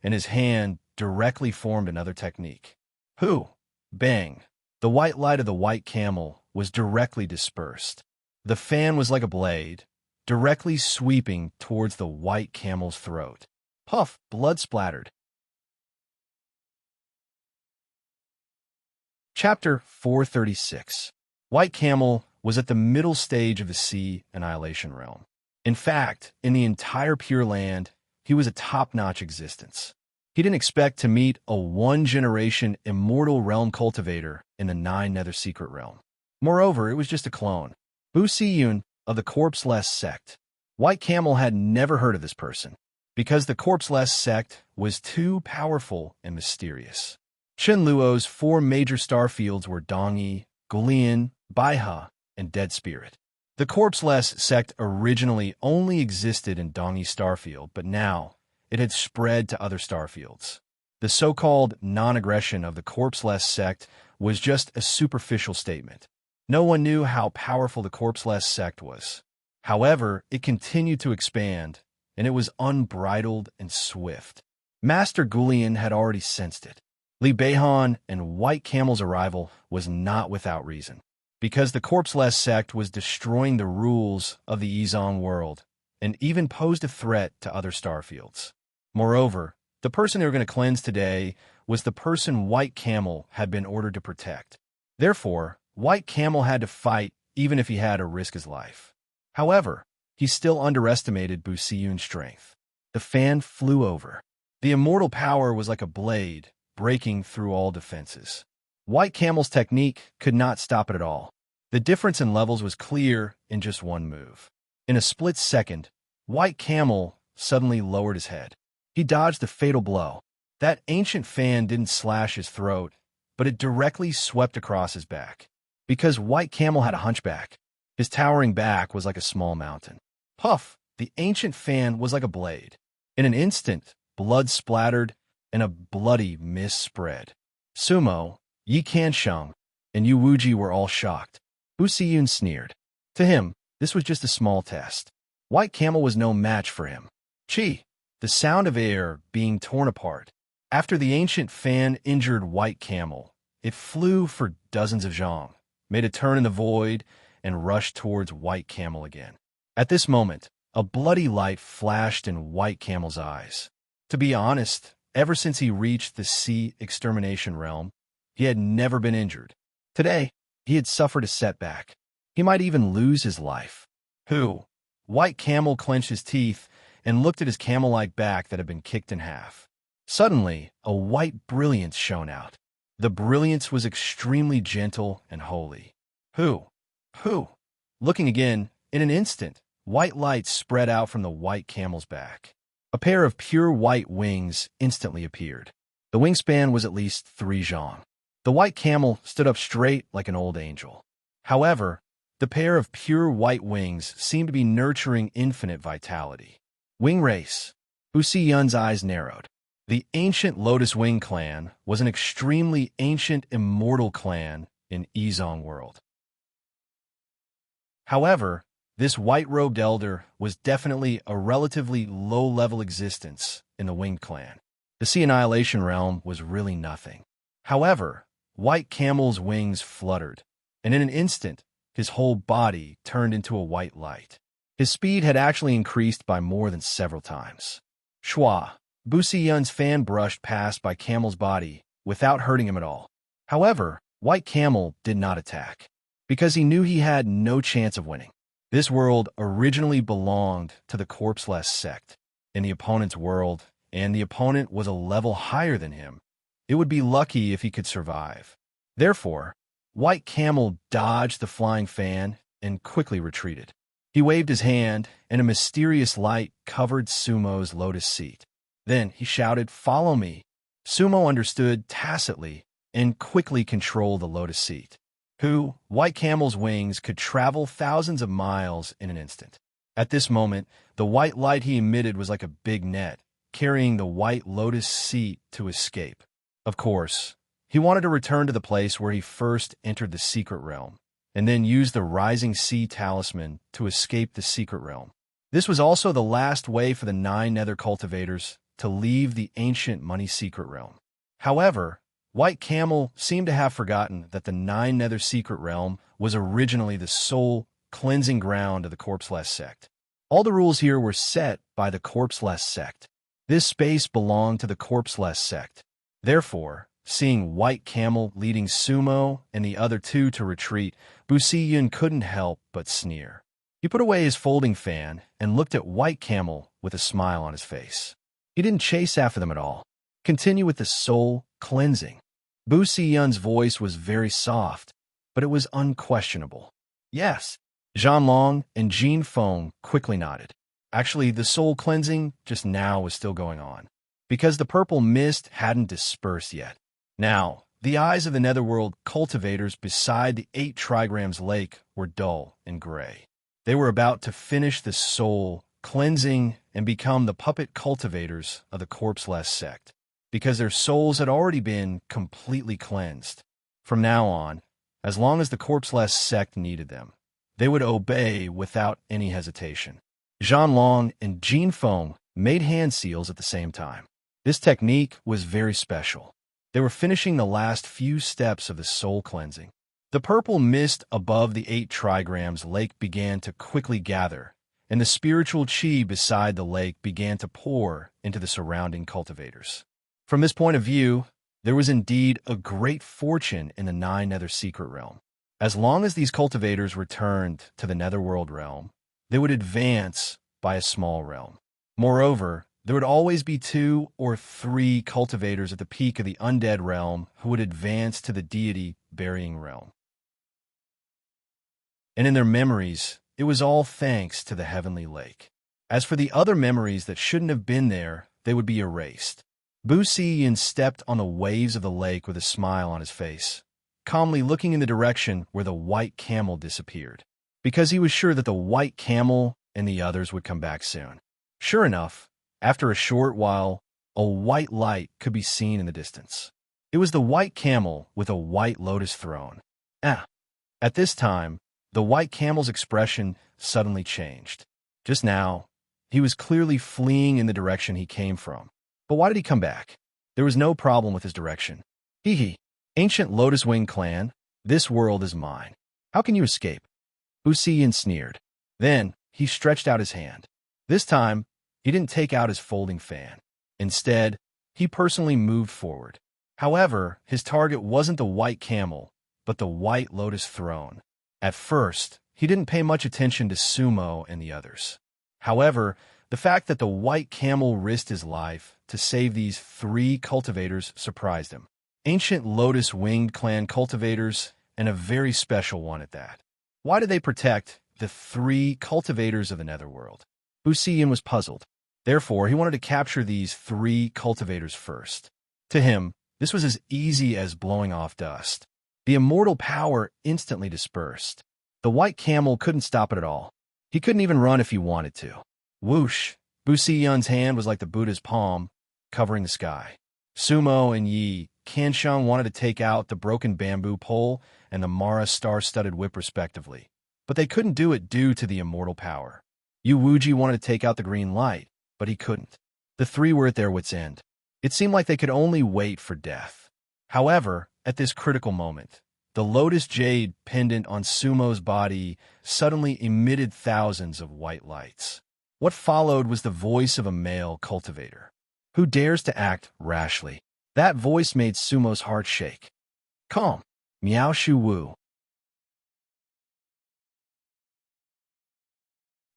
and his hand directly formed another technique. Who? Bang! The white light of the white camel was directly dispersed. The fan was like a blade, directly sweeping towards the white camel's throat. Puff! Blood splattered. Chapter 436. White Camel was at the middle stage of the sea annihilation realm. In fact, in the entire Pure Land, he was a top-notch existence. He didn't expect to meet a one-generation immortal realm cultivator in the Nine Nether Secret Realm. Moreover, it was just a clone. Bu Siyun of the Corpseless sect. White Camel had never heard of this person, because the Corpseless sect was too powerful and mysterious. Chen Luo's 4 major star fields were Dongyi, Gulian, Baihe, and Dead Spirit. The Corpseless sect originally only existed in Dongyi starfield, but now it had spread to other starfields. The so-called non-aggression of the Corpseless sect was just a superficial statement. No one knew how powerful the Corpseless sect was. However, it continued to expand, and it was unbridled and swift. Master Gulian had already sensed it. Li Beihan and White Camel's arrival was not without reason, because the Corpseless sect was destroying the rules of the Yizong world, and even posed a threat to other starfields. Moreover, the person they were going to cleanse today was the person White Camel had been ordered to protect. Therefore, White Camel had to fight even if he had to risk his life. However, he still underestimated Bu Siyun's strength. The fan flew over. The immortal power was like a blade, breaking through all defenses. White Camel's technique could not stop it at all. The difference in levels was clear in just one move. In a split second, White Camel suddenly lowered his head. He dodged the fatal blow. That ancient fan didn't slash his throat, but it directly swept across his back. Because White Camel had a hunchback, his towering back was like a small mountain. Puff! The ancient fan was like a blade. In an instant, blood splattered, and a bloody mist spread. Sumo, Yi Kansheng, and Yu Wuji were all shocked. Bu Siyun sneered. To him, this was just a small test. White Camel was no match for him. Chi! The sound of air being torn apart. After the ancient fan injured White Camel, it flew for dozens of zhang, made a turn in the void, and rushed towards White Camel again. At this moment, a bloody light flashed in White Camel's eyes. To be honest, ever since he reached the sea extermination realm, he had never been injured. Today, he had suffered a setback. He might even lose his life. Who? White Camel clenched his teeth and looked at his camel-like back that had been kicked in half. Suddenly, a white brilliance shone out. The brilliance was extremely gentle and holy. Who? Looking again, in an instant, white light spread out from the White Camel's back. A pair of pure white wings instantly appeared. The wingspan was at least 3 zhang. The White Camel stood up straight like an old angel. However, the pair of pure white wings seemed to be nurturing infinite vitality. Wing race. Bu Siyun's eyes narrowed. The ancient Lotus Wing clan was an extremely ancient immortal clan in Yizong world. However, this white-robed elder was definitely a relatively low-level existence in the Winged clan. The Sea Annihilation realm was really nothing. However, White Camel's wings fluttered, and in an instant, his whole body turned into a white light. His speed had actually increased by more than several times. Shua, Bu Siyun's fan brushed past by Camel's body without hurting him at all. However, White Camel did not attack, because he knew he had no chance of winning. This world originally belonged to the Corpseless sect. In the opponent's world, and the opponent was a level higher than him, it would be lucky if he could survive. Therefore, White Camel dodged the flying fan and quickly retreated. He waved his hand, and a mysterious light covered Sumo's lotus seat. Then he shouted, "Follow me." Sumo understood tacitly and quickly controlled the lotus seat. White Camel's wings could travel thousands of miles in an instant. At this moment, the white light he emitted was like a big net, carrying the white lotus seat to escape. Of course, he wanted to return to the place where he first entered the secret realm, and then use the Rising Sea Talisman to escape the secret realm. This was also the last way for the 9 nether cultivators to leave the ancient money secret realm. However, White Camel seemed to have forgotten that the 9 nether secret realm was originally the sole cleansing ground of the Corpseless sect. All the rules here were set by the Corpseless sect. This space belonged to the Corpseless sect. Therefore, seeing White Camel leading Sumo and the other 2 to retreat, Bu Siyun couldn't help but sneer. He put away his folding fan and looked at White Camel with a smile on his face. He didn't chase after them at all. Continue with the soul cleansing. Bu Siyun's voice was very soft, but it was unquestionable. Yes. Zhan Long and Jin Feng quickly nodded. Actually, the soul cleansing just now was still going on, because the purple mist hadn't dispersed yet. Now, the eyes of the netherworld cultivators beside the 8 trigrams lake were dull and gray. They were about to finish the soul cleansing and become the puppet cultivators of the corpseless sect, because their souls had already been completely cleansed. From now on, as long as the corpseless sect needed them, they would obey without any hesitation. Zhan Long and Jin Feng made hand seals at the same time. This technique was very special. They were finishing the last few steps of the soul cleansing. The purple mist above the 8 trigrams lake began to quickly gather, and the spiritual chi beside the lake began to pour into the surrounding cultivators. From this point of view, there was indeed a great fortune in the 9 nether secret realm. As long as these cultivators returned to the netherworld realm, they would advance by a small realm. Moreover, there would always be 2 or 3 cultivators at the peak of the undead realm who would advance to the deity burying realm. And in their memories, it was all thanks to the heavenly lake. As for the other memories that shouldn't have been there, they would be erased. Bu Siyun stepped on the waves of the lake with a smile on his face, calmly looking in the direction where the white camel disappeared, because he was sure that the white camel and the others would come back soon. Sure enough, after a short while, a white light could be seen in the distance. It was the white camel with a white lotus throne. At this time, the white camel's expression suddenly changed. Just now, he was clearly fleeing in the direction he came from. But why did he come back? There was no problem with his direction. Hee. Ancient Lotus Wing clan, this world is mine. How can you escape? Bu Siyun sneered. Then, he stretched out his hand. This time, he didn't take out his folding fan. Instead, he personally moved forward. However, his target wasn't the white camel, but the white lotus throne. At first, he didn't pay much attention to Sumo and the others. However, the fact that the white camel risked his life to save these 3 cultivators surprised him. Ancient lotus-winged clan cultivators, and a very special one at that. Why did they protect the 3 cultivators of the netherworld? Bu Siyun was puzzled. Therefore, he wanted to capture these 3 cultivators first. To him, this was as easy as blowing off dust. The immortal power instantly dispersed. The white camel couldn't stop it at all. He couldn't even run if he wanted to. Whoosh! Bu Siyun's hand was like the Buddha's palm, covering the sky. Sumo and Yi Qiansheng wanted to take out the broken bamboo pole and the Mara star-studded whip respectively, but they couldn't do it due to the immortal power. Yu Wuji wanted to take out the green light, but he couldn't. The 3 were at their wits' end. It seemed like they could only wait for death. However, at this critical moment, the lotus jade pendant on Sumo's body suddenly emitted thousands of white lights. What followed was the voice of a male cultivator. Who dares to act rashly? That voice made Sumo's heart shake. Calm. Miao Shu Wu.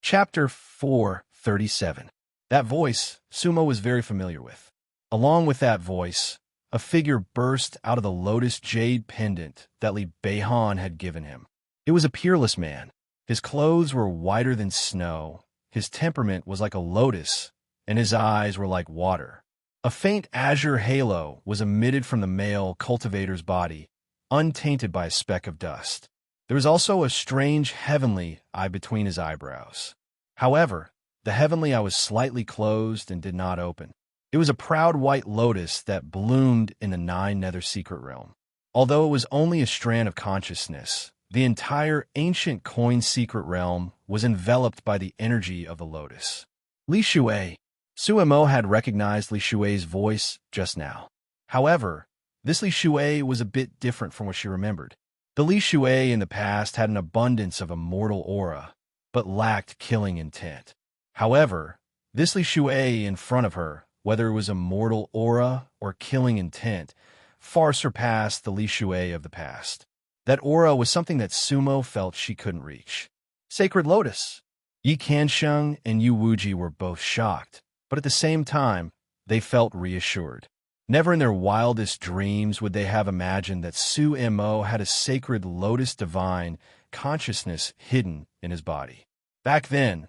Chapter 437. That voice, Sumo was very familiar with. Along with that voice, a figure burst out of the lotus jade pendant that Li Beihan had given him. It was a peerless man. His clothes were whiter than snow, his temperament was like a lotus, and his eyes were like water. A faint azure halo was emitted from the male cultivator's body, untainted by a speck of dust. There was also a strange heavenly eye between his eyebrows. However, the heavenly eye was slightly closed and did not open. It was a proud white lotus that bloomed in the 9 nether secret realm. Although it was only a strand of consciousness, the entire ancient coin secret realm was enveloped by the energy of the lotus. Li Shui. Suemo had recognized Li Shui's voice just now. However, this Li Shui was a bit different from what she remembered. The Li Shui in the past had an abundance of immortal aura, but lacked killing intent. However, this Li Shui in front of her, whether it was immortal aura or killing intent, far surpassed the Li Shui of the past. That aura was something that Sumo felt she couldn't reach. Sacred Lotus. Yi Kansheng and Yu Wuji were both shocked, but at the same time, they felt reassured. Never in their wildest dreams would they have imagined that Su Mo had a sacred lotus divine consciousness hidden in his body. Back then,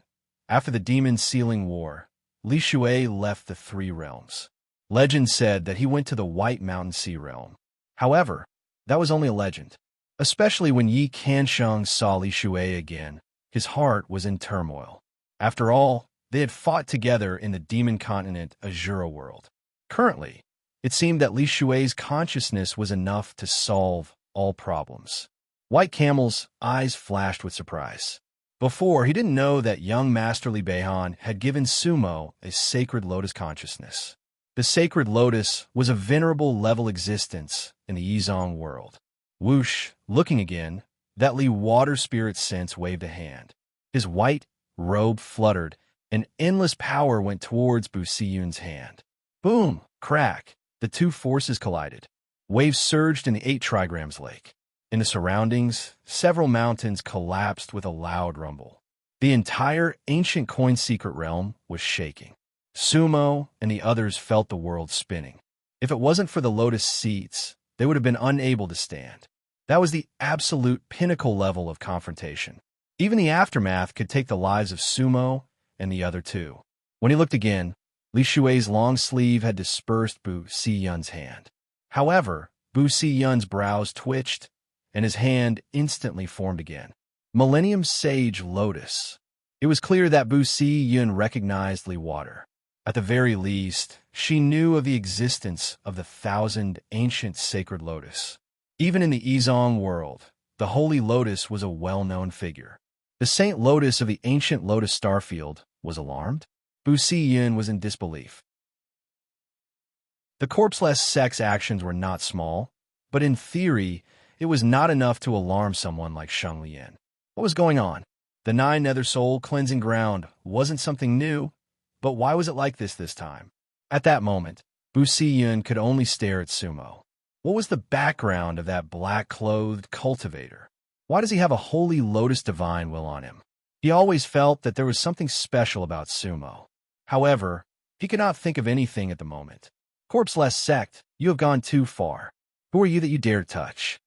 after the Demon Sealing War, Li Shui left the Three Realms. Legend said that he went to the White Mountain Sea Realm. However, that was only a legend. Especially when Yi Kansheng saw Li Shui again, his heart was in turmoil. After all, they had fought together in the demon continent Azura world. Currently, it seemed that Li Shui's consciousness was enough to solve all problems. White Camel's eyes flashed with surprise. Before, he didn't know that young Master Li Beihan had given Sumo a sacred lotus consciousness. The sacred lotus was a venerable level existence in the Yizong world. Whoosh, looking again, that Li water spirit sense waved a hand. His white robe fluttered, and endless power went towards Bu Siyun's hand. Boom! Crack! The two forces collided. Waves surged in the 8 trigrams lake. In the surroundings, several mountains collapsed with a loud rumble. The entire ancient coin secret realm was shaking. Sumo and the others felt the world spinning. If it wasn't for the lotus seats, they would have been unable to stand. That was the absolute pinnacle level of confrontation. Even the aftermath could take the lives of Sumo and the other two. When he looked again, Li Shui's long sleeve had dispersed Bu Siyun's hand. However, Bu Siyun's brows twitched, and his hand instantly formed again. Millennium Sage Lotus. It was clear that Bu Siyun recognized Li Water. At the very least, she knew of the existence of the 1,000 ancient sacred lotus. Even in the Yizong world, the Holy Lotus was a well-known figure. The Saint Lotus of the ancient Lotus Starfield was alarmed. Bu Siyun was in disbelief. The corpseless sex actions were not small, but in theory, it was not enough to alarm someone like Sheng Lian. What was going on? The 9 nether soul cleansing ground wasn't something new, but why was it like this time? At that moment, Bu Siyun could only stare at Sumo. What was the background of that black-clothed cultivator? Why does he have a holy lotus divine will on him? He always felt that there was something special about Sumo. However, he could not think of anything at the moment. Corpseless sect, you have gone too far. Who are you that you dare touch?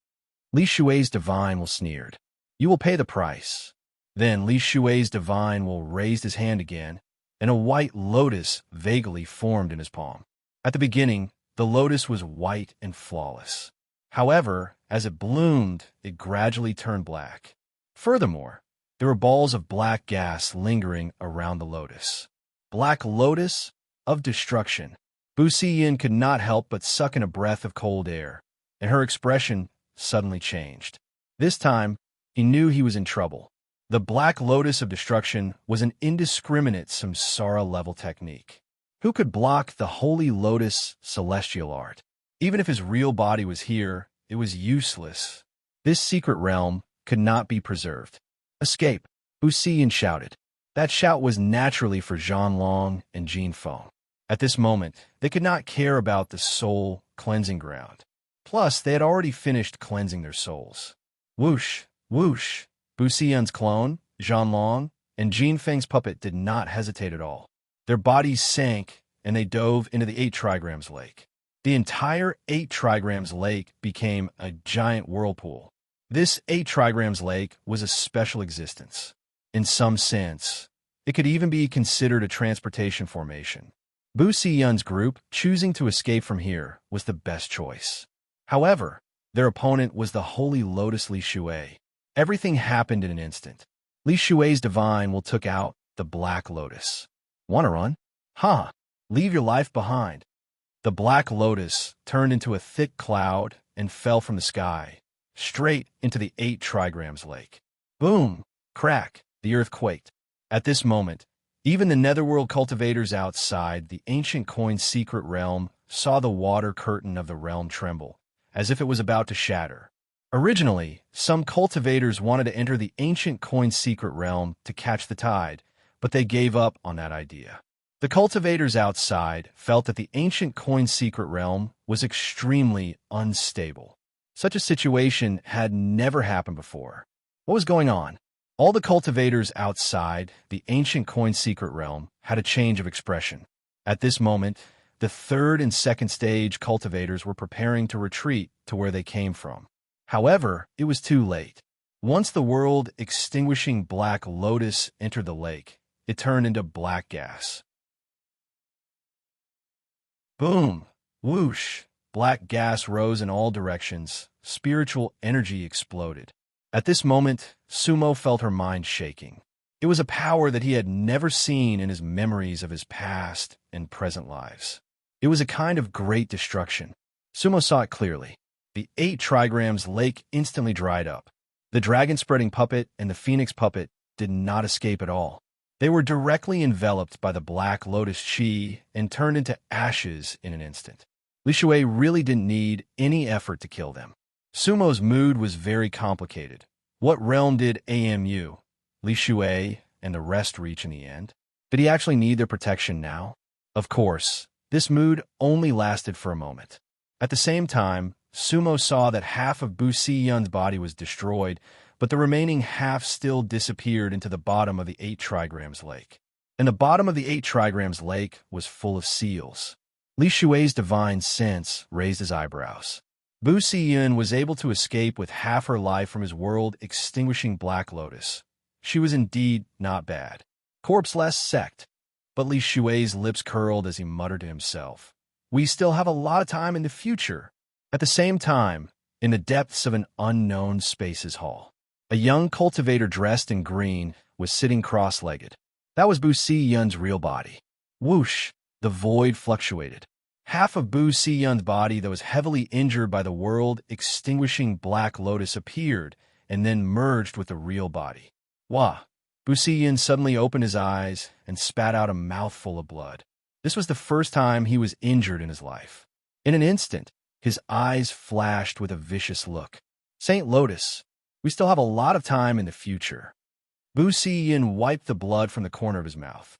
Li Shui's divine will sneered. You will pay the price. Then Li Shui's divine will raise his hand again, and a white lotus vaguely formed in his palm. At the beginning, the lotus was white and flawless. However, as it bloomed, it gradually turned black. Furthermore, there were balls of black gas lingering around the lotus. Black lotus of destruction. Bu Siyun could not help but suck in a breath of cold air, and her expression suddenly changed. This time, he knew he was in trouble. The Black Lotus of Destruction was an indiscriminate samsara-level technique. Who could block the Holy Lotus celestial art? Even if his real body was here, it was useless. This secret realm could not be preserved. Escape, Bu Siyun shouted. That shout was naturally for Zhan Long and Jin Feng. At this moment, they could not care about the soul cleansing ground. Plus, they had already finished cleansing their souls. Whoosh, whoosh. Bu Siyun's clone, Zhan Long, and Jin Feng's puppet did not hesitate at all. Their bodies sank, and they dove into the 8 trigrams lake. The entire 8 trigrams lake became a giant whirlpool. This 8 trigrams lake was a special existence. In some sense, it could even be considered a transportation formation. Bu Siyun's group, choosing to escape from here, was the best choice. However, their opponent was the Holy Lotus Li Shui. Everything happened in an instant. Li Shui's divine will took out the Black Lotus. Wanna run? Ha! Leave your life behind. The Black Lotus turned into a thick cloud and fell from the sky, straight into the 8 trigrams lake. Boom! Crack! The earth quaked. At this moment, even the netherworld cultivators outside the ancient coin's secret realm saw the water curtain of the realm tremble, as if it was about to shatter. Originally, some cultivators wanted to enter the ancient coin's secret realm to catch the tide, but they gave up on that idea. The cultivators outside felt that the ancient coin's secret realm was extremely unstable. Such a situation had never happened before. What was going on? All the cultivators outside the ancient coin secret realm had a change of expression. At this moment, the third and second stage cultivators were preparing to retreat to where they came from. However, it was too late. Once the world-extinguishing black lotus entered the lake, it turned into black gas. Boom! Whoosh! Black gas rose in all directions. Spiritual energy exploded. At this moment, Sumo felt her mind shaking. It was a power that he had never seen in his memories of his past and present lives. It was a kind of great destruction. Sumo saw it clearly. The 8 trigrams lake instantly dried up. The dragon-spreading puppet and the phoenix puppet did not escape at all. They were directly enveloped by the black lotus chi and turned into ashes in an instant. Li Shui really didn't need any effort to kill them. Sumo's mood was very complicated. What realm did AMU, Li Shui, and the rest reach in the end? Did he actually need their protection now? Of course, this mood only lasted for a moment. At the same time, Sumo saw that half of Bu Si-yun's body was destroyed, but the remaining half still disappeared into the bottom of the 8 trigrams lake. And the bottom of the 8 trigrams lake was full of seals. Li Shui's divine sense raised his eyebrows. Bu Si-yun was able to escape with half her life from his world-extinguishing black lotus. She was indeed not bad. Corpse-less sect. But Li Shui's lips curled as he muttered to himself. We still have a lot of time in the future. At the same time, in the depths of an unknown spaces hall, a young cultivator dressed in green was sitting cross-legged. That was Bu Si-yun's real body. Whoosh! The void fluctuated. Half of Bu Si-yun's body that was heavily injured by the world-extinguishing black lotus appeared and then merged with the real body. Wah! Bu Si-yun suddenly opened his eyes and spat out a mouthful of blood. This was the first time he was injured in his life. In an instant, his eyes flashed with a vicious look. Saint Lotus, we still have a lot of time in the future. Bu Si-yun wiped the blood from the corner of his mouth.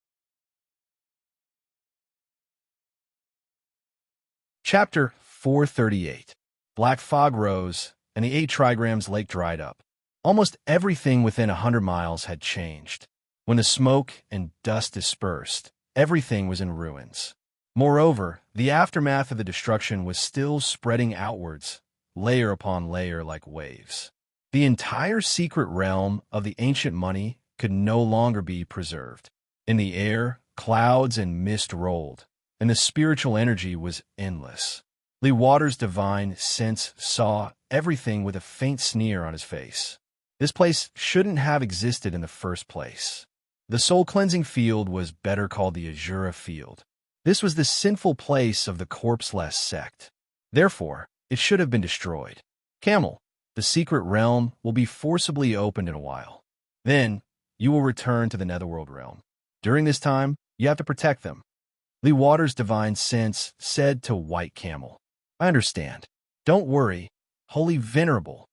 Chapter 438. Black fog rose, and the 8 trigrams lake dried up. Almost everything within 100 miles had changed. When the smoke and dust dispersed, everything was in ruins. Moreover, the aftermath of the destruction was still spreading outwards, layer upon layer like waves. The entire secret realm of the ancient money could no longer be preserved. In the air, clouds and mist rolled, and the spiritual energy was endless. Li Water's divine sense saw everything with a faint sneer on his face. This place shouldn't have existed in the first place. The soul-cleansing field was better called the Azura field. This was the sinful place of the corpse-less sect. Therefore, it should have been destroyed. Camel, the secret realm will be forcibly opened in a while. Then, you will return to the Netherworld realm. During this time, you have to protect them. Li Water's divine sense said to White Camel, I understand. Don't worry, Holy Venerable.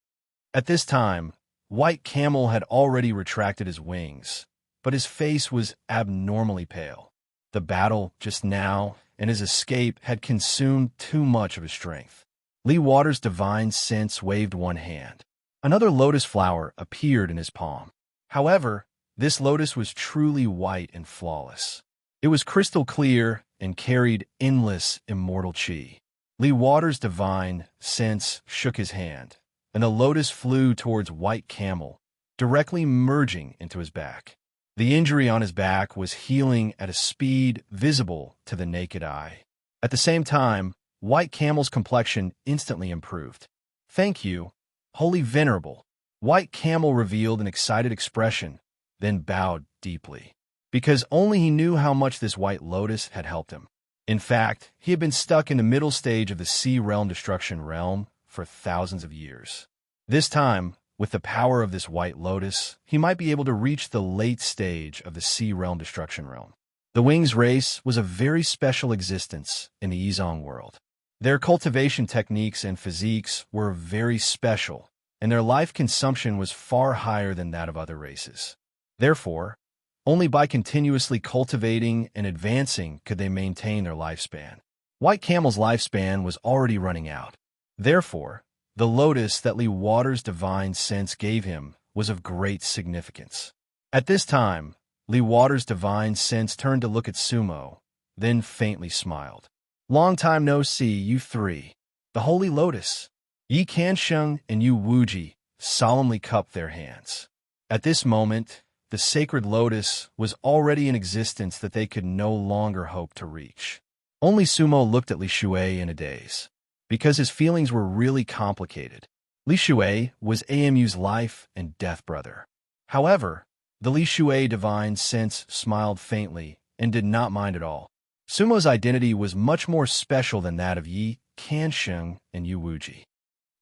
At this time, White Camel had already retracted his wings, but his face was abnormally pale. The battle just now and his escape had consumed too much of his strength. Li Water's divine sense waved one hand. Another lotus flower appeared in his palm. However, this lotus was truly white and flawless. It was crystal clear and carried endless immortal chi. Li Water's divine sense shook his hand, and the lotus flew towards White Camel, directly merging into his back. The injury on his back was healing at a speed visible to the naked eye. At the same time, White Camel's complexion instantly improved. Thank you, Holy Venerable. White Camel revealed an excited expression, then bowed deeply, because only he knew how much this white lotus had helped him. In fact, he had been stuck in the middle stage of the Sea Realm Destruction Realm for thousands of years. This time, with the power of this white lotus, he might be able to reach the late stage of the Sea Realm Destruction Realm. The Wings race was a very special existence in the Yizong world. Their cultivation techniques and physiques were very special, and their life consumption was far higher than that of other races. Therefore, only by continuously cultivating and advancing could they maintain their lifespan. White Camel's lifespan was already running out. Therefore, the lotus that Li Water's divine sense gave him was of great significance. At this time, Li Water's divine sense turned to look at Sumo, then faintly smiled. "Long time no see, you three." The Holy Lotus, Yi Kansheng and Yu Wuji, solemnly cupped their hands. At this moment, the sacred lotus was already in existence that they could no longer hope to reach. Only Sumo looked at Li Shui in a daze, because his feelings were really complicated. Li Shui was AMU's life and death brother. However, the Li Shui divine sense smiled faintly and did not mind at all. Sumo's identity was much more special than that of Yi Kansheng and Yu Wuji.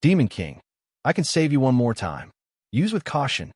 "Demon King, I can save you one more time. Use with caution."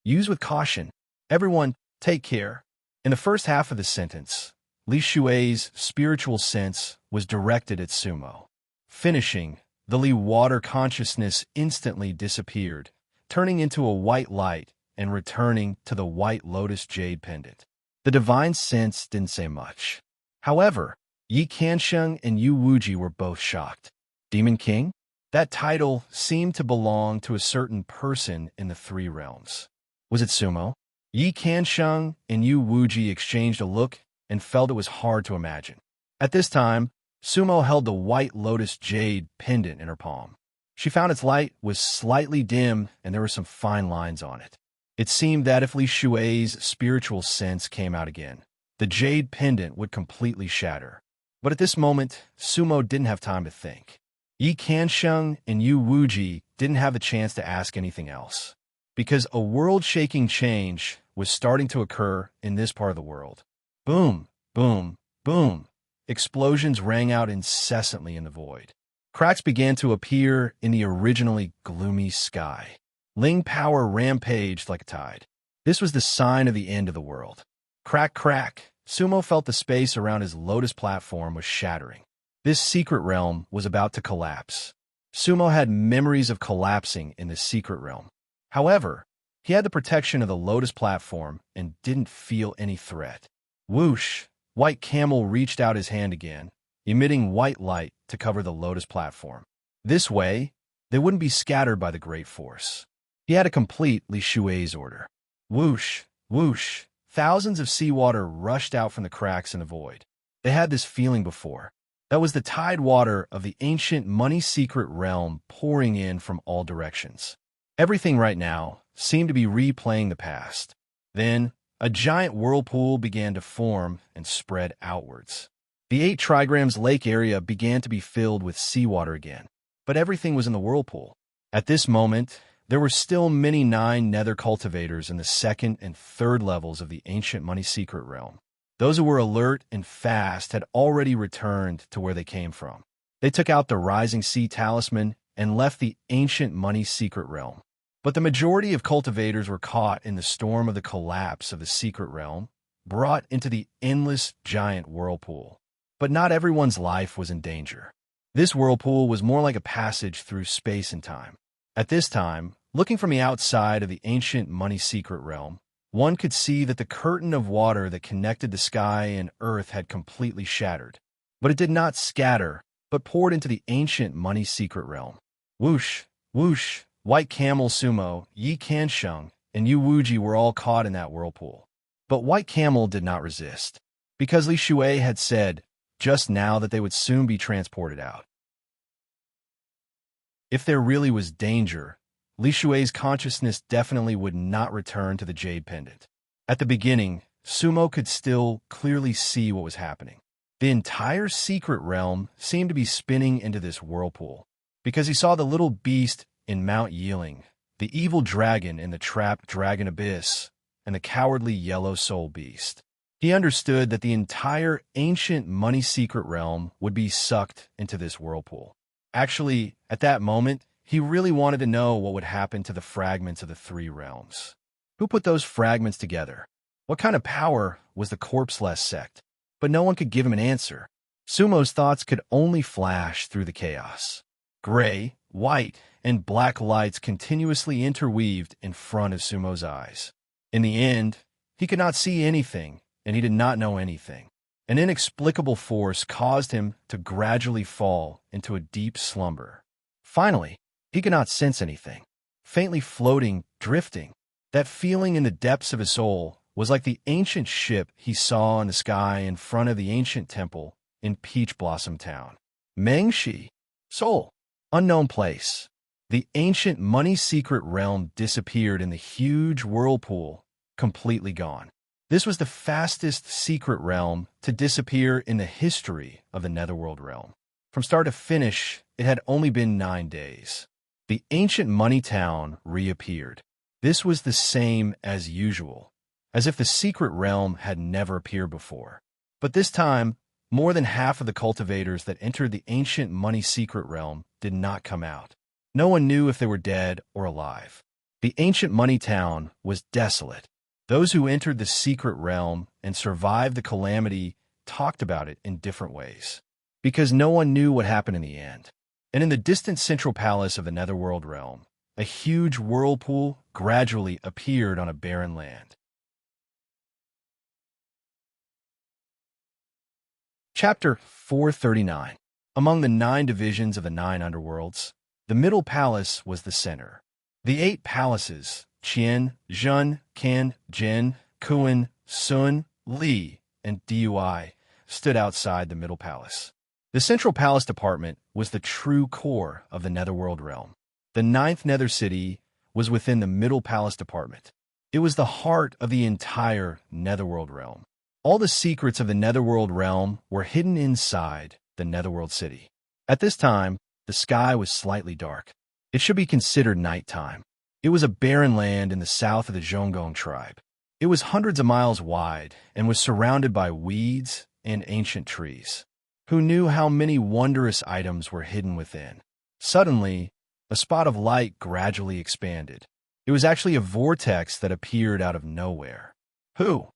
Use with caution. Everyone, take care. In the first half of the sentence, Li Shui's spiritual sense was directed at Sumo. Finishing, the Li Water consciousness instantly disappeared, turning into a white light and returning to the white lotus jade pendant. The divine sense didn't say much. However, Yi Kansheng and Yu Wuji were both shocked. Demon King? That title seemed to belong to a certain person in the three realms. Was it Sumo? Yi Kansheng and Yu Wuji exchanged a look and felt it was hard to imagine. At this time, Sumo held the white lotus jade pendant in her palm. She found its light was slightly dim and there were some fine lines on it. It seemed that if Li Shui's spiritual sense came out again, the jade pendant would completely shatter. But at this moment, Sumo didn't have time to think. Yi Kansheng and Yu Wuji didn't have the chance to ask anything else, because a world-shaking change was starting to occur in this part of the world. Boom, boom, boom. Explosions rang out incessantly in the void. Cracks began to appear in the originally gloomy sky. Ling power rampaged like a tide. This was the sign of the end of the world. Crack, crack. Sumo felt the space around his lotus platform was shattering. This secret realm was about to collapse. Sumo had memories of collapsing in the secret realm. However, he had the protection of the lotus platform and didn't feel any threat. Whoosh! White Camel reached out his hand again, emitting white light to cover the lotus platform. This way, they wouldn't be scattered by the great force. He had to complete Li Shui's order. Whoosh! Whoosh! Thousands of seawater rushed out from the cracks in the void. They had this feeling before. That was the tide water of the ancient money-secret realm pouring in from all directions. Everything right now seemed to be replaying the past. Then, a giant whirlpool began to form and spread outwards. The 8 trigrams lake area began to be filled with seawater again, but everything was in the whirlpool. At this moment, there were still many 9 nether cultivators in the 2nd and 3rd levels of the ancient money-secret realm. Those who were alert and fast had already returned to where they came from. They took out the Rising Sea Talisman and left the ancient money-secret realm. But the majority of cultivators were caught in the storm of the collapse of the secret realm, brought into the endless giant whirlpool. But not everyone's life was in danger. This whirlpool was more like a passage through space and time. At this time, looking from the outside of the ancient money-secret realm, one could see that the curtain of water that connected the sky and earth had completely shattered. But it did not scatter, but poured into the ancient money-secret realm. Whoosh, whoosh, White Camel, Sumo, Yi Kansheng, and Yu Wuji were all caught in that whirlpool. But White Camel did not resist, because Li Shui had said just now that they would soon be transported out. If there really was danger, Li Shui's consciousness definitely would not return to the jade pendant. At the beginning, Sumo could still clearly see what was happening. The entire secret realm seemed to be spinning into this whirlpool, because he saw the little beast in Mount Yiling, the evil dragon in the trapped dragon abyss, and the cowardly yellow soul beast. He understood that the entire ancient money-secret realm would be sucked into this whirlpool. Actually, at that moment, he really wanted to know what would happen to the fragments of the 3 realms. Who put those fragments together? What kind of power was the corpseless sect? But no one could give him an answer. Sumo's thoughts could only flash through the chaos. Gray, white, and black lights continuously interweaved in front of Sumo's eyes. In the end, he could not see anything, and he did not know anything. An inexplicable force caused him to gradually fall into a deep slumber. Finally, he could not sense anything. faintly floating, drifting. That feeling in the depths of his soul was like the ancient ship he saw in the sky in front of the ancient temple in Peach Blossom Town. Mengshi, soul, unknown place. The ancient money secret realm disappeared in the huge whirlpool, completely gone. This was the fastest secret realm to disappear in the history of the Netherworld realm. From start to finish, it had only been 9 days. The ancient money town reappeared. This was the same as usual, as if the secret realm had never appeared before. But this time, more than half of the cultivators that entered the ancient money secret realm did not come out. No one knew if they were dead or alive. The ancient money town was desolate. Those who entered the secret realm and survived the calamity talked about it in different ways, because no one knew what happened in the end. And in the distant central palace of the Netherworld realm, a huge whirlpool gradually appeared on a barren land. Chapter 439. Among the 9 divisions of the 9 underworlds, the middle palace was the center. The 8 palaces, Qian, Zhen, Kan, Jin, Kuan, Sun, Li, and Dui, stood outside the middle palace. The central palace department was the true core of the Netherworld realm. The 9th Nether City was within the middle palace department. It was the heart of the entire Netherworld realm. All the secrets of the Netherworld realm were hidden inside the Netherworld City. At this time, the sky was slightly dark. It should be considered nighttime. It was a barren land in the south of the Zhonggong tribe. It was hundreds of miles wide and was surrounded by weeds and ancient trees. Who knew how many wondrous items were hidden within? Suddenly, a spot of light gradually expanded. It was actually a vortex that appeared out of nowhere. Who?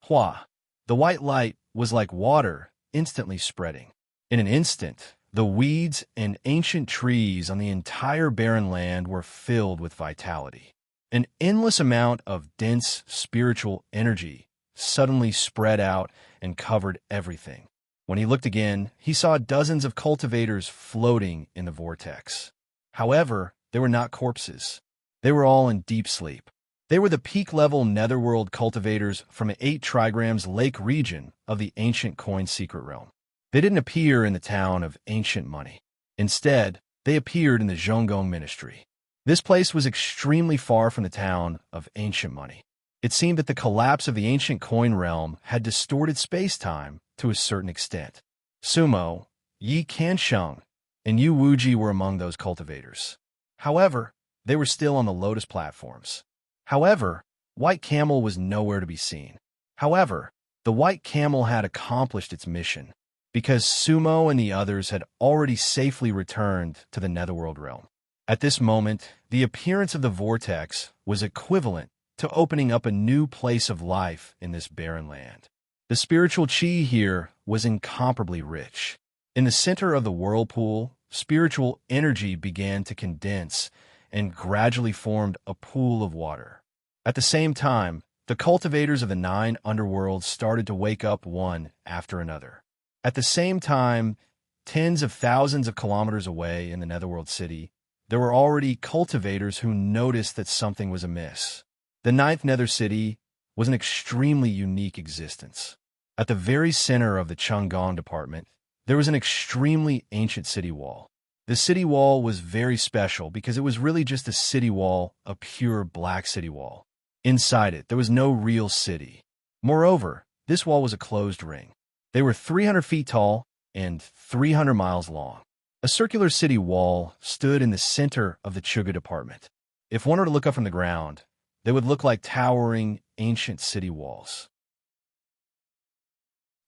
Hua. The white light was like water, instantly spreading. In an instant, the weeds and ancient trees on the entire barren land were filled with vitality. An endless amount of dense spiritual energy suddenly spread out and covered everything. When he looked again, he saw dozens of cultivators floating in the vortex. However, they were not corpses. They were all in deep sleep. They were the peak-level Netherworld cultivators from an 8 trigrams lake region of the ancient coin secret realm. They didn't appear in the town of ancient money. Instead, they appeared in the Zhonggong ministry. This place was extremely far from the town of ancient money. It seemed that the collapse of the ancient coin realm had distorted space-time to a certain extent. Sumo, Yi Kansheng, and Yu Wuji were among those cultivators. However, they were still on the Lotus platforms. However, White Camel was nowhere to be seen. However, the White Camel had accomplished its mission, because Sumo and the others had already safely returned to the Netherworld realm. At this moment, the appearance of the vortex was equivalent to opening up a new place of life in this barren land. The spiritual chi here was incomparably rich. In the center of the whirlpool, spiritual energy began to condense and gradually formed a pool of water. At the same time, the cultivators of the 9 underworlds started to wake up one after another. At the same time, tens of thousands of kilometers away in the Netherworld City, there were already cultivators who noticed that something was amiss. The 9th Nether City was an extremely unique existence. At the very center of the Chang'an department, there was an extremely ancient city wall. The city wall was very special because it was really just a city wall, a pure black city wall. Inside it, there was no real city. Moreover, this wall was a closed ring. They were 300 feet tall and 300 miles long. A circular city wall stood in the center of the Chuga department. If one were to look up from the ground, they would look like towering, ancient city walls.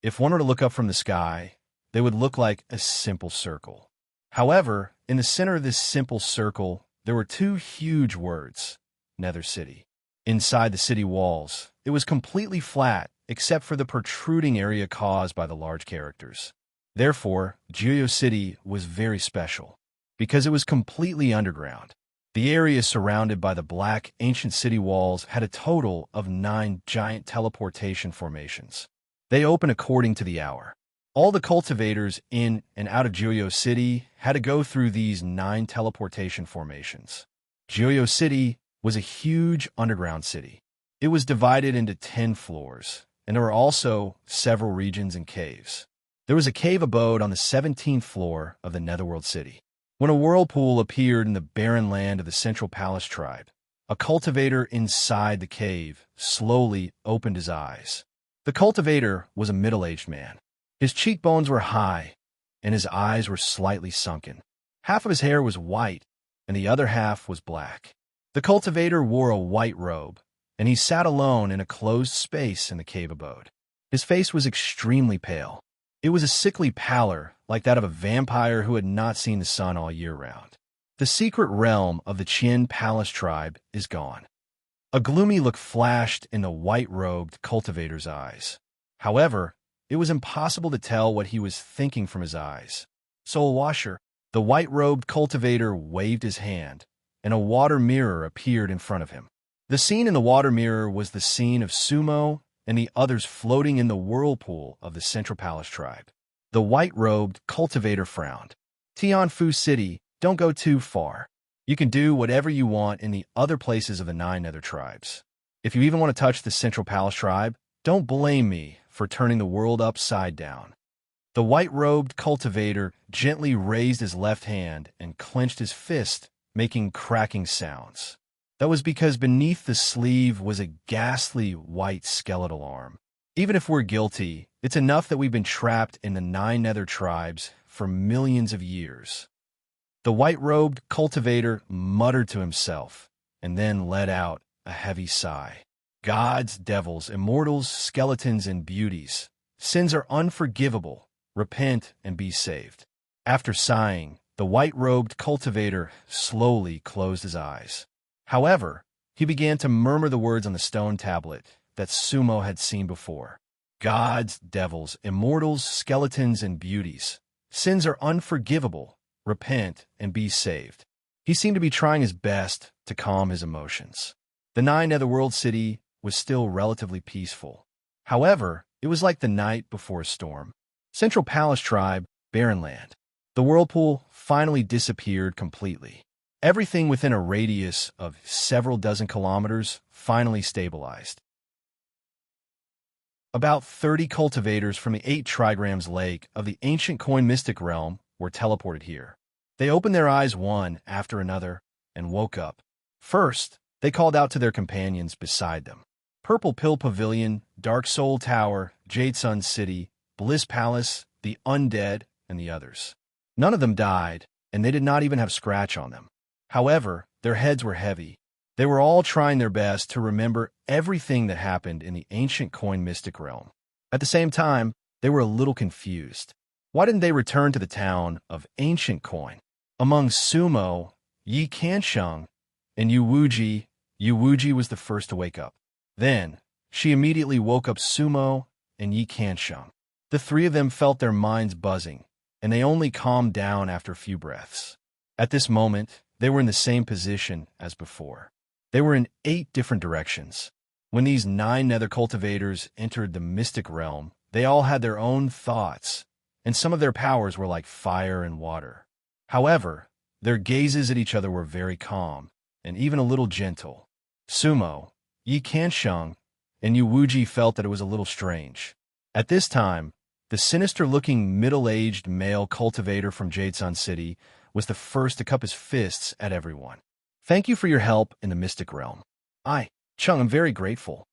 If one were to look up from the sky, they would look like a simple circle. However, in the center of this simple circle, there were 2 huge words, Nether City. Inside the city walls, it was completely flat except for the protruding area caused by the large characters. Therefore, Jiuyo City was very special, because it was completely underground. The area surrounded by the black ancient city walls had a total of 9 giant teleportation formations. They open according to the hour. All the cultivators in and out of Jiuyo City had to go through these 9 teleportation formations. Joyo City was a huge underground city. It was divided into 10 floors, and there were also several regions and caves. There was a cave abode on the 17th floor of the Netherworld city. When a whirlpool appeared in the barren land of the Central Palace tribe, a cultivator inside the cave slowly opened his eyes. The cultivator was a middle-aged man. His cheekbones were high, and his eyes were slightly sunken. Half of his hair was white, and the other half was black. The cultivator wore a white robe, and he sat alone in a closed space in the cave abode. His face was extremely pale. It was a sickly pallor like that of a vampire who had not seen the sun all year round. The secret realm of the Qian Palace tribe is gone. A gloomy look flashed in the white-robed cultivator's eyes. However, it was impossible to tell what he was thinking from his eyes. Soul Washer, the white-robed cultivator waved his hand, and a water mirror appeared in front of him. The scene in the water mirror was the scene of Sumo and the others floating in the whirlpool of the Central Palace tribe. The white-robed cultivator frowned. Tianfu City, don't go too far. You can do whatever you want in the other places of the 9 Nether tribes. If you even want to touch the Central Palace tribe, don't blame me for turning the world upside down. The white-robed cultivator gently raised his left hand and clenched his fist, making cracking sounds. That was because beneath the sleeve was a ghastly white skeletal arm. Even if we're guilty, it's enough that we've been trapped in the 9 Nether tribes for millions of years. The white-robed cultivator muttered to himself, and then let out a heavy sigh. Gods, devils, immortals, skeletons, and beauties. Sins are unforgivable. Repent and be saved. After sighing, the white-robed cultivator slowly closed his eyes. However, he began to murmur the words on the stone tablet that Sumo had seen before. Gods, devils, immortals, skeletons, and beauties. Sins are unforgivable. Repent and be saved. He seemed to be trying his best to calm his emotions. The 9 Netherworld city was still relatively peaceful. However, it was like the night before a storm. Central Palace tribe, barren land. The whirlpool finally disappeared completely. Everything within a radius of several dozen kilometers finally stabilized. About 30 cultivators from the 8 trigrams lake of the ancient coin mystic realm were teleported here. They opened their eyes one after another and woke up. First, they called out to their companions beside them. Purple Pill Pavilion, Dark Soul Tower, Jade Sun City, Bliss Palace, the Undead, and the others. None of them died, and they did not even have scratch on them. However, their heads were heavy. They were all trying their best to remember everything that happened in the ancient coin mystic realm. At the same time, they were a little confused. Why didn't they return to the town of ancient coin? Among Sumo, Yi Kansheng, and Yuwuji was the first to wake up. Then, she immediately woke up Sumo and Yi Kansheng. The 3 of them felt their minds buzzing, and they only calmed down after a few breaths. At this moment, they were in the same position as before. They were in 8 different directions. When these 9 nether cultivators entered the mystic realm, they all had their own thoughts, and some of their powers were like fire and water. However, their gazes at each other were very calm, and even a little gentle. Sumo, Yi Kansheng, and Yuwuji felt that it was a little strange. At this time, the sinister-looking middle-aged male cultivator from Jade Sun City was the first to cup his fists at everyone. Thank you for your help in the mystic realm. Chung, I'm very grateful.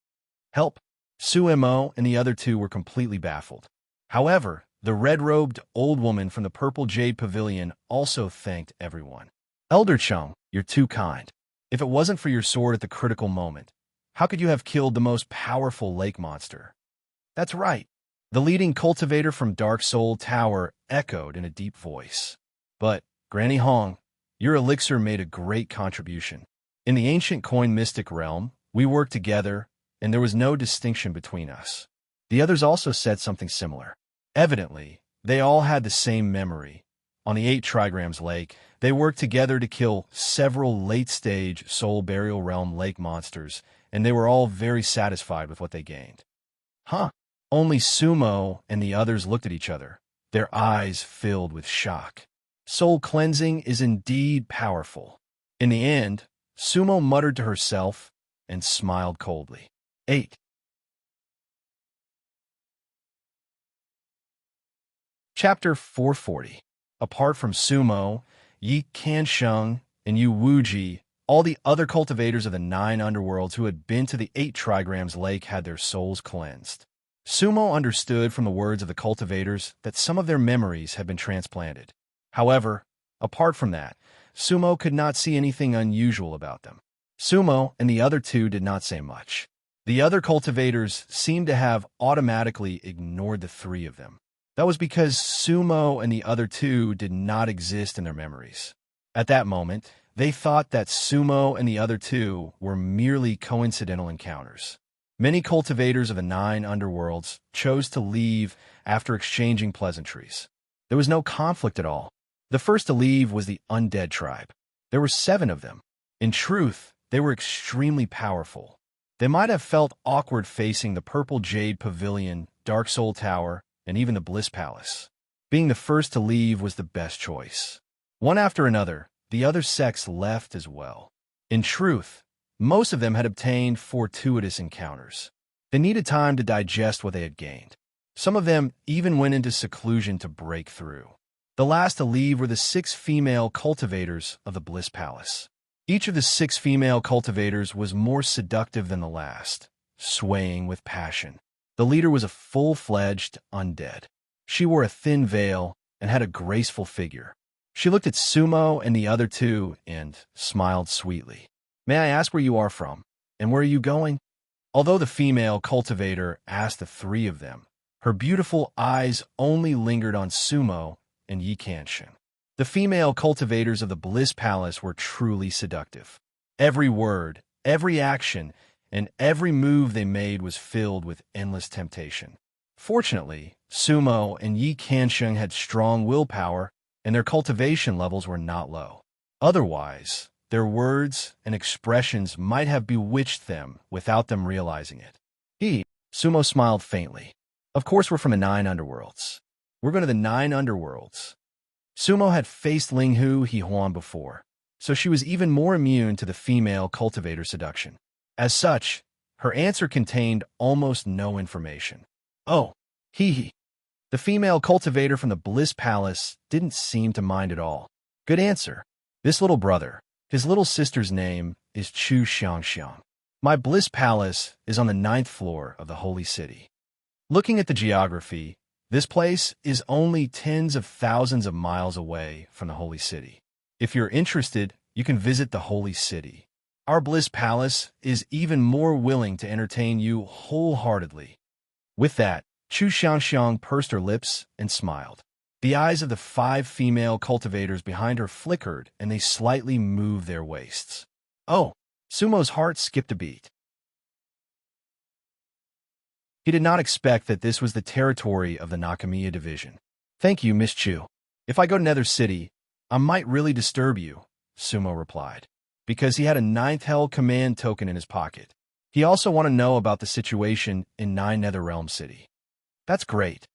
Help. Suemo and the other 2 were completely baffled. However, the red-robed old woman from the Purple Jade Pavilion also thanked everyone. Elder Chung, you're too kind. If it wasn't for your sword at the critical moment, how could you have killed the most powerful lake monster? That's right. The leading cultivator from Dark Soul Tower echoed in a deep voice. But, Granny Hong, your elixir made a great contribution. In the ancient coin mystic realm, we worked together, and there was no distinction between us. The others also said something similar. Evidently, they all had the same memory. On the 8 trigrams lake, they worked together to kill several late-stage soul burial realm lake monsters, and they were all very satisfied with what they gained. Only Sumo and the others looked at each other, their eyes filled with shock. Soul cleansing is indeed powerful. In the end, Sumo muttered to herself and smiled coldly. 8. Chapter 440. Apart from Sumo, Yi Kansheng, and Yu Wuji, all the other cultivators of the 9 underworlds who had been to the 8 trigrams lake had their souls cleansed. Sumo understood from the words of the cultivators that some of their memories had been transplanted. However, apart from that, Sumo could not see anything unusual about them. Sumo and the other 2 did not say much. The other cultivators seemed to have automatically ignored the 3 of them. That was because Sumo and the other 2 did not exist in their memories. At that moment, they thought that Sumo and the other 2 were merely coincidental encounters. Many cultivators of the 9 underworlds chose to leave after exchanging pleasantries. There was no conflict at all. The first to leave was the undead tribe. There were 7 of them. In truth, they were extremely powerful. They might have felt awkward facing the Purple Jade Pavilion, Dark Soul Tower, and even the Bliss Palace. Being the first to leave was the best choice. One after another, the other sects left as well. In truth, most of them had obtained fortuitous encounters. They needed time to digest what they had gained. Some of them even went into seclusion to break through. The last to leave were the 6 female cultivators of the Bliss Palace. Each of the 6 female cultivators was more seductive than the last, swaying with passion. The leader was a full-fledged undead. She wore a thin veil and had a graceful figure. She looked at Sumo and the other 2 and smiled sweetly. "May I ask where you are from, and where are you going?" Although the female cultivator asked the 3 of them, her beautiful eyes only lingered on Sumo and Yi Kansheng. The female cultivators of the Bliss Palace were truly seductive. Every word, every action, and every move they made was filled with endless temptation. Fortunately, Sumo and Yi Kansheng had strong willpower, and their cultivation levels were not low. Otherwise, their words and expressions might have bewitched them without them realizing it. Sumo smiled faintly. "Of course we're from the 9 underworlds. We're going to the 9 underworlds." Sumo had faced Linghu Huan before, so she was even more immune to the female cultivator seduction. As such, her answer contained almost no information. "Oh, he." The female cultivator from the Bliss Palace didn't seem to mind at all. "Good answer. This little brother, his little sister's name is Chu Xiangxiang. My Bliss Palace is on the 9th floor of the Holy City. Looking at the geography, this place is only tens of thousands of miles away from the Holy City. If you're interested, you can visit the Holy City. Our Bliss Palace is even more willing to entertain you wholeheartedly." With that, Chu Xiangxiang pursed her lips and smiled. The eyes of the 5 female cultivators behind her flickered, and they slightly moved their waists. "Oh!" Sumo's heart skipped a beat. He did not expect that this was the territory of the Nakamiya division. "Thank you, Miss Chu. If I go to Nether City, I might really disturb you," Sumo replied, because he had a 9th Hell command token in his pocket. He also wanted to know about the situation in 9 Netherrealm City. "That's great."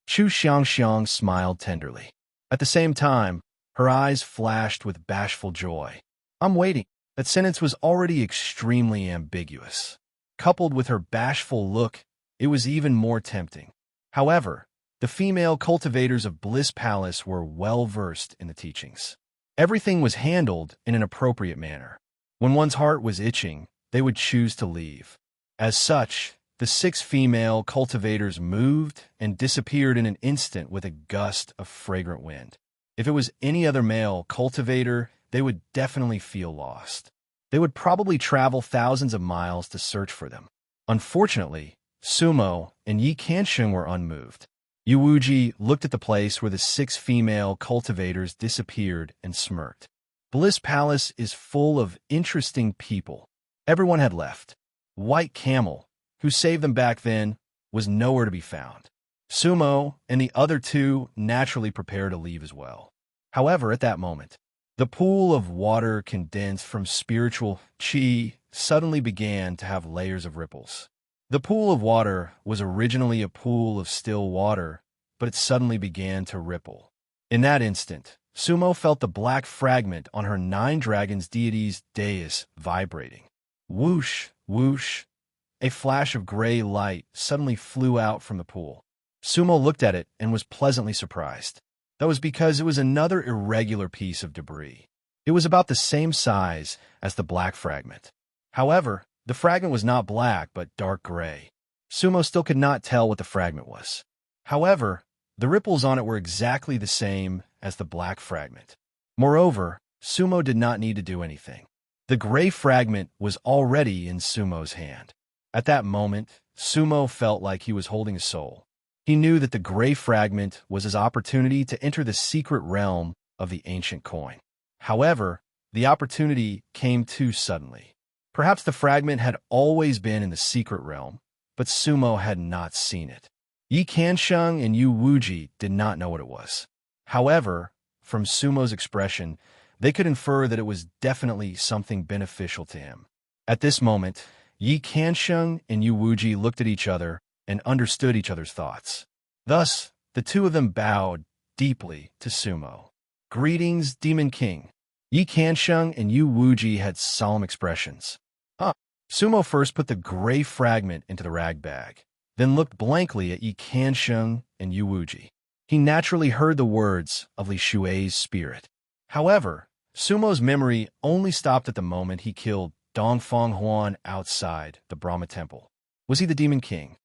Chu Xiangxiang smiled tenderly. At the same time, her eyes flashed with bashful joy. "I'm waiting." That sentence was already extremely ambiguous. Coupled with her bashful look, it was even more tempting. However, the female cultivators of Bliss Palace were well versed in the teachings. Everything was handled in an appropriate manner. When one's heart was itching, they would choose to leave. As such, the 6 female cultivators moved and disappeared in an instant with a gust of fragrant wind. If it was any other male cultivator, they would definitely feel lost. They would probably travel thousands of miles to search for them. Unfortunately, Sumo and Yi Kansheng were unmoved. Yu Wuji looked at the place where the 6 female cultivators disappeared and smirked. Bliss Palace is full of interesting people. Everyone had left. White Camel, who saved them back then, was nowhere to be found. Sumo and the other 2 naturally prepared to leave as well. However, at that moment, the pool of water condensed from spiritual chi suddenly began to have layers of ripples. The pool of water was originally a pool of still water, but it suddenly began to ripple. In that instant, Sumo felt the black fragment on her nine dragons deity's dais vibrating. Whoosh, whoosh. A flash of gray light suddenly flew out from the pool. Sumo looked at it and was pleasantly surprised. That was because it was another irregular piece of debris. It was about the same size as the black fragment. However, the fragment was not black but dark gray. Sumo still could not tell what the fragment was. However, the ripples on it were exactly the same as the black fragment. Moreover, Sumo did not need to do anything. The gray fragment was already in Sumo's hand. At that moment, Sumo felt like he was holding a soul. He knew that the gray fragment was his opportunity to enter the secret realm of the ancient coin. However, the opportunity came too suddenly. Perhaps the fragment had always been in the secret realm, but Sumo had not seen it. Yi Kansheng and Yu Wuji did not know what it was. However, from Sumo's expression, they could infer that it was definitely something beneficial to him. At this moment, Yi Kansheng and Yu Wuji looked at each other and understood each other's thoughts. Thus, the two of them bowed deeply to Sumo. Greetings, Demon King. Yi Kansheng and Yu Wuji had solemn expressions. Sumo first put the gray fragment into the rag bag, then looked blankly at Yi Kansheng and Yu Wuji. He naturally heard the words of Li Shui's spirit. However, Sumo's memory only stopped at the moment he killed Dongfang Huan outside the Brahma Temple. Was he the Demon King?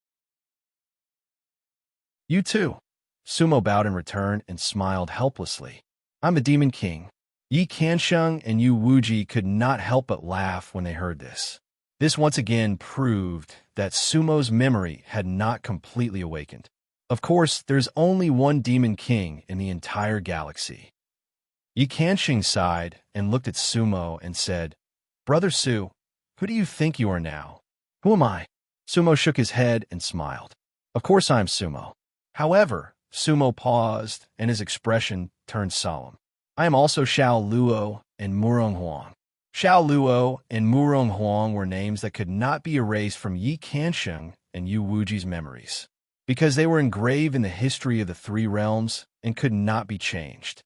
You too. Sumo bowed in return and smiled helplessly. I'm the Demon King. Yi Kansheng and Yu Wuji could not help but laugh when they heard this. This once again proved that Sumo's memory had not completely awakened. Of course, there's only one Demon King in the entire galaxy. Yi Kansheng sighed and looked at Sumo and said, Brother Su, who do you think you are now? Who am I? Sumo shook his head and smiled. Of course I'm Sumo. However, Sumo paused and his expression turned solemn. I am also Xiao Luo and Murong Huang. Xiao Luo and Murong Huang were names that could not be erased from Yi Kansheng and Yu Wuji's memories, because they were engraved in the history of the three realms and could not be changed.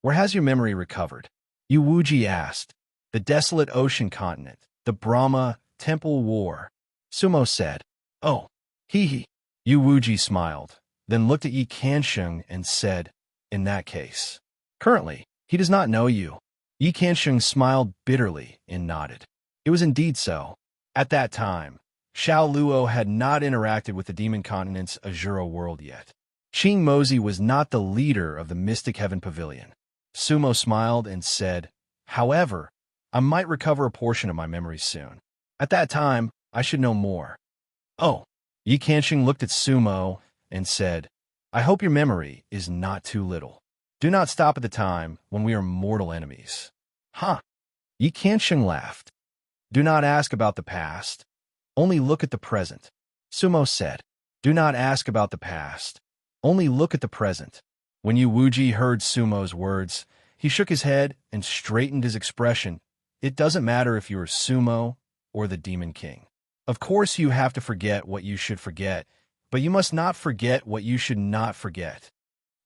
Where has your memory recovered? Yu Wuji asked. The desolate ocean continent, the Brahma Temple War. Sumo said. Oh, hee. Yu Wuji smiled, then looked at Yi Kansheng and said, in that case. Currently, he does not know you. Yi Kansheng smiled bitterly and nodded. It was indeed so. At that time, Xiao Luo had not interacted with the Demon Continent's Azura world yet. Qing Mozi was not the leader of the Mystic Heaven Pavilion. Sumo smiled and said, however, I might recover a portion of my memories soon. At that time, I should know more. Oh, Yi Kansheng looked at Sumo and said, I hope your memory is not too little. Do not stop at the time when we are mortal enemies. Yi Kansheng laughed. Do not ask about the past. Only look at the present. Sumo said. Do not ask about the past. Only look at the present. When Yu Wuji heard Sumo's words, he shook his head and straightened his expression. It doesn't matter if you are Sumo or the Demon King. Of course you have to forget what you should forget, but you must not forget what you should not forget.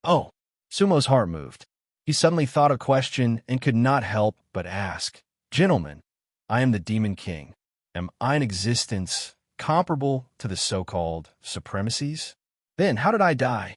Oh. Sumo's heart moved. He suddenly thought a question and could not help but ask, Gentlemen, I am the Demon King. Am I an existence comparable to the so-called supremacies? Then how did I die?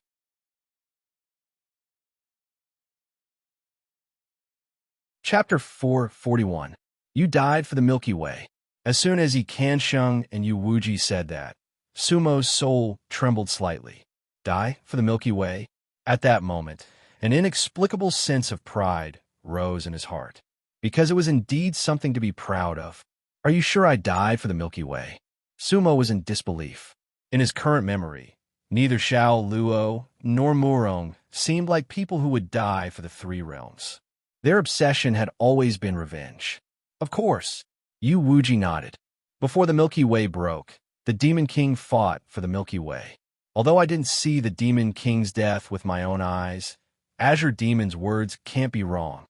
Chapter 441. You died for the Milky Way. As soon as Yi Kansheng and Yu Wuji said that, Sumo's soul trembled slightly. Die for the Milky Way? At that moment, an inexplicable sense of pride rose in his heart, because it was indeed something to be proud of. Are you sure I died for the Milky Way? Sumo was in disbelief. In his current memory, neither Xiao Luo nor Murong seemed like people who would die for the three realms. Their obsession had always been revenge. Of course, Yu Wuji nodded. Before the Milky Way broke, the Demon King fought for the Milky Way. Although I didn't see the Demon King's death with my own eyes, Azure Demon's words can't be wrong.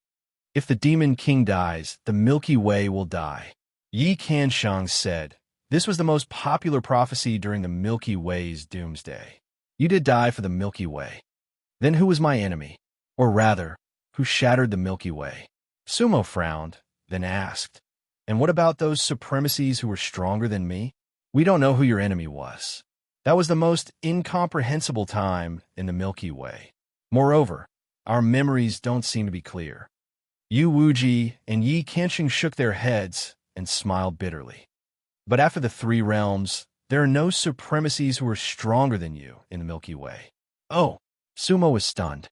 If the Demon King dies, the Milky Way will die. Yi Kansheng said, this was the most popular prophecy during the Milky Way's doomsday. You did die for the Milky Way. Then who was my enemy? Or rather, who shattered the Milky Way. Sumo frowned, then asked, "And what about those supremacies who were stronger than me? We don't know who your enemy was. That was the most incomprehensible time in the Milky Way. Moreover, our memories don't seem to be clear." Yu Wuji and Yi Qianxing shook their heads and smiled bitterly. "But after the three realms, there are no supremacies who are stronger than you in the Milky Way." "Oh," Sumo was stunned.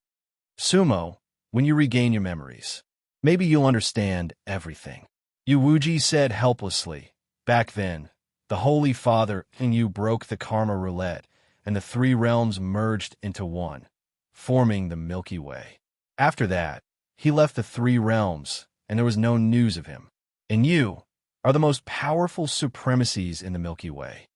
"Sumo, when you regain your memories, maybe you'll understand everything," Yu Wuji said helplessly. "Back then, the Holy Father and you broke the karma roulette, and the three realms merged into one, forming the Milky Way. After that, he left the three realms, and there was no news of him. And you are the most powerful supremacies in the Milky Way.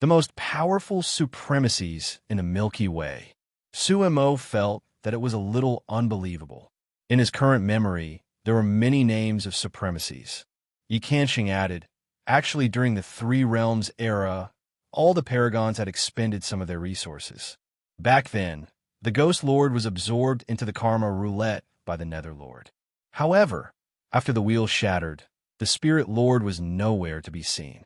The most powerful supremacies in the Milky Way." Sumo felt that it was a little unbelievable. In his current memory, there were many names of supremacies. Yi Qianxing added, "Actually, during the Three Realms era, all the paragons had expended some of their resources. Back then, the Ghost Lord was absorbed into the Karma Roulette by the Nether Lord. However, after the wheel shattered, the Spirit Lord was nowhere to be seen.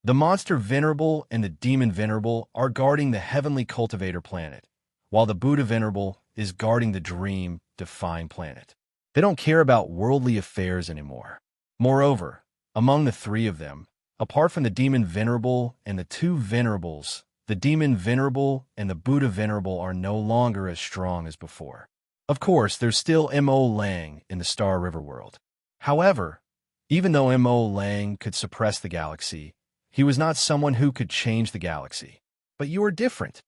The Monster Venerable and the Demon Venerable are guarding the Heavenly Cultivator planet, while the Buddha Venerable is guarding the Dream Define planet. They don't care about worldly affairs anymore. Moreover, among the three of them, apart from the Demon Venerable and the two Venerables, the Demon Venerable and the Buddha Venerable are no longer as strong as before. Of course, there's still M.O. Lang in the Star River world. However, even though M.O. Lang could suppress the galaxy, he was not someone who could change the galaxy. But you are different,"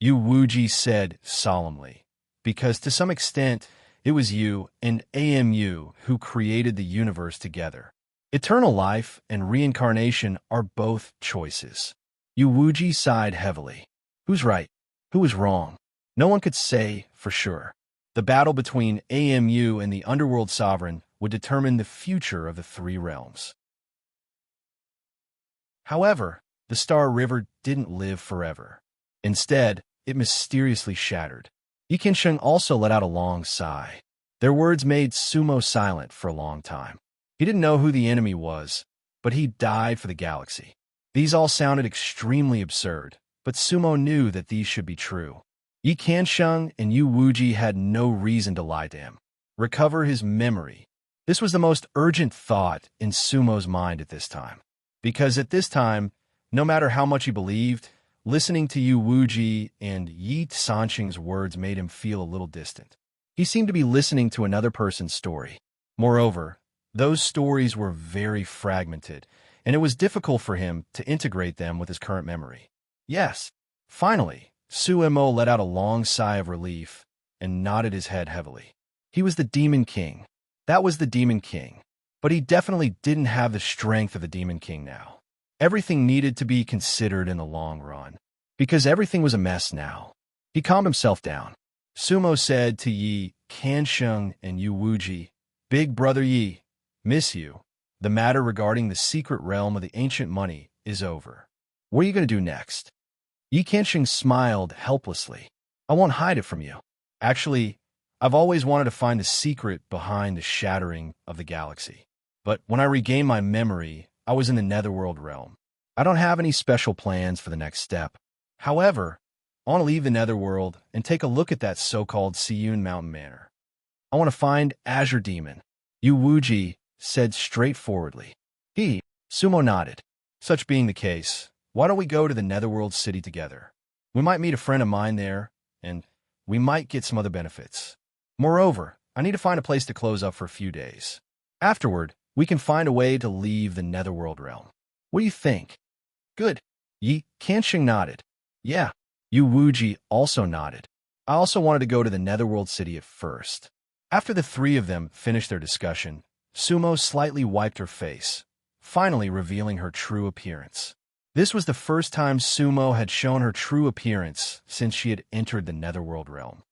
Yu Wuji said solemnly, "because to some extent, it was you and AMU who created the universe together. Eternal life and reincarnation are both choices." Yu Wuji sighed heavily. Who's right? Who was wrong? No one could say for sure. The battle between AMU and the Underworld Sovereign would determine the future of the three realms. However, the Star River didn't live forever. Instead, it mysteriously shattered. Yi Qianxing also let out a long sigh. Their words made Sumo silent for a long time. He didn't know who the enemy was, but he died for the galaxy. These all sounded extremely absurd, but Sumo knew that these should be true. Yi Qianxing and Yu Wuji had no reason to lie to him. Recover his memory. This was the most urgent thought in Sumo's mind at this time. Because at this time, no matter how much he believed, listening to Yu Wuji and Yi Qianxing's words made him feel a little distant. He seemed to be listening to another person's story. Moreover, those stories were very fragmented, and it was difficult for him to integrate them with his current memory. Yes, finally, Sumo let out a long sigh of relief and nodded his head heavily. He was the Demon King. That was the Demon King. But he definitely didn't have the strength of the Demon King now. Everything needed to be considered in the long run, because everything was a mess now. He calmed himself down. Sumo said to Yi Qianxing and Yu Wuji, "Big brother Yi, miss you. The matter regarding the secret realm of the ancient money is over. What are you going to do next?" Yi Qianxing smiled helplessly. "I won't hide it from you. Actually, I've always wanted to find the secret behind the shattering of the galaxy. But when I regained my memory, I was in the Netherworld realm. I don't have any special plans for the next step. However, I want to leave the Netherworld and take a look at that so-called Siyun Mountain Manor. I want to find Azure Demon," Yu Wuji said straightforwardly. Sumo nodded. "Such being the case, why don't we go to the Netherworld city together? We might meet a friend of mine there, and we might get some other benefits. Moreover, I need to find a place to close up for a few days. Afterward, we can find a way to leave the Netherworld realm. What do you think?" "Good." Yi Qianxing nodded. "Yeah." Yu Wuji also nodded. "I also wanted to go to the Netherworld city at first." After the three of them finished their discussion, Sumo slightly wiped her face, finally revealing her true appearance. This was the first time Sumo had shown her true appearance since she had entered the Netherworld realm.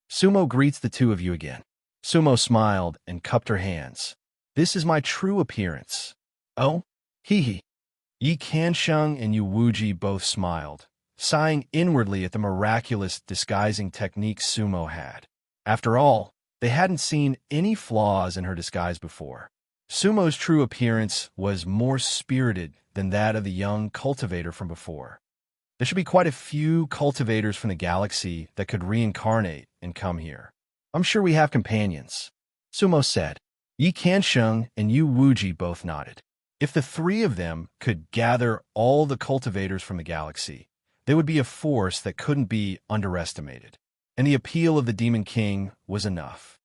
"Sumo greets the two of you again." Sumo smiled and cupped her hands. "This is my true appearance." "Oh? Hee. Yi Qianxing and Yu Wuji both smiled, sighing inwardly at the miraculous disguising technique Sumo had. After all, They hadn't seen any flaws in her disguise before. Sumo's true appearance was more spirited than that of the young cultivator from before. There should be quite a few cultivators from the galaxy that could reincarnate and come here. I'm sure we have companions, Sumo said. Yi Kansheng and Yu Wuji both nodded. If the three of them could gather all the cultivators from the galaxy, they would be a force that couldn't be underestimated. And the appeal of the Demon King was enough.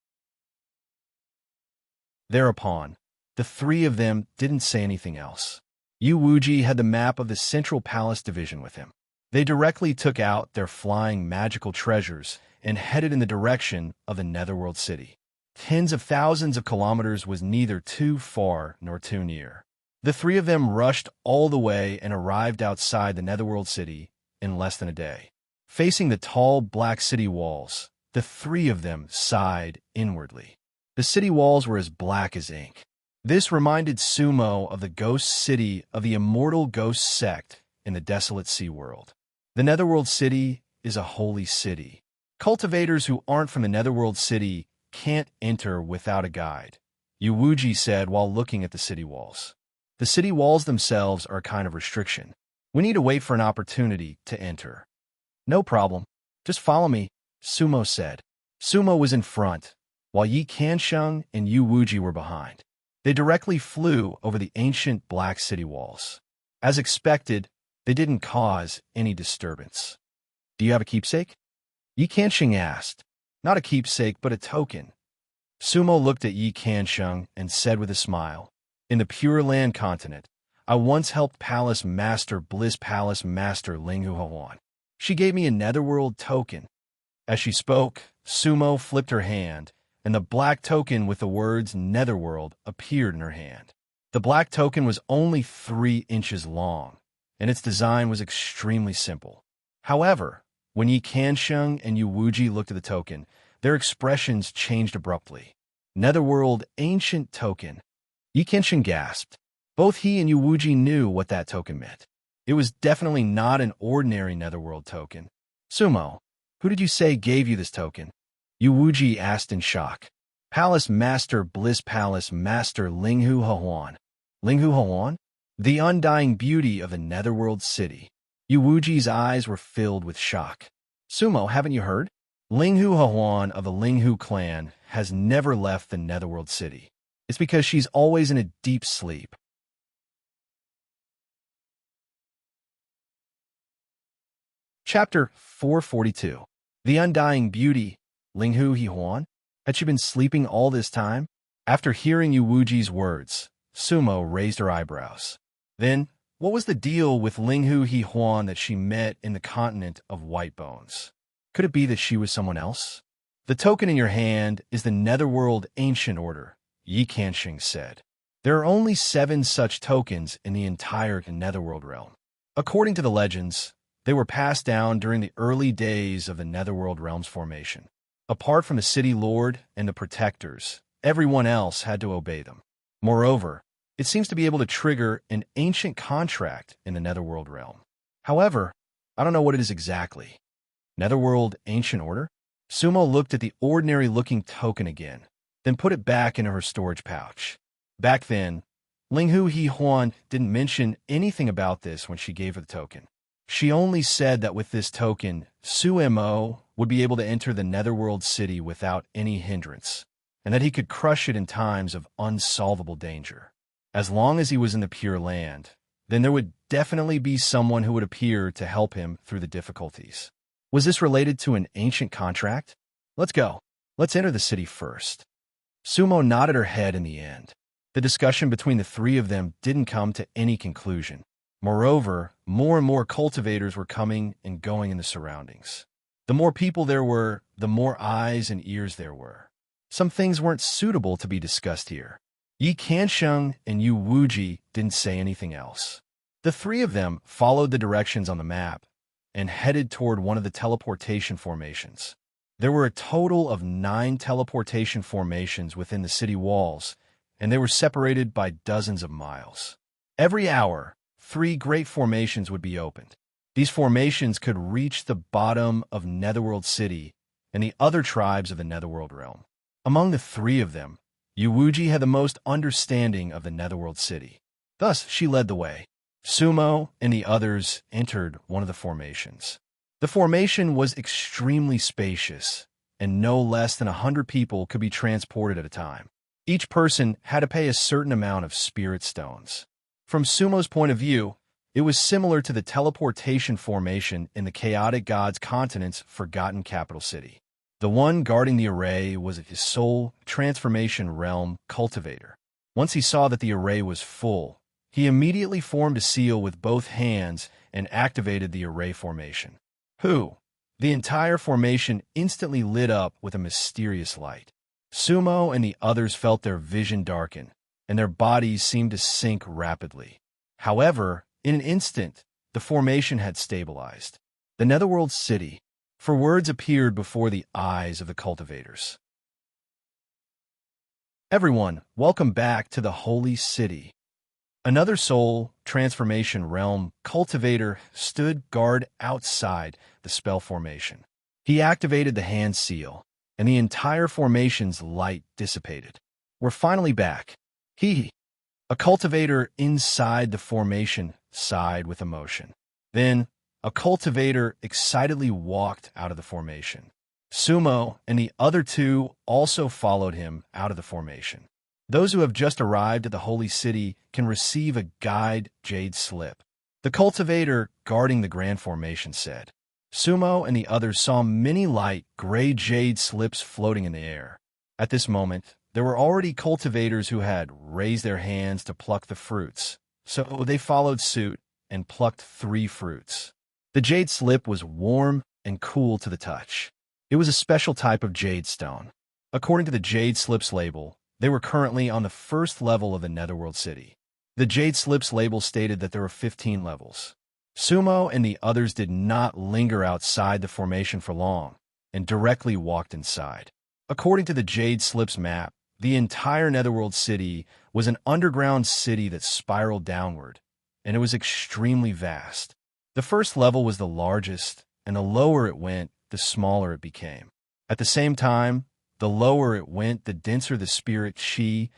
Thereupon, the three of them didn't say anything else. Yu Wuji had the map of the Central Palace Division with him. They directly took out their flying magical treasures and headed in the direction of the Netherworld City. Tens of thousands of kilometers was neither too far nor too near. The three of them rushed all the way and arrived outside the Netherworld City in less than a day. Facing the tall black city walls, the three of them sighed inwardly. The city walls were as black as ink. This reminded Sumo of the ghost city of the immortal ghost sect in the desolate sea world. The Netherworld City is a holy city. Cultivators who aren't from the Netherworld City can't enter without a guide, Yu Wuji said while looking at the city walls. The city walls themselves are a kind of restriction. We need to wait for an opportunity to enter. No problem. Just follow me, Sumo said. Sumo was in front, while Yi Kansheng and Yu Wuji were behind. They directly flew over the ancient black city walls. As expected, they didn't cause any disturbance. Do you have a keepsake? Yi Kansheng asked. Not a keepsake, but a token. Sumo looked at Yi Kansheng and said with a smile, in the Pure Land continent, I once helped Palace Master Bliss Palace Master Linghu Huan. She gave me a Netherworld token. As she spoke, Sumo flipped her hand, and the black token with the words Netherworld appeared in her hand. The black token was only 3 inches long, and its design was extremely simple. However, when Yi Kansheng and Yu Wuji looked at the token, their expressions changed abruptly. Netherworld Ancient Token. Yi Kansheng gasped. Both he and Yu Wuji knew what that token meant. It was definitely not an ordinary Netherworld token. Sumo, who did you say gave you this token? Yu Wuji asked in shock. Palace Master Bliss Palace Master Linghu Huan. Linghu Huan? The undying beauty of the Netherworld City. Yu Wuji's eyes were filled with shock. Sumo, haven't you heard? Linghu Huan of the Linghu clan has never left the Netherworld City. It's because she's always in a deep sleep. Chapter 442. The Undying Beauty, Linghu Huan? Had she been sleeping all this time? After hearing Yu Wuji's words, Sumo raised her eyebrows. Then, what was the deal with Linghu Huan that she met in the continent of White Bones? Could it be that she was someone else? The token in your hand is the Netherworld Ancient Order, Yi Kansheng said. There are only 7 such tokens in the entire Netherworld realm. According to the legends, they were passed down during the early days of the Netherworld realm's formation. Apart from the City Lord and the Protectors, everyone else had to obey them. Moreover, it seems to be able to trigger an ancient contract in the Netherworld realm. However, I don't know what it is exactly. Netherworld Ancient Order? Sumo looked at the ordinary-looking token again, then put it back into her storage pouch. Back then, Linghu Huan didn't mention anything about this when she gave her the token. She only said that with this token, Sumo would be able to enter the Netherworld City without any hindrance, and that he could crush it in times of unsolvable danger. As long as he was in the Pure Land, then there would definitely be someone who would appear to help him through the difficulties. Was this related to an ancient contract? Let's go. Let's enter the city first. Sumo nodded her head in the end. The discussion between the three of them didn't come to any conclusion. Moreover, more and more cultivators were coming and going in the surroundings. The more people there were, the more eyes and ears there were. Some things weren't suitable to be discussed here. Yi Kansheng and Yu Wuji didn't say anything else. The three of them followed the directions on the map and headed toward one of the teleportation formations. There were a total of 9 teleportation formations within the city walls, and they were separated by dozens of miles. Every hour, 3 great formations would be opened. These formations could reach the bottom of Netherworld City and the other tribes of the Netherworld realm. Among the three of them, Yuwuji had the most understanding of the Netherworld city. Thus, she led the way. Sumo and the others entered one of the formations. The formation was extremely spacious, and no less than 100 people could be transported at a time. Each person had to pay a certain amount of spirit stones. From Sumo's point of view, it was similar to the teleportation formation in the Chaotic God's continent's forgotten capital city. The one guarding the array was his sole transformation realm cultivator. Once he saw that the array was full, he immediately formed a seal with both hands and activated the array formation. The entire formation instantly lit up with a mysterious light. Sumo and the others felt their vision darken, and their bodies seemed to sink rapidly. However, in an instant, the formation had stabilized. The Netherworld city, for words appeared before the eyes of the cultivators. Everyone, welcome back to the Holy City. Another soul transformation realm cultivator stood guard outside the spell formation. He activated the hand seal, and the entire formation's light dissipated. We're finally back. A cultivator inside the formation sighed with emotion. Then, a cultivator excitedly walked out of the formation. Sumo and the other two also followed him out of the formation. Those who have just arrived at the Holy City can receive a guide jade slip. The cultivator guarding the grand formation said. Sumo and the others saw many light gray jade slips floating in the air. At this moment, there were already cultivators who had raised their hands to pluck the fruits, so they followed suit and plucked 3 fruits. The jade slip was warm and cool to the touch. It was a special type of jade stone. According to the jade slips label, they were currently on the first level of the Netherworld city. The jade slips label stated that there were 15 levels. Sumo and the others did not linger outside the formation for long and directly walked inside. According to the jade slips map, the entire Netherworld city was an underground city that spiraled downward, and it was extremely vast. The first level was the largest, and the lower it went, the smaller it became. At the same time, the lower it went, the denser the spirit chi,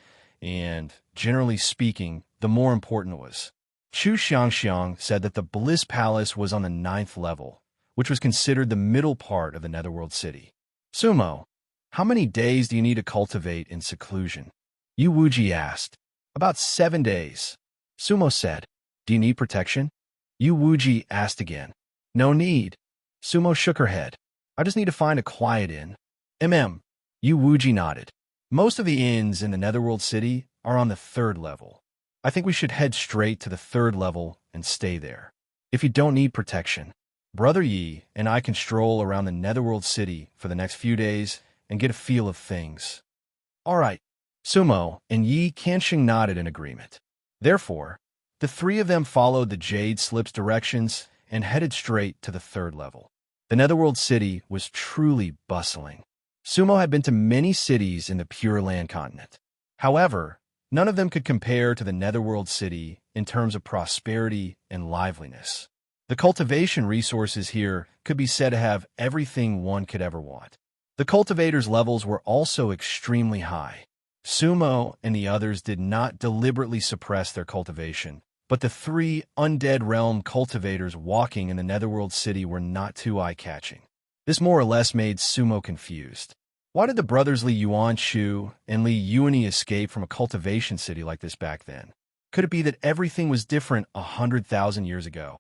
and, generally speaking, the more important it was. Chu Xiangxiang said that the Bliss Palace was on the 9th level, which was considered the middle part of the Netherworld city. Sumo, how many days do you need to cultivate in seclusion? Yu Wuji asked. About 7 days. Sumo said. Do you need protection? Yu Wuji asked again. No need. Sumo shook her head. I just need to find a quiet inn. Yu Wuji nodded. Most of the inns in the Netherworld city are on the 3rd level. I think we should head straight to the 3rd level and stay there. If you don't need protection, Brother Yi and I can stroll around the Netherworld city for the next few days and get a feel of things. All right. Sumo and Yi Kanshing nodded in agreement. Therefore, the 3 of them followed the jade slip's directions and headed straight to the 3rd level. The Netherworld city was truly bustling. Sumo had been to many cities in the Pure Land continent. However, none of them could compare to the Netherworld city in terms of prosperity and liveliness. The cultivation resources here could be said to have everything one could ever want. The cultivators' levels were also extremely high. Sumo and the others did not deliberately suppress their cultivation, but the 3 undead realm cultivators walking in the Netherworld city were not too eye-catching. This more or less made Sumo confused. Why did the brothers Li Yuanshu and Li Yuani escape from a cultivation city like this back then? Could it be that everything was different 100,000 years ago?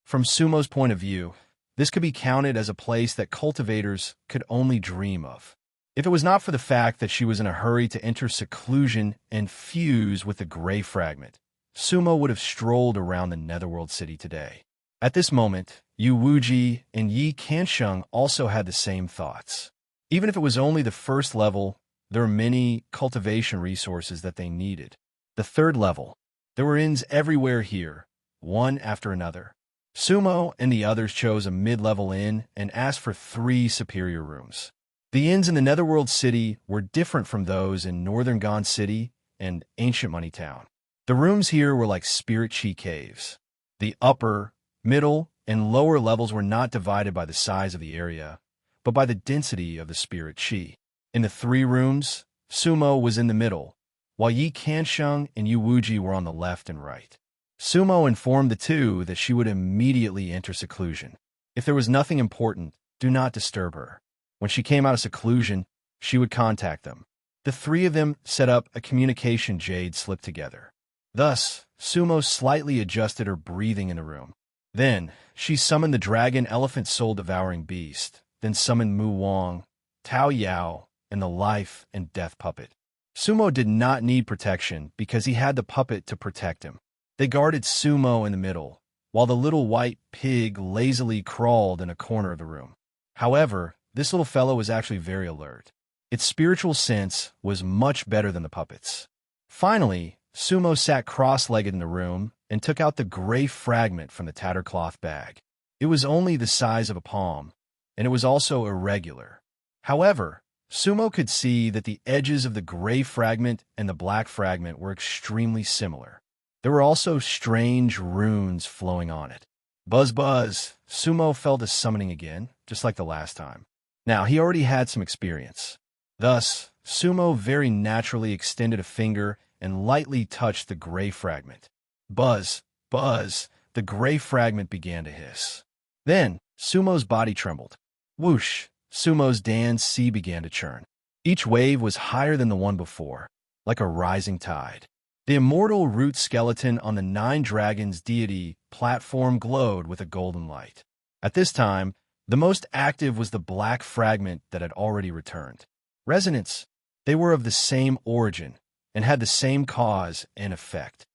From Sumo's point of view, this could be counted as a place that cultivators could only dream of. If it was not for the fact that she was in a hurry to enter seclusion and fuse with the gray fragment, Sumo would have strolled around the Netherworld city today. At this moment, Yu Wuji and Yi Kansheng also had the same thoughts. Even if it was only the 1st level, there were many cultivation resources that they needed. The 3rd level, there were inns everywhere here, one after another. Sumo and the others chose a mid-level inn and asked for 3 superior rooms. The inns in the Netherworld city were different from those in Northern Gon City and Ancient Money Town. The rooms here were like spirit chi caves. The upper, middle, and lower levels were not divided by the size of the area, but by the density of the spirit chi. In the 3 rooms, Sumo was in the middle, while Yi Kansheng and Yu Wuji were on the left and right. Sumo informed the two that she would immediately enter seclusion. If there was nothing important, do not disturb her. When she came out of seclusion, she would contact them. The 3 of them set up a communication jade slip together. Thus, Sumo slightly adjusted her breathing in the room. Then, she summoned the dragon elephant soul-devouring beast, then summoned Mu Wang, Tao Yao, and the life and death puppet. Sumo did not need protection because he had the puppet to protect him. They guarded Sumo in the middle, while the little white pig lazily crawled in a corner of the room. However, this little fellow was actually very alert. Its spiritual sense was much better than the puppet's. Finally, Sumo sat cross-legged in the room and took out the gray fragment from the tattered cloth bag. It was only the size of a palm, and it was also irregular. However, Sumo could see that the edges of the gray fragment and the black fragment were extremely similar. There were also strange runes flowing on it. Buzz buzz, Sumo felt a summoning again, just like the last time. Now, he already had some experience. Thus, Sumo very naturally extended a finger and lightly touched the gray fragment. Buzz, buzz, the gray fragment began to hiss. Then, Sumo's body trembled. Whoosh, Sumo's dance sea began to churn. Each wave was higher than the one before, like a rising tide. The immortal root skeleton on the 9 Dragons deity platform glowed with a golden light. At this time, the most active was the black fragment that had already returned. Resonance. They were of the same origin and had the same cause and effect.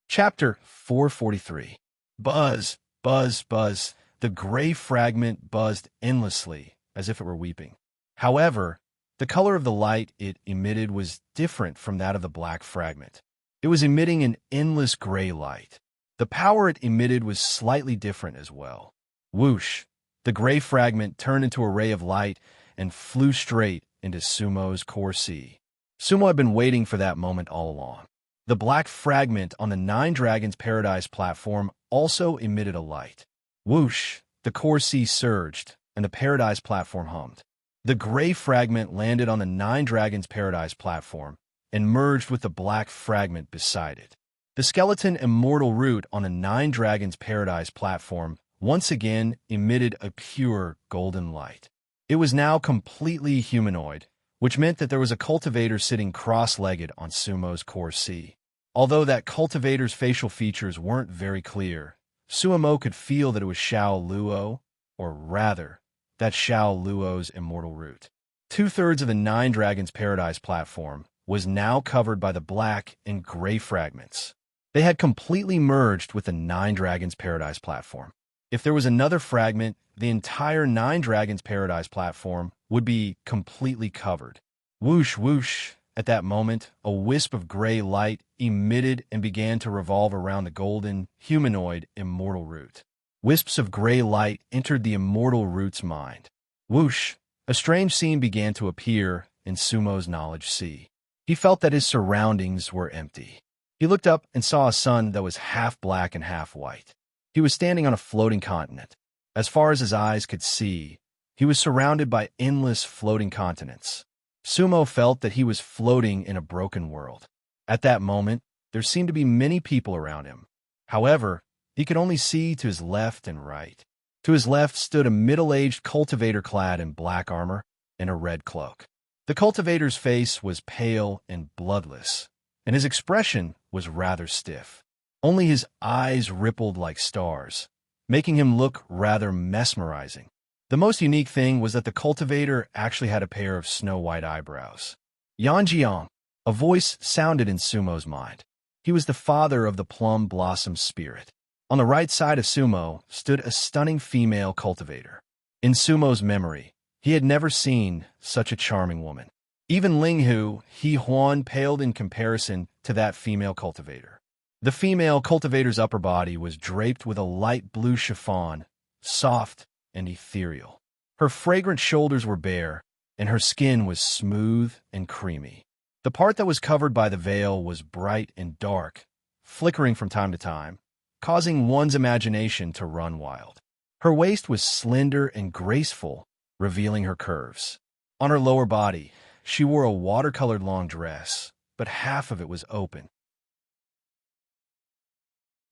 Chapter 443. Buzz, buzz, buzz. The gray fragment buzzed endlessly, as if it were weeping. However, the color of the light it emitted was different from that of the black fragment. It was emitting an endless gray light. The power it emitted was slightly different as well. Whoosh! The gray fragment turned into a ray of light and flew straight into Sumo's core sea. Sumo had been waiting for that moment all along. The black fragment on the 9 Dragons Paradise platform also emitted a light. Whoosh! The core sea surged, and the Paradise platform hummed. The gray fragment landed on the 9 Dragons Paradise platform and merged with the black fragment beside it. The skeleton immortal root on the 9 Dragons Paradise platform once again emitted a pure golden light. It was now completely humanoid, which meant that there was a cultivator sitting cross-legged on Sumo's core sea. Although that cultivator's facial features weren't very clear, Sumo could feel that it was Xiao Luo, or rather, that Xiao Luo's immortal root. 2/3 of the 9 Dragons Paradise platform was now covered by the black and gray fragments. They had completely merged with the 9 Dragons Paradise platform. If there was another fragment, the entire 9 Dragons Paradise platform would be completely covered. Whoosh, whoosh. At that moment, a wisp of gray light emitted and began to revolve around the golden, humanoid, immortal root. Wisps of gray light entered the immortal root's mind. Whoosh! A strange scene began to appear in Sumo's knowledge sea. He felt that his surroundings were empty. He looked up and saw a sun that was half black and half white. He was standing on a floating continent. As far as his eyes could see, he was surrounded by endless floating continents. Sumo felt that he was floating in a broken world. At that moment, there seemed to be many people around him. However, he could only see to his left and right. To his left stood a middle-aged cultivator clad in black armor and a red cloak. The cultivator's face was pale and bloodless, and his expression was rather stiff. Only his eyes rippled like stars, making him look rather mesmerizing. The most unique thing was that the cultivator actually had a pair of snow-white eyebrows. Yanjiang, a voice sounded in Sumo's mind. He was the father of the plum blossom spirit. On the right side of Sumo stood a stunning female cultivator. In Sumo's memory, he had never seen such a charming woman. Even Linghu, He Huan, paled in comparison to that female cultivator. The female cultivator's upper body was draped with a light blue chiffon, soft and ethereal. Her fragrant shoulders were bare, and her skin was smooth and creamy. The part that was covered by the veil was bright and dark, flickering from time to time, causing one's imagination to run wild. Her waist was slender and graceful, revealing her curves. On her lower body, she wore a watercolored long dress, but half of it was open.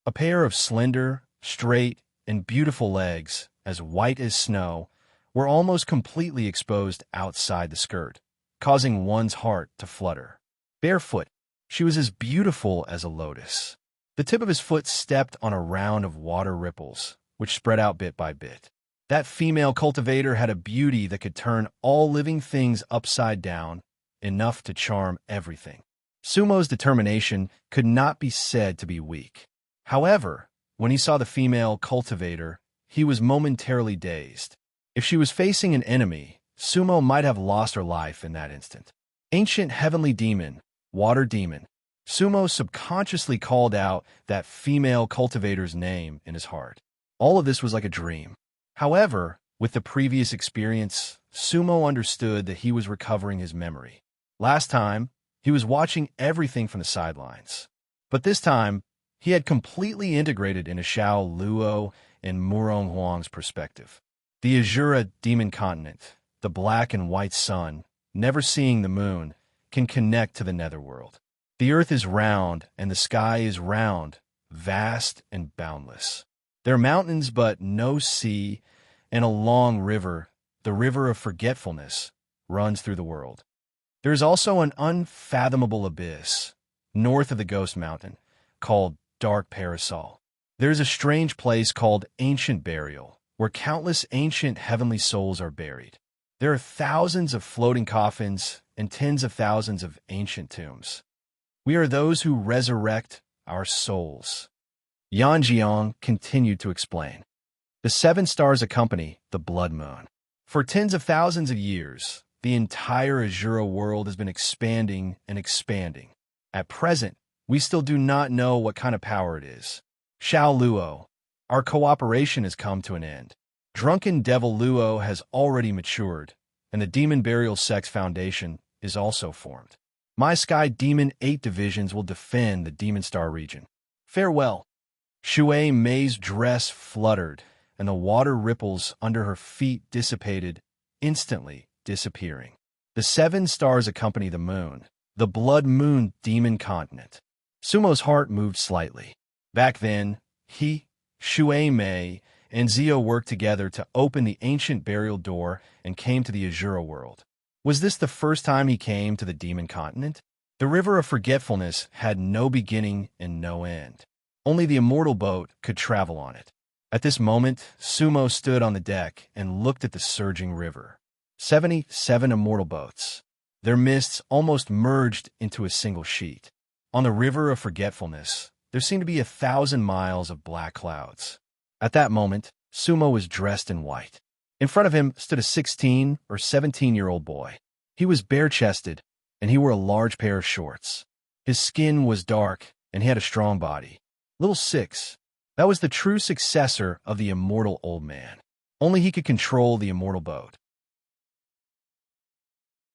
A pair of slender, straight, and beautiful legs, as white as snow, were almost completely exposed outside the skirt, causing one's heart to flutter. Barefoot, she was as beautiful as a lotus. The tip of his foot stepped on a round of water ripples, which spread out bit by bit. That female cultivator had a beauty that could turn all living things upside down, enough to charm everything. Sumo's determination could not be said to be weak. However, when he saw the female cultivator, he was momentarily dazed. If she was facing an enemy, Sumo might have lost her life in that instant. Ancient heavenly demon, water demon. Sumo subconsciously called out that female cultivator's name in his heart. All of this was like a dream. However, with the previous experience, Sumo understood that he was recovering his memory. Last time, he was watching everything from the sidelines. But this time, he had completely integrated into Xiao Luo and Murong Huang's perspective. The Azura demon continent, the black and white sun, never seeing the moon, can connect to the netherworld. The earth is round, and the sky is round, vast and boundless. There are mountains but no sea, and a long river, the river of forgetfulness, runs through the world. There is also an unfathomable abyss, north of the Ghost Mountain, called Dark Parasol. There is a strange place called Ancient Burial, where countless ancient heavenly souls are buried. There are thousands of floating coffins and tens of thousands of ancient tombs. We are those who resurrect our souls. Yan Jiang continued to explain. The 7 stars accompany the blood moon. For tens of thousands of years, the entire Azura world has been expanding and expanding. At present, we still do not know what kind of power it is. Xiao Luo, our cooperation has come to an end. Drunken Devil Luo has already matured, and the Demon Burial Sect's foundation is also formed. My Sky Demon 8 divisions will defend the Demon Star region. Farewell. Shui Mei's dress fluttered, and the water ripples under her feet dissipated, instantly disappearing. The 7 stars accompany the moon, the Blood Moon Demon Continent. Sumo's heart moved slightly. Back then, he, Shui Mei, and Zio worked together to open the ancient burial door and came to the Azura world. Was this the first time he came to the Demon Continent? The River of Forgetfulness had no beginning and no end. Only the immortal boat could travel on it. At this moment, Sumo stood on the deck and looked at the surging river. 77 immortal boats. Their mists almost merged into a single sheet. On the River of Forgetfulness, there seemed to be 1,000 miles of black clouds. At that moment, Sumo was dressed in white. In front of him stood a 16 or 17-year-old boy. He was bare-chested, and he wore a large pair of shorts. His skin was dark, and he had a strong body. Little Six, that was the true successor of the immortal old man. Only he could control the immortal boat.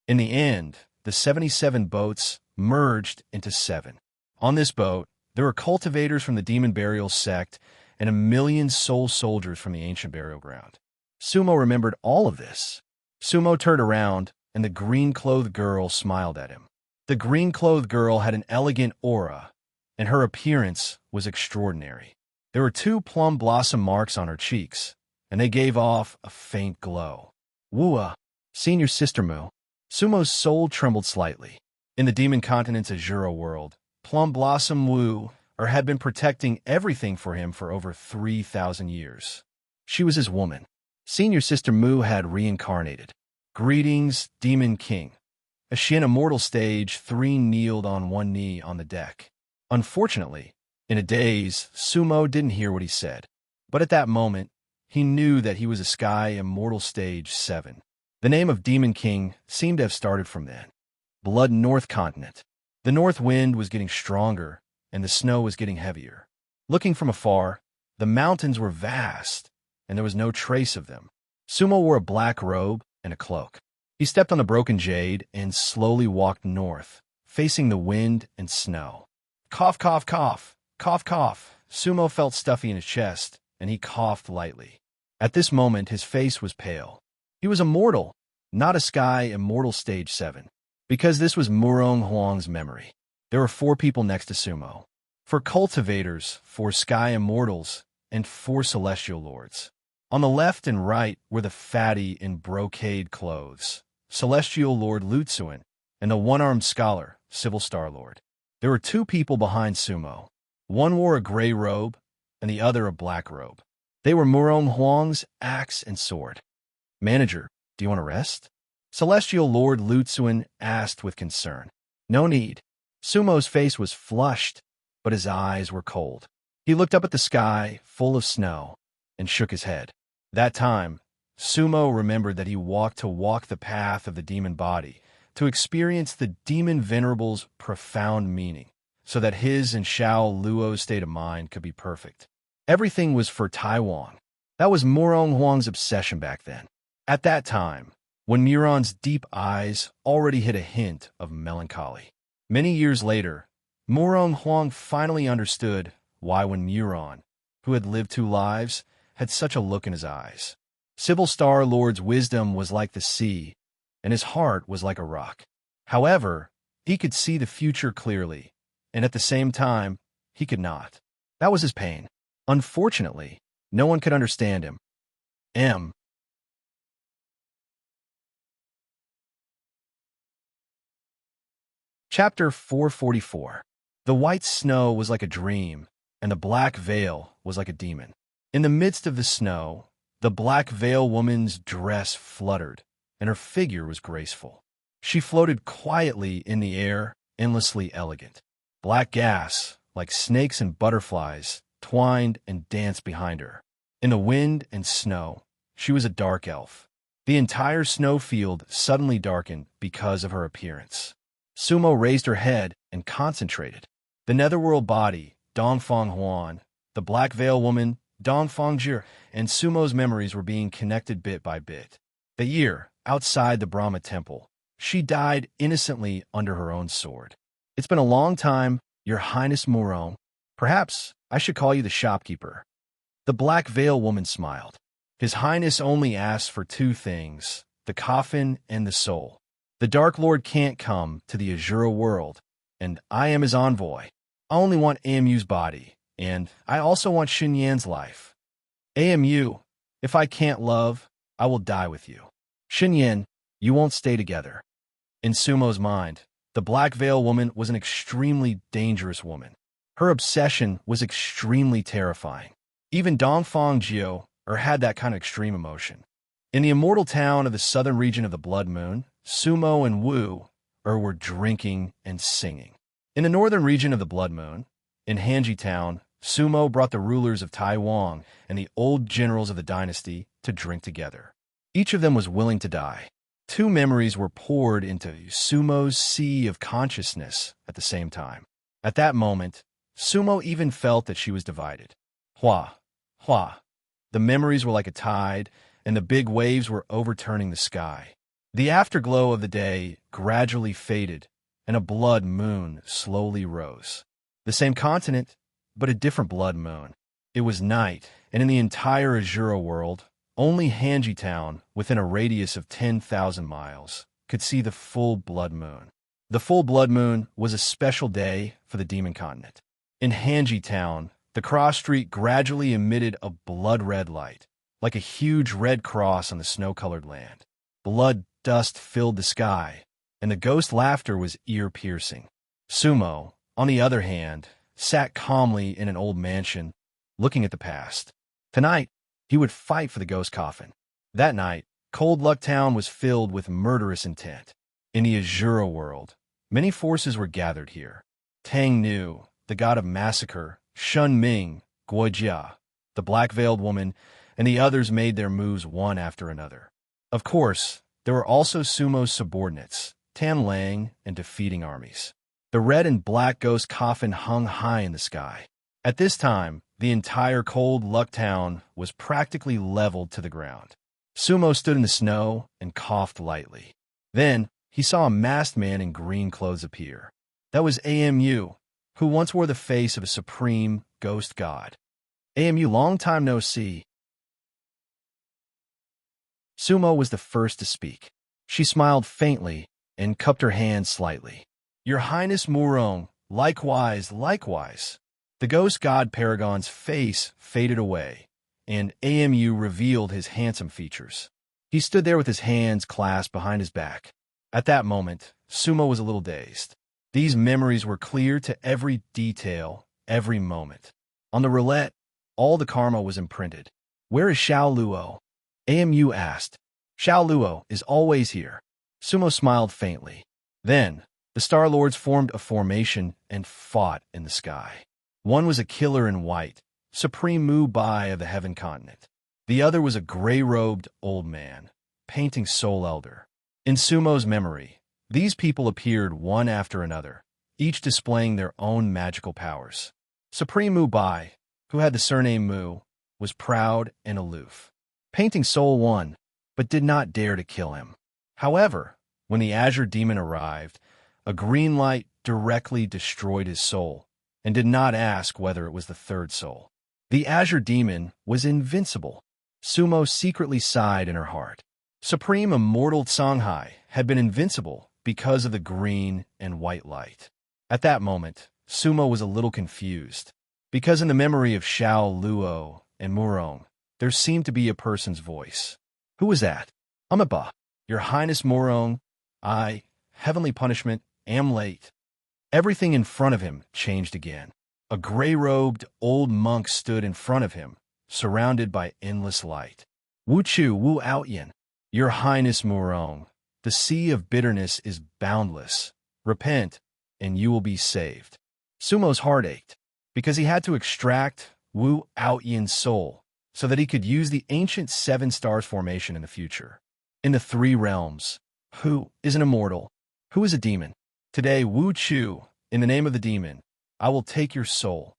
In the end, the 77 boats merged into 7. On this boat, there were cultivators from the Demon Burial Sect and 1,000,000 soul soldiers from the ancient burial ground. Sumo remembered all of this. Sumo turned around, and the green-clothed girl smiled at him. The green-clothed girl had an elegant aura, and her appearance was extraordinary. There were 2 plum blossom marks on her cheeks, and they gave off a faint glow. Wua, senior sister Mu. Sumo's soul trembled slightly. In the Demon Continent's Azura world, Plum Blossom Wu had been protecting everything for him for over 3,000 years. She was his woman. Senior Sister Mu had reincarnated. Greetings, Demon King. As she in immortal stage 3 kneeled on one knee on the deck. Unfortunately, in a daze, Sumo didn't hear what he said. But at that moment, he knew that he was a Sky Immortal Stage 7. The name of Demon King seemed to have started from then. Blood North Continent. The north wind was getting stronger, and the snow was getting heavier. Looking from afar, the mountains were vast, and there was no trace of them. Sumo wore a black robe and a cloak. He stepped on the broken jade and slowly walked north, facing the wind and snow. Cough, cough, cough, cough, cough. Sumo felt stuffy in his chest, and he coughed lightly. At this moment, his face was pale. He was a mortal, not a sky immortal stage 7. Because this was Murong Huang's memory. There were 4 people next to Sumo. 4 cultivators, 4 sky immortals, and 4 celestial lords. On the left and right were the fatty in brocade clothes, celestial lord Lutsuin, and the one-armed scholar, Civil Star Lord. There were 2 people behind Sumo. One wore a gray robe, and the other a black robe. They were Murong Huang's axe and sword. "Manager, do you want to rest?" Celestial Lord Lutsuin asked with concern. "No need." Sumo's face was flushed, but his eyes were cold. He looked up at the sky, full of snow, and shook his head. That time, Sumo remembered that he walked the path of the demon body, to experience the demon venerable's profound meaning, so that his and Xiao Luo's state of mind could be perfect. Everything was for Taiwan. That was Murong Huang's obsession back then. At that time, when Muron's deep eyes already hid a hint of melancholy. Many years later, Murong Huang finally understood why when Muron, who had lived 2 lives, had such a look in his eyes. Civil Star Lord's wisdom was like the sea, and his heart was like a rock. However, he could see the future clearly, and at the same time, he could not. That was his pain. Unfortunately, no one could understand him. Chapter 444. The white snow was like a dream, and the black veil was like a demon. In the midst of the snow, the black veil woman's dress fluttered, and her figure was graceful. She floated quietly in the air, endlessly elegant. Black gas, like snakes and butterflies, twined and danced behind her. In the wind and snow, she was a dark elf. The entire snowfield suddenly darkened because of her appearance. Sumo raised her head and concentrated. The netherworld body, Dongfang Huan, the black veil woman, Dongfang Jir, and Sumo's memories were being connected bit by bit. The year, outside the Brahma temple, she died innocently under her own sword. "It's been a long time, Your Highness Murong. Perhaps I should call you the shopkeeper." The black veil woman smiled. His Highness only asked for 2 things, the coffin and the soul. The Dark Lord can't come to the Azura world, and I am his envoy. I only want AMU's body, and I also want Xinyan's life. AMU, if I can't love, I will die with you. Xinyan, you won't stay together. In Sumo's mind, the black veil woman was an extremely dangerous woman. Her obsession was extremely terrifying. Even Dongfang Jiu had that kind of extreme emotion. In the immortal town of the southern region of the Blood Moon, Sumo and Wu were drinking and singing. In the northern region of the Blood Moon, in Hanji Town, Sumo brought the rulers of Taiwan and the old generals of the dynasty to drink together. Each of them was willing to die. 2 memories were poured into Sumo's sea of consciousness at the same time. At that moment, Sumo even felt that she was divided. Hua, hua. The memories were like a tide, and the big waves were overturning the sky. The afterglow of the day gradually faded, and a blood moon slowly rose. The same continent, but a different blood moon. It was night, and in the entire Azura world, only Hanji Town, within a radius of 10,000 miles, could see the full blood moon. The full blood moon was a special day for the demon continent. In Hanji Town, the cross street gradually emitted a blood-red light, like a huge red cross on the snow-colored land. Blood dust filled the sky, and the ghost laughter was ear-piercing. Sumo, on the other hand, sat calmly in an old mansion, looking at the past. Tonight, he would fight for the ghost coffin. That night, Cold Luck Town was filled with murderous intent. In the Azura world, many forces were gathered here. Tang Nu, the god of massacre, Shun Ming, Guojia, the black-veiled woman, and the others made their moves one after another. Of course, there were also Sumo's subordinates, Tan Lang, and defeating armies. The red and black ghost coffin hung high in the sky. At this time, the entire Cold Luck Town was practically leveled to the ground. Sumo stood in the snow and coughed lightly. Then, he saw a masked man in green clothes appear. That was AMU, who once wore the face of a supreme ghost god. AMU, long time no see. Sumo was the first to speak. She smiled faintly and cupped her hand slightly. Your Highness Murong, likewise, likewise. The ghost god Paragon's face faded away, and AMU revealed his handsome features. He stood there with his hands clasped behind his back. At that moment, Sumo was a little dazed. These memories were clear to every detail, every moment. On the roulette, all the karma was imprinted. Where is Xiao Luo? AMU asked. Xiao Luo is always here. Sumo smiled faintly. Then, the Star Lords formed a formation and fought in the sky. One was a killer in white, Supreme Mu Bai of the Heaven Continent. The other was a gray-robed old man, painting Soul Elder. In Sumo's memory, these people appeared one after another, each displaying their own magical powers. Supreme Mu Bai, who had the surname Mu, was proud and aloof. Painting Soul won, but did not dare to kill him. However, when the Azure Demon arrived, a green light directly destroyed his soul, and did not ask whether it was the third soul. The Azure Demon was invincible. Sumo secretly sighed in her heart. Supreme Immortal Songhai had been invincible because of the green and white light. At that moment, Sumo was a little confused, because in the memory of Xiao Luo and Murong, there seemed to be a person's voice. Who was that? Amaba, Your Highness Murong, I, Heavenly Punishment, am late. Everything in front of him changed again. A gray-robed old monk stood in front of him, surrounded by endless light. Wu Chu Wu Outyin, Your Highness Murong, the sea of bitterness is boundless. Repent, and you will be saved. Sumo's heart ached, because he had to extract Wu Outyin's soul, so that he could use the ancient Seven Stars formation in the future. In the three realms, who is an immortal? Who is a demon? Today, Wu Chu, in the name of the demon, I will take your soul.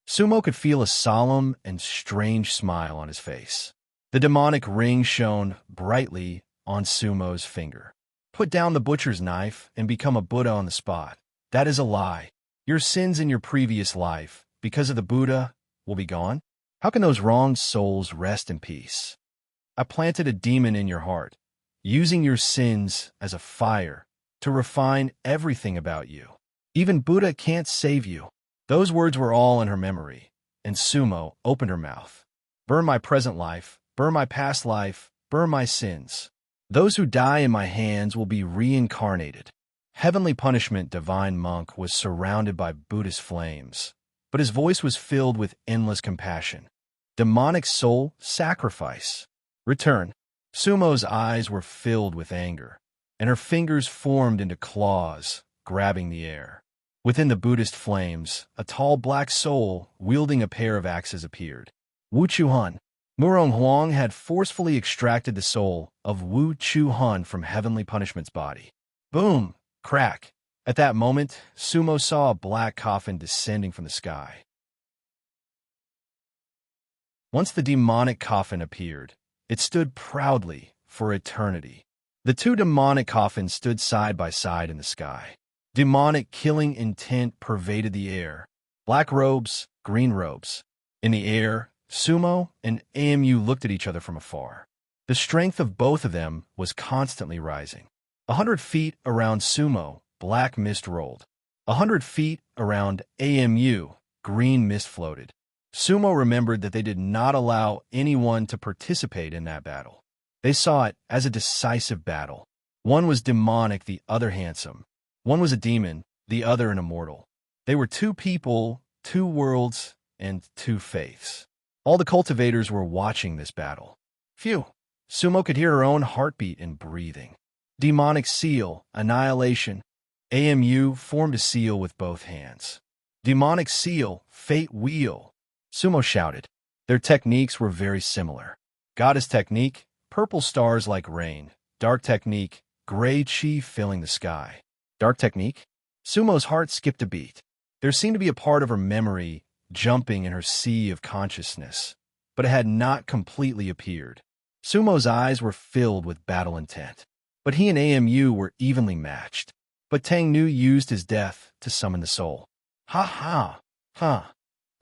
Sumo could feel a solemn and strange smile on his face. The demonic ring shone brightly on Sumo's finger. Put down the butcher's knife and become a Buddha on the spot. That is a lie. Your sins in your previous life, because of the Buddha, will be gone. How can those wronged souls rest in peace? I planted a demon in your heart, using your sins as a fire to refine everything about you. Even Buddha can't save you. Those words were all in her memory, and Sumo opened her mouth. Burn my present life, burn my past life, burn my sins. Those who die in my hands will be reincarnated. Heavenly Punishment Divine Monk was surrounded by Buddhist flames, but his voice was filled with endless compassion. Demonic soul sacrifice. Return. Sumo's eyes were filled with anger, and her fingers formed into claws, grabbing the air. Within the Buddhist flames, a tall black soul wielding a pair of axes appeared. Wu Chuhan. Murong Huang had forcefully extracted the soul of Wu Chuhan from Heavenly Punishment's body. Boom! Crack! At that moment, Sumo saw a black coffin descending from the sky. Once the demonic coffin appeared, it stood proudly for eternity. The two demonic coffins stood side by side in the sky. Demonic killing intent pervaded the air. Black robes, green robes. In the air, Sumo and AMU looked at each other from afar. The strength of both of them was constantly rising. 100 feet around Sumo, black mist rolled. 100 feet around AMU, green mist floated. Sumo remembered that they did not allow anyone to participate in that battle. They saw it as a decisive battle. One was demonic, the other handsome. One was a demon, the other an immortal. They were two people, two worlds, and two faiths. All the cultivators were watching this battle. Phew! Sumo could hear her own heartbeat and breathing. Demonic seal, annihilation. AMU formed a seal with both hands. Demonic seal, fate wheel. Sumo shouted. Their techniques were very similar. Goddess technique, purple stars like rain. Dark technique, gray chi filling the sky. Dark technique? Sumo's heart skipped a beat. There seemed to be a part of her memory jumping in her sea of consciousness, but it had not completely appeared. Sumo's eyes were filled with battle intent, but he and AMU were evenly matched. But Tang Nu used his death to summon the soul. Ha ha! Huh.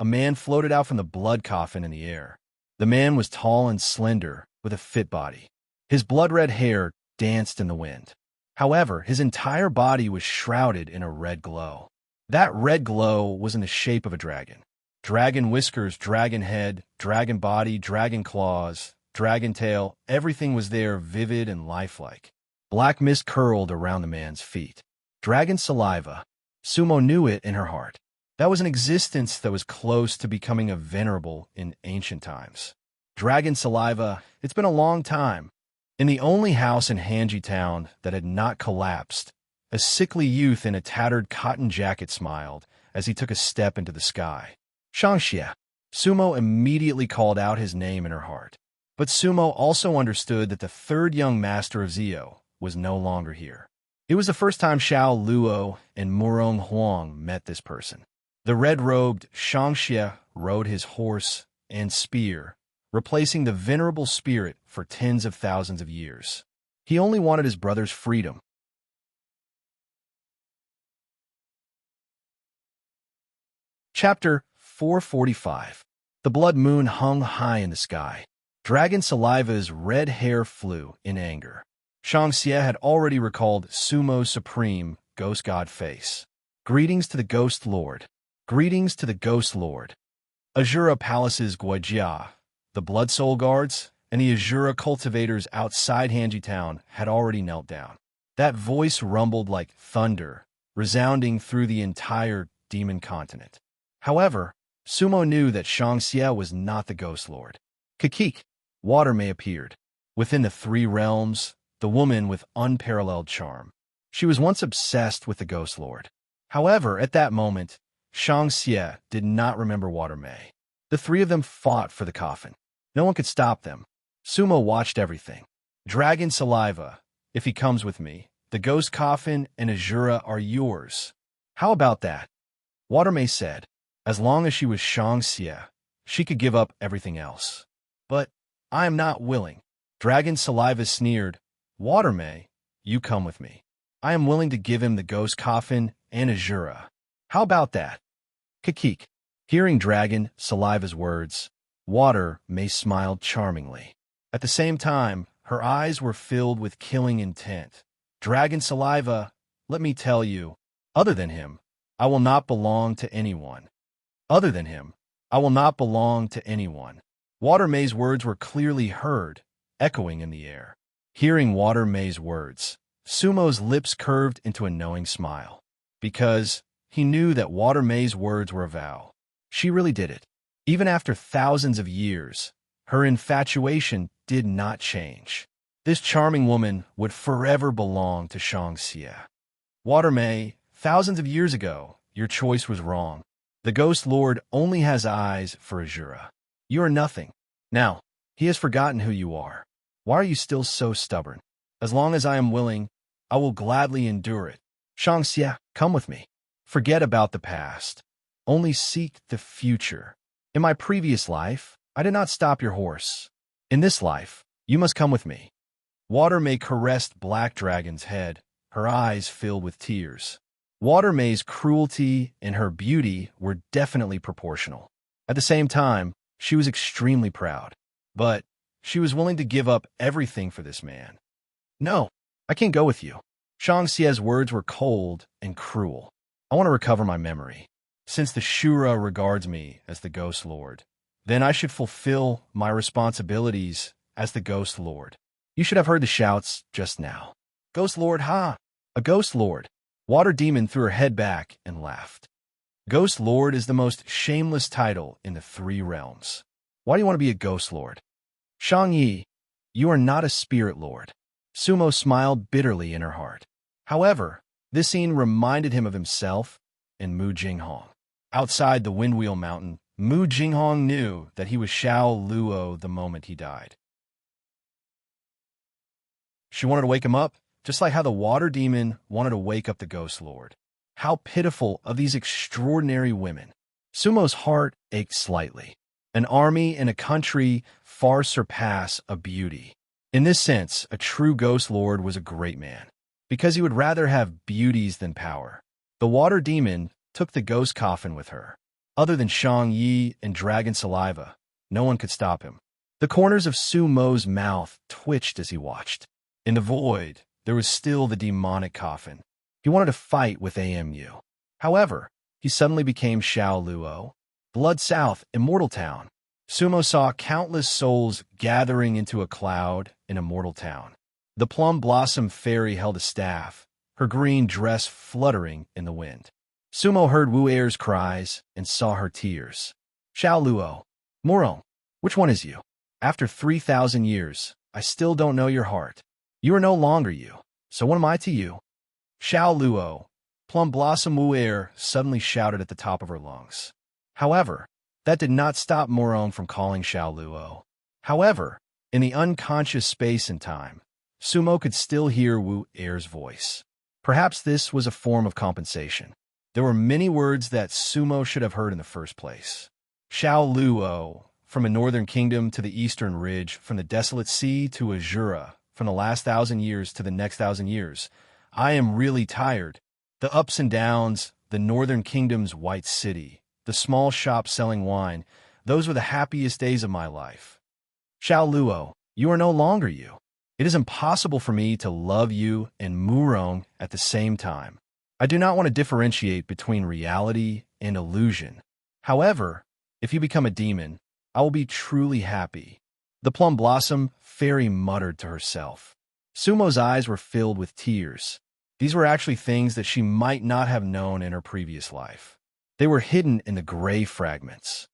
A man floated out from the blood coffin in the air. The man was tall and slender, with a fit body. His blood-red hair danced in the wind. However, his entire body was shrouded in a red glow. That red glow was in the shape of a dragon. Dragon whiskers, dragon head, dragon body, dragon claws, dragon tail, everything was there, vivid and lifelike. Black mist curled around the man's feet. Dragon saliva. Sumo knew it in her heart. That was an existence that was close to becoming a venerable in ancient times. Dragon saliva, it's been a long time. In the only house in Hanji Town that had not collapsed, a sickly youth in a tattered cotton jacket smiled as he took a step into the sky. Shangxia. Sumo immediately called out his name in her heart. But Sumo also understood that the third young master of Zio was no longer here. It was the first time Xiao Luo and Murong Huang met this person. The red-robed Shangxia rode his horse and spear, replacing the venerable spirit for tens of thousands of years. He only wanted his brother's freedom. Chapter 445. The blood moon hung high in the sky. Dragon Saliva's red hair flew in anger. Shangxia had already recalled Sumo's supreme ghost god face. Greetings to the Ghost Lord. Greetings to the Ghost Lord. Azura Palace's Guojia, the Blood Soul Guards, and the Azura cultivators outside Hanji Town had already knelt down. That voice rumbled like thunder, resounding through the entire demon continent. However, Sumo knew that Shangxia was not the Ghost Lord. Kakik, Watermay appeared. Within the three realms, the woman with unparalleled charm. She was once obsessed with the Ghost Lord. However, at that moment, Shangxia did not remember Watermay. The three of them fought for the coffin. No one could stop them. Sumo watched everything. Dragon Saliva, if he comes with me, the ghost coffin and Azura are yours. How about that? Watermay said. As long as she was Shangxia, she could give up everything else. But I am not willing. Dragon Saliva sneered. Watermay, you come with me. I am willing to give him the ghost coffin and Azura. How about that? Kakik. Hearing Dragon Saliva's words, Watermay smiled charmingly. At the same time, her eyes were filled with killing intent. Dragon Saliva, let me tell you, other than him, I will not belong to anyone. Other than him, I will not belong to anyone. Watermay's words were clearly heard, echoing in the air. Hearing Watermay's words, Sumo's lips curved into a knowing smile. Because he knew that Watermay's words were a vow. She really did it. Even after thousands of years, her infatuation did not change. This charming woman would forever belong to Shangxia. Watermay, thousands of years ago, your choice was wrong. The Ghost Lord only has eyes for Azura. You are nothing. Now, he has forgotten who you are. Why are you still so stubborn? As long as I am willing, I will gladly endure it. Shangxia, come with me. Forget about the past. Only seek the future. In my previous life, I did not stop your horse. In this life, you must come with me. Watermay caressed Black Dragon's head, her eyes filled with tears. Watermay's cruelty and her beauty were definitely proportional. At the same time, she was extremely proud. But she was willing to give up everything for this man. No, I can't go with you. Shangxia's words were cold and cruel. I want to recover my memory. Since the Shura regards me as the Ghost Lord, then I should fulfill my responsibilities as the Ghost Lord. You should have heard the shouts just now. Ghost Lord, ha! A Ghost Lord. Water Demon threw her head back and laughed. Ghost Lord is the most shameless title in the three realms. Why do you want to be a Ghost Lord? Shang Yi, you are not a Spirit Lord. Sumo smiled bitterly in her heart. However, this scene reminded him of himself and Mu Jinghong. Outside the Windwheel Mountain, Mu Jinghong knew that he was Xiao Luo the moment he died. She wanted to wake him up, just like how the Water Demon wanted to wake up the Ghost Lord. How pitiful of these extraordinary women. Sumo's heart ached slightly. An army and a country far surpass a beauty. In this sense, a true Ghost Lord was a great man, because he would rather have beauties than power. The Water Demon took the ghost coffin with her. Other than Shang Yi and dragon saliva, no one could stop him. The corners of Sumo's mouth twitched as he watched. In the void, there was still the demonic coffin. He wanted to fight with AMU. However, he suddenly became Xiao Luo. Blood South, Immortal Town. Sumo saw countless souls gathering into a cloud in Immortal Town. The plum blossom fairy held a staff, her green dress fluttering in the wind. Sumo heard Wu Er's cries and saw her tears. Xiao Luo, Murong, which one is you? After 3,000 years, I still don't know your heart. You are no longer you, so what am I to you? Xiao Luo, Plum Blossom Wu Er suddenly shouted at the top of her lungs. However, that did not stop Murong from calling Xiao Luo. However, in the unconscious space and time, Sumo could still hear Wu Er's voice. Perhaps this was a form of compensation. There were many words that Sumo should have heard in the first place. Xiao Luo, from a northern kingdom to the eastern ridge, from the desolate sea to Azura, from the last 1,000 years to the next 1,000 years. I am really tired. The ups and downs, the northern kingdom's white city, the small shop selling wine, those were the happiest days of my life. Xiao Luo, you are no longer you. It is impossible for me to love you and Murong at the same time. I do not want to differentiate between reality and illusion. However, if you become a demon, I will be truly happy. The plum blossom fairy muttered to herself. Sumo's eyes were filled with tears. These were actually things that she might not have known in her previous life. They were hidden in the gray fragments.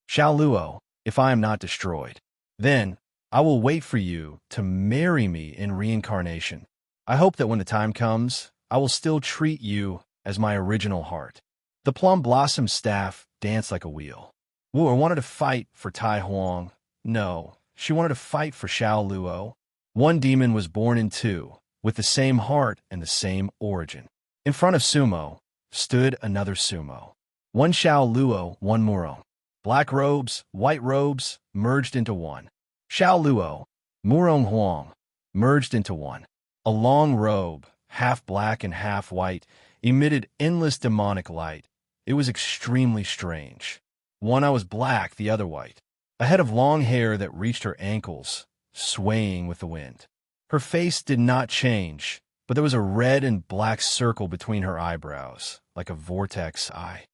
Xiao Luo, if I am not destroyed, then I will wait for you to marry me in reincarnation. I hope that when the time comes, I will still treat you as my original heart. The plum blossom staff danced like a wheel. Wu Er wanted to fight for Tai Huang. No, she wanted to fight for Xiao Luo. One demon was born in two, with the same heart and the same origin. In front of Sumo stood another Sumo. One Xiao Luo, one Murong. Black robes, white robes, merged into one. Xiao Luo, Murong Huang, merged into one. A long robe, half black and half white, emitted endless demonic light. It was extremely strange. One eye was black, the other white. A head of long hair that reached her ankles, swaying with the wind. Her face did not change, but there was a red and black circle between her eyebrows, like a vortex eye.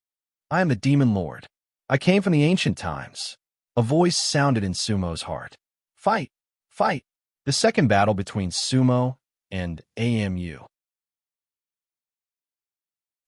I am the Demon Lord. I came from the ancient times. A voice sounded in Sumo's heart. Fight! Fight! The second battle between Sumo and AMU.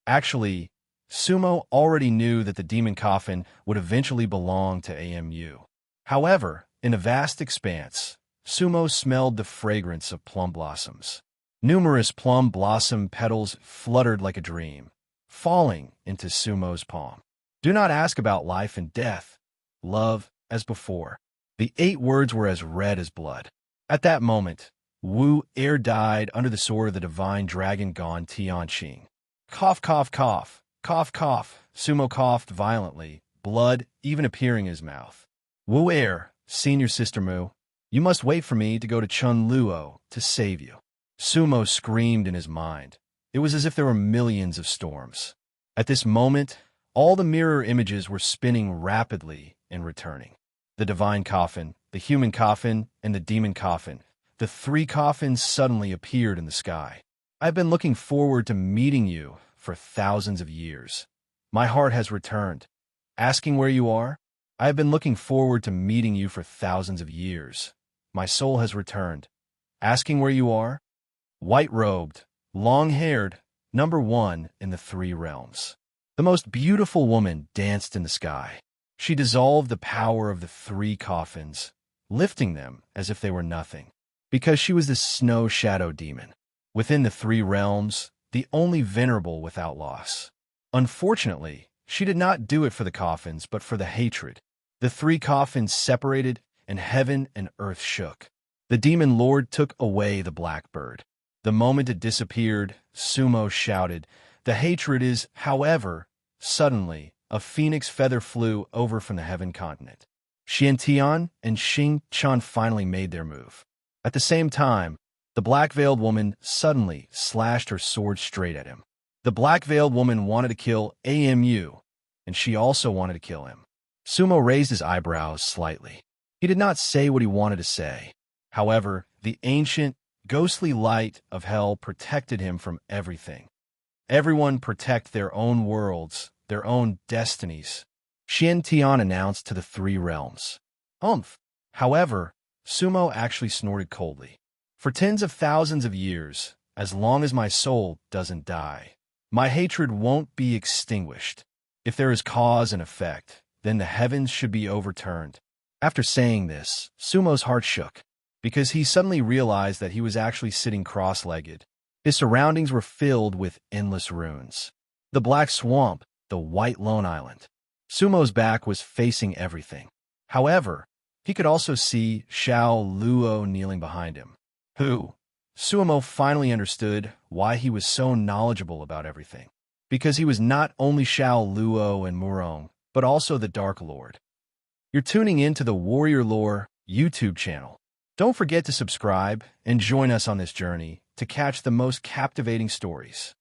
Actually, Sumo already knew that the demon coffin would eventually belong to AMU. However, in a vast expanse, Sumo smelled the fragrance of plum blossoms. Numerous plum blossom petals fluttered like a dream, falling into Sumo's palm. Do not ask about life and death. Love as before. The 8 words were as red as blood. At that moment, Wu Er died under the sword of the divine dragon Gon Tianqing. Cough, cough, cough. Cough, cough. Sumo coughed violently, blood even appearing in his mouth. Wu Er, senior sister Mu, you must wait for me to go to Chun Luo to save you. Sumo screamed in his mind. It was as if there were millions of storms. At this moment, all the mirror images were spinning rapidly and returning. The divine coffin, the human coffin, and the demon coffin. The 3 coffins suddenly appeared in the sky. I've been looking forward to meeting you for thousands of years. My heart has returned. Asking where you are? I have been looking forward to meeting you for thousands of years. My soul has returned. Asking where you are? White-robed, long-haired, number 1 in the 3 realms. The most beautiful woman danced in the sky. She dissolved the power of the 3 coffins, lifting them as if they were nothing, because she was the snow shadow demon. Within the 3 realms, the only venerable without loss. Unfortunately, she did not do it for the coffins, but for the hatred. The 3 coffins separated, and heaven and earth shook. The demon lord took away the blackbird. The moment it disappeared, Sumo shouted, "The hatred is," however, suddenly, a phoenix feather flew over from the heaven continent. Xiantian and Xing Chan finally made their move. At the same time, the black-veiled woman suddenly slashed her sword straight at him. The black-veiled woman wanted to kill Amu, and she also wanted to kill him. Sumo raised his eyebrows slightly. He did not say what he wanted to say. However, the ancient, ghostly light of hell protected him from everything. Everyone protect their own worlds, their own destinies, Xian Tian announced to the three realms. However, Sumo actually snorted coldly. For tens of thousands of years, as long as my soul doesn't die, my hatred won't be extinguished. If there is cause and effect, then the heavens should be overturned. After saying this, Sumo's heart shook, because he suddenly realized that he was actually sitting cross-legged. His surroundings were filled with endless runes. The black swamp, the white lone island. Sumo's back was facing everything. However, he could also see Xiao Luo kneeling behind him. Sumo finally understood why he was so knowledgeable about everything. Because he was not only Xiao Luo and Murong, but also the Dark Lord. You're tuning in to the Warrior Lore YouTube channel. Don't forget to subscribe and join us on this journey to catch the most captivating stories.